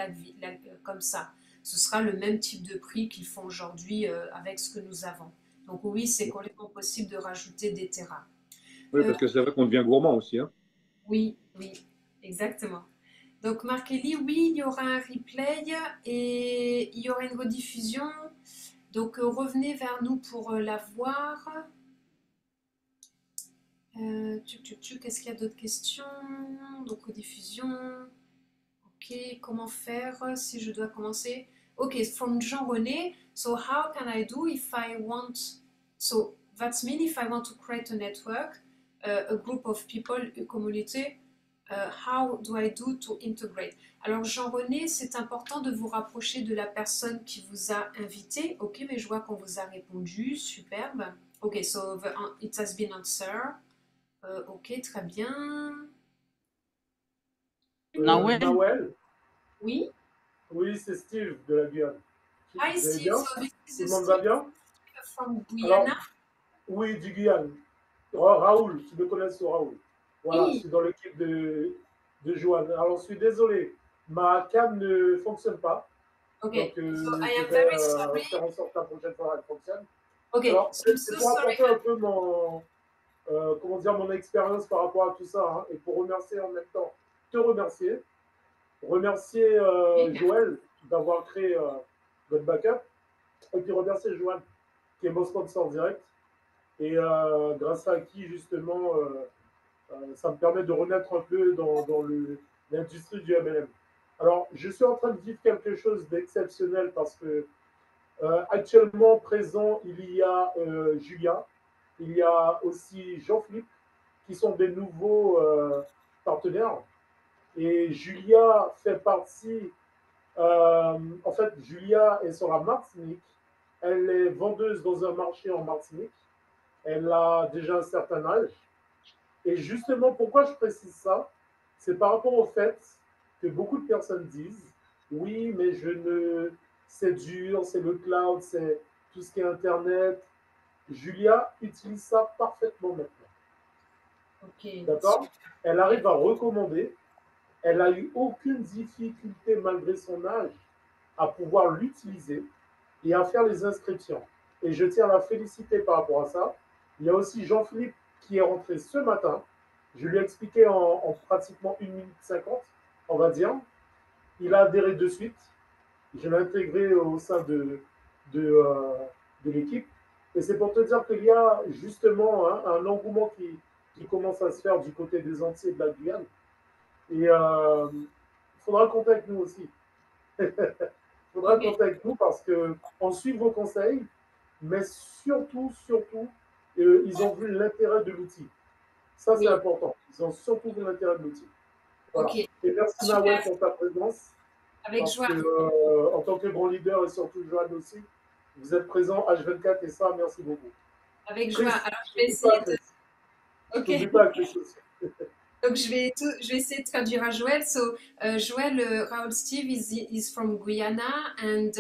comme ça. Ce sera le même type de prix qu'ils font aujourd'hui avec ce que nous avons. Donc oui, c'est complètement possible de rajouter des Tera. Oui, parce que c'est vrai qu'on devient gourmand aussi. Hein. Oui, exactement. Donc Marc-Élie, oui, il y aura un replay et il y aura une rediffusion. Donc revenez vers nous pour la voir. Qu'est-ce qu'il y a d'autres questions? Donc rediffusion. Ok, comment faire si je dois commencer? Ok, from Jean-René. So how can I do if I want? So that's mean if I want to create a network, a group of people, a community. How do I do to integrate? Alors Jean-René, c'est important de vous rapprocher de la personne qui vous a invité. Ok, mais je vois qu'on vous a répondu. Superbe. Ok, so it has been answered. Ok, très bien. Nawel? Oui. Oui, c'est Steve de la Guyane. Hi Steve, so this Tout is le monde va bien? From Guyana. Alors, oui, du Guyane. Raoul, tu me connais sur Raoul. Voilà, Oui. je suis dans l'équipe de Joanne. Alors, je suis désolé, ma cam ne fonctionne pas. Ok, Donc, so I je am vais very sorry. faire en sorte que la prochaine fois, elle fonctionne. Ok, Alors, so I'm c'est so pour sorry. apporter un peu mon expérience par rapport à tout ça, hein, et pour remercier en même temps, te remercier Joël d'avoir créé notre backup, et puis remercier Joanne, qui est mon sponsor direct, et grâce à qui, justement, ça me permet de renaître un peu dans l'industrie du MLM. Alors, je suis en train de vivre quelque chose d'exceptionnel parce que actuellement présent, il y a Julia, il y a aussi Jean-Philippe, qui sont des nouveaux partenaires. Et Julia fait partie, en fait, Julia est sur la Martinique. Elle est vendeuse dans un marché en Martinique. Elle a déjà un certain âge. Et justement, pourquoi je précise ça? C'est par rapport au fait que beaucoup de personnes disent « Oui, mais c'est dur, c'est le cloud, c'est tout ce qui est Internet. » Julia utilise ça parfaitement maintenant. Ok. D'accord? Elle arrive à recommander. Elle n'a eu aucune difficulté, malgré son âge, à pouvoir l'utiliser et à faire les inscriptions. Et je tiens à la féliciter par rapport à ça. Il y a aussi Jean-Philippe qui est rentré ce matin. Je lui ai expliqué en pratiquement 1 minute 50, on va dire. Il a adhéré de suite. Je l'ai intégré au sein de l'équipe. Et c'est pour te dire qu'il y a justement un engouement qui commence à se faire du côté des Antilles et de la Guyane. Et il faudra compter avec nous aussi. Il faudra compter avec nous parce qu'on suit vos conseils, mais surtout, ils ont vu l'intérêt de l'outil. Ça, c'est important. Ils ont surtout vu l'intérêt de l'outil. Voilà. Okay. Et merci Nawel pour ta présence. Avec joie. En tant que grand leader et surtout Joanne aussi, vous êtes présent H24 et ça, merci beaucoup. Avec joie. Alors, je vais essayer de... Ok. N'oublie pas Chris aussi. Donc, je vais essayer de traduire à Joël. So, Joël, Raoul Steve is from Guyana, and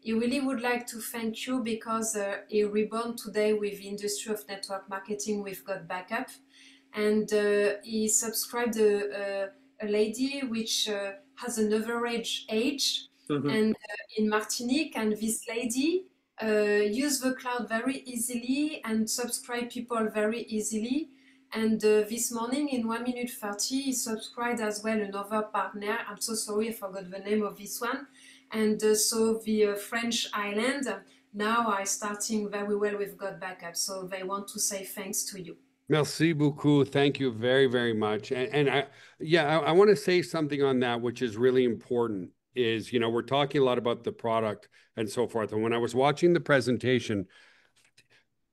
he really would like to thank you because he reborn today with the industry of network marketing with Got Backup. And he subscribed a lady which has an average age and in Martinique, and this lady use the cloud very easily and subscribe people very easily. And this morning in 1 minute 30, he subscribed as well another partner. I'm so sorry, I forgot the name of this one. And so the French island now are starting very well with Got Backup. So they want to say thanks to you. Merci beaucoup. Thank you very, very much. And I want to say something on that, which is really important, is, you know, we're talking a lot about the product and so forth. And when I was watching the presentation,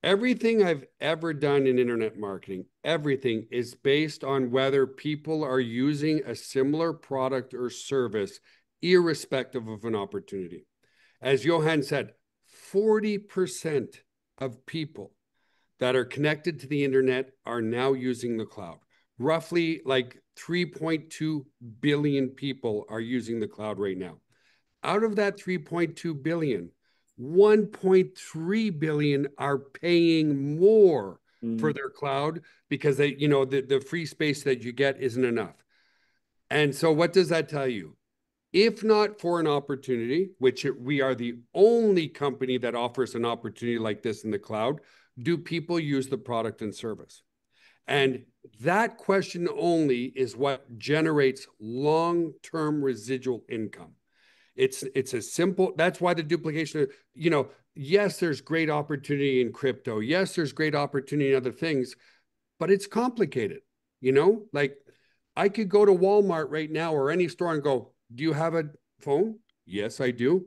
everything I've ever done in internet marketing, everything is based on whether people are using a similar product or service, irrespective of an opportunity. As Johan said, 40% of people that are connected to the internet are now using the cloud. Roughly like 3.2 billion people are using the cloud right now. Out of that 3.2 billion, 1.3 billion are paying more for their cloud because they, you know, the free space that you get isn't enough. And so what does that tell you? If not for an opportunity, which we are the only company that offers an opportunity like this in the cloud, do people use the product and service? And that question only is what generates long-term residual income. It's a simple, that's why the duplication, you know, yes, there's great opportunity in crypto. Yes, there's great opportunity in other things, but it's complicated, you know? Like I could go to Walmart right now or any store and go, do you have a phone? Yes, I do.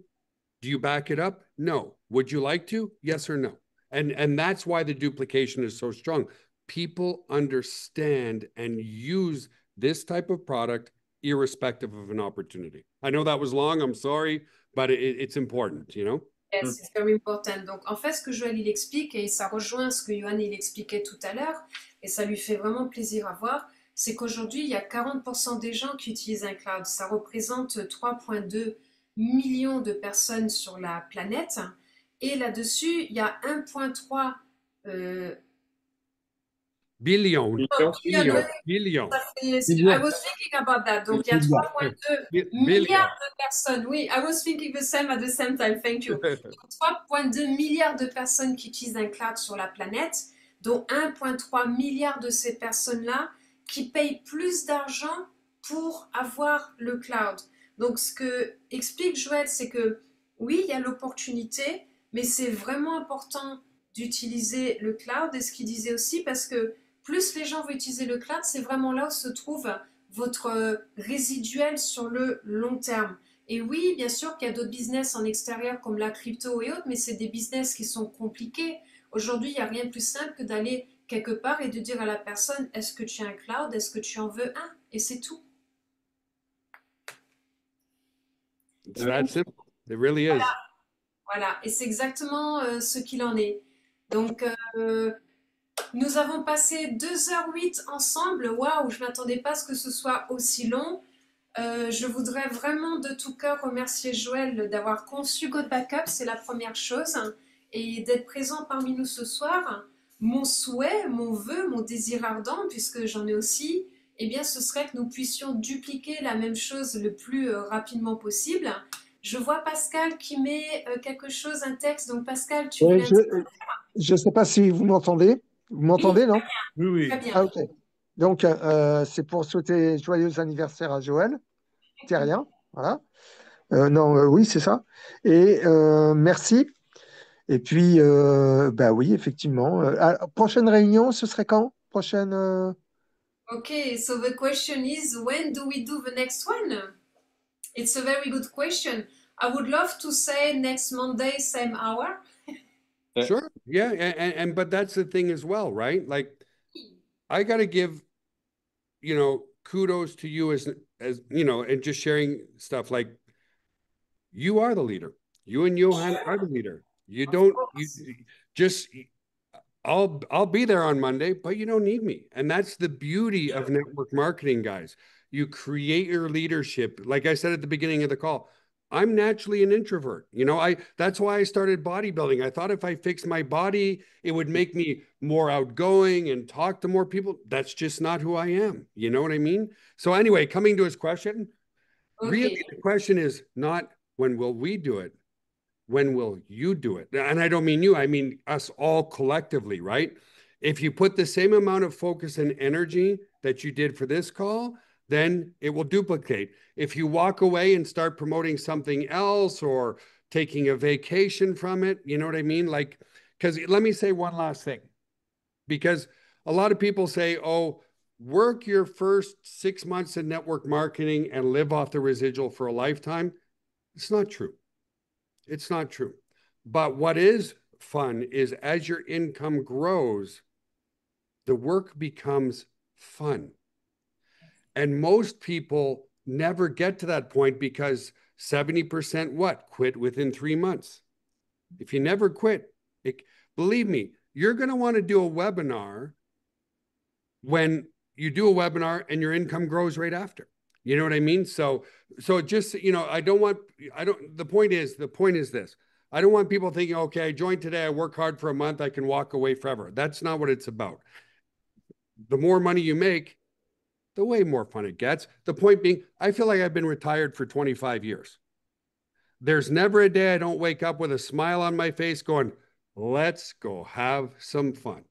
Do you back it up? No. Would you like to? Yes or no? And that's why the duplication is so strong. People understand and use this type of product irrespective of an opportunity. I know that was long, I'm sorry, but it's important, you know? Yes, it's very important. Donc, en fait, ce que Joël, il explique, et ça rejoint ce que Johan, il expliquait tout à l'heure, et ça lui fait vraiment plaisir à voir, c'est qu'aujourd'hui, il y a 40% des gens qui utilisent un cloud. Ça représente 3,2 millions de personnes sur la planète. Et là-dessus, il y a 1,3 billion. I was thinking about that. Donc, il y a 3,2 milliards de personnes. Oui, I was thinking the same at the same time. Thank you. 3,2 milliards de personnes qui utilisent un cloud sur la planète, dont 1,3 milliard de ces personnes-là qui payent plus d'argent pour avoir le cloud. Donc, ce que explique Joël, c'est que oui, il y a l'opportunité, mais c'est vraiment important d'utiliser le cloud. Et ce qu'il disait aussi, parce que plus les gens vont utiliser le cloud, c'est vraiment là où se trouve votre résiduel sur le long terme. Et oui, bien sûr qu'il y a d'autres business en extérieur comme la crypto et autres, mais c'est des business qui sont compliqués. Aujourd'hui, il n'y a rien de plus simple que d'aller quelque part et de dire à la personne, est-ce que tu as un cloud, est-ce que tu en veux un? Et c'est tout. It's that simple. It really is. Voilà. Et c'est exactement ce qu'il en est. Donc, nous avons passé 2h08 ensemble. Waouh, je ne m'attendais pas à ce que ce soit aussi long. Je voudrais vraiment de tout cœur remercier Joël d'avoir conçu Got Backup, c'est la première chose, et d'être présent parmi nous ce soir. Mon souhait, mon vœu, mon désir ardent, puisque j'en ai aussi, eh bien, ce serait que nous puissions dupliquer la même chose le plus rapidement possible. Je vois Pascal qui met quelque chose, un texte. Donc, Pascal, tu voulais... Je ne sais pas si vous m'entendez. Vous m'entendez, non? Oui, oui. Très bien. Ah, ok. Donc, c'est pour souhaiter joyeux anniversaire à Joël. Terrien, voilà. Oui, c'est ça. Et merci. Et puis, bah oui, effectivement. Prochaine réunion, ce serait quand? Prochaine. Okay, so the question is, when do we do the next one? It's a very good question. I would love to say next Monday, same hour. Sure. Yeah. And but that's the thing as well, right? Like, I got to give, you know, kudos to you as, you know, and just sharing stuff like you are the leader. You and Johan are the leader. You don't, you just, I'll be there on Monday, but you don't need me. And that's the beauty of network marketing, guys. You create your leadership. Like I said at the beginning of the call, I'm naturally an introvert. You know, that's why I started bodybuilding. I thought if I fixed my body, it would make me more outgoing and talk to more people. That's just not who I am. You know what I mean? So anyway, coming to his question, really the question is not when will we do it? When will you do it? And I don't mean you, I mean us all collectively, right? If you put the same amount of focus and energy that you did for this call, then it will duplicate. If you walk away and start promoting something else or taking a vacation from it, you know what I mean? Like, because let me say one last thing, because a lot of people say, oh, work your first 6 months in network marketing and live off the residual for a lifetime. It's not true. It's not true. But what is fun is as your income grows, the work becomes fun. And most people never get to that point because 70% what? Quit within 3 months. If you never quit, believe me, you're going to want to do a webinar when you do a webinar and your income grows right after. You know what I mean? So just, you know, the point is this. I don't want people thinking, okay, I joined today, I work hard for a month, I can walk away forever. That's not what it's about. The more money you make, the way more fun it gets. The point being, I feel like I've been retired for 25 years. There's never a day I don't wake up with a smile on my face going, let's go have some fun.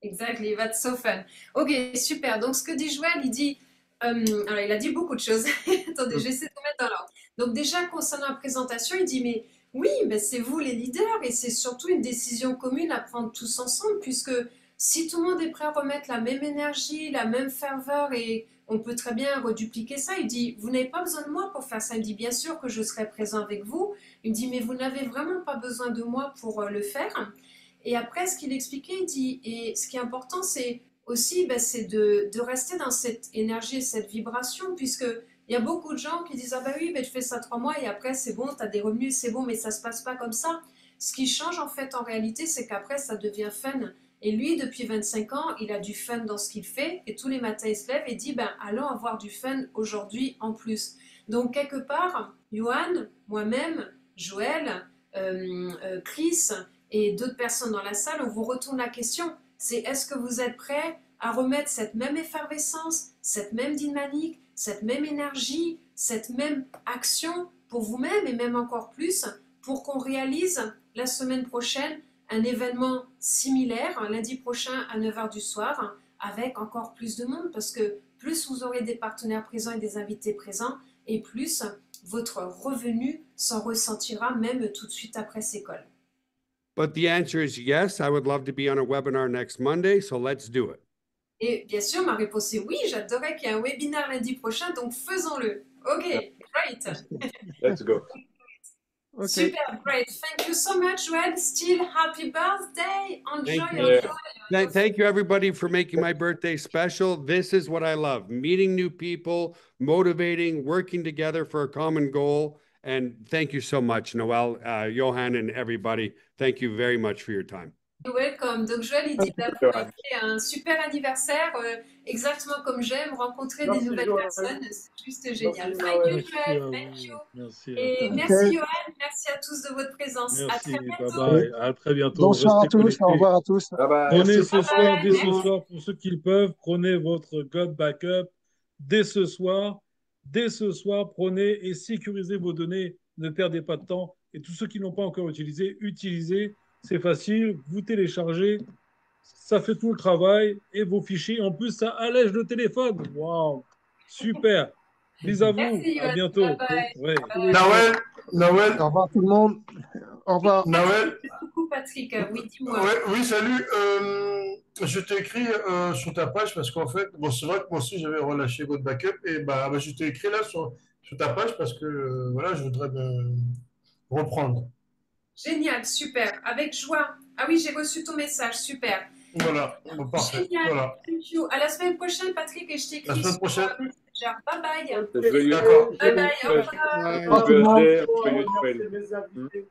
Exactly, that's so fun. Ok, super. Donc, ce que dit Joël, il dit... alors, il a dit beaucoup de choses. Attendez, j'essaie de mettre dans l'ordre. Donc, déjà, concernant la présentation, il dit, mais oui, ben, c'est vous les leaders et c'est surtout une décision commune à prendre tous ensemble, puisque si tout le monde est prêt à remettre la même énergie, la même ferveur, et on peut très bien redupliquer ça, il dit, vous n'avez pas besoin de moi pour faire ça. Il dit, bien sûr que je serai présent avec vous. Il me dit, mais vous n'avez vraiment pas besoin de moi pour le faire. Et après, ce qu'il expliquait, il dit, et ce qui est important, c'est aussi, ben, c'est de rester dans cette énergie, cette vibration, puisqu'il y a beaucoup de gens qui disent, ah ben oui, ben, je fais ça 3 mois et après c'est bon, tu as des revenus, c'est bon, mais ça ne se passe pas comme ça. Ce qui change en fait en réalité, c'est qu'après ça devient fun. Et lui, depuis 25 ans, il a du fun dans ce qu'il fait et tous les matins il se lève et dit, ben allons avoir du fun aujourd'hui en plus. Donc quelque part, Johan, moi-même, Joël, Chris et d'autres personnes dans la salle, on vous retourne la question. C'est est-ce que vous êtes prêts à remettre cette même effervescence, cette même dynamique, cette même énergie, cette même action pour vous-même et même encore plus pour qu'on réalise la semaine prochaine un événement similaire, lundi prochain à 9h du soir, avec encore plus de monde parce que plus vous aurez des partenaires présents et des invités présents et plus votre revenu s'en ressentira même tout de suite après ces calls. But the answer is yes, I would love to be on a webinar next Monday, so let's do it. Et bien sûr, ma réponse est oui, j'adorerais qu'il y ait un webinaire lundi prochain, donc faisons-le. Ok, great. Let's go. Ok. Super, great. Thank you so much, Joël. Still happy birthday. Enjoy your joy. Thank you, everybody, for making my birthday special. This is what I love, meeting new people, motivating, working together for a common goal. And thank you so much, Noel, Johan, and everybody. Thank you very much for your time. You're welcome. Donc, Joël, il dit d'avoir fait un super anniversaire, exactement comme j'aime, rencontrer des nouvelles personnes. C'est juste génial. Thank you, Joël. Thank you. Merci. Et merci, Johan. Merci à tous de votre présence. À Merci. très bientôt. Bye bye. À très bientôt. Bonsoir à Restez tous, connectés. au revoir à tous. Bye bye. Prenez Merci. ce soir, dès ce Merci. soir, pour ceux qui le peuvent, prenez votre God Backup dès ce soir. Dès ce soir, prenez et sécurisez vos données. Ne perdez pas de temps. Et tous ceux qui n'ont pas encore utilisé, utilisez. C'est facile. Vous téléchargez. Ça fait tout le travail. Et vos fichiers, en plus, ça allège le téléphone. Waouh! Super. Bis à vous. Merci, À Johan. bientôt. Bye bye. Ouais. Noël, Au revoir tout le monde. Au revoir. Noël, Coucou, Patrick. Oui, dis-moi. ouais, oui, salut. Je t'ai écrit sur ta page parce qu'en fait, bon, c'est vrai que moi aussi j'avais relâché votre backup et bah, je t'ai écrit là sur ta page parce que voilà, je voudrais me reprendre. Génial, super. Avec joie. Ah oui, j'ai reçu ton message. Super. Voilà, bon, parfait. Génial. Voilà. Thank you. À la semaine prochaine, Patrick, et je La t'écris semaine sur prochaine. Messenger. Bye bye. Joyeux D'accord. Bye bye. Au revoir. Au revoir tout le monde. birthday, joyeux Noël. Mes invités.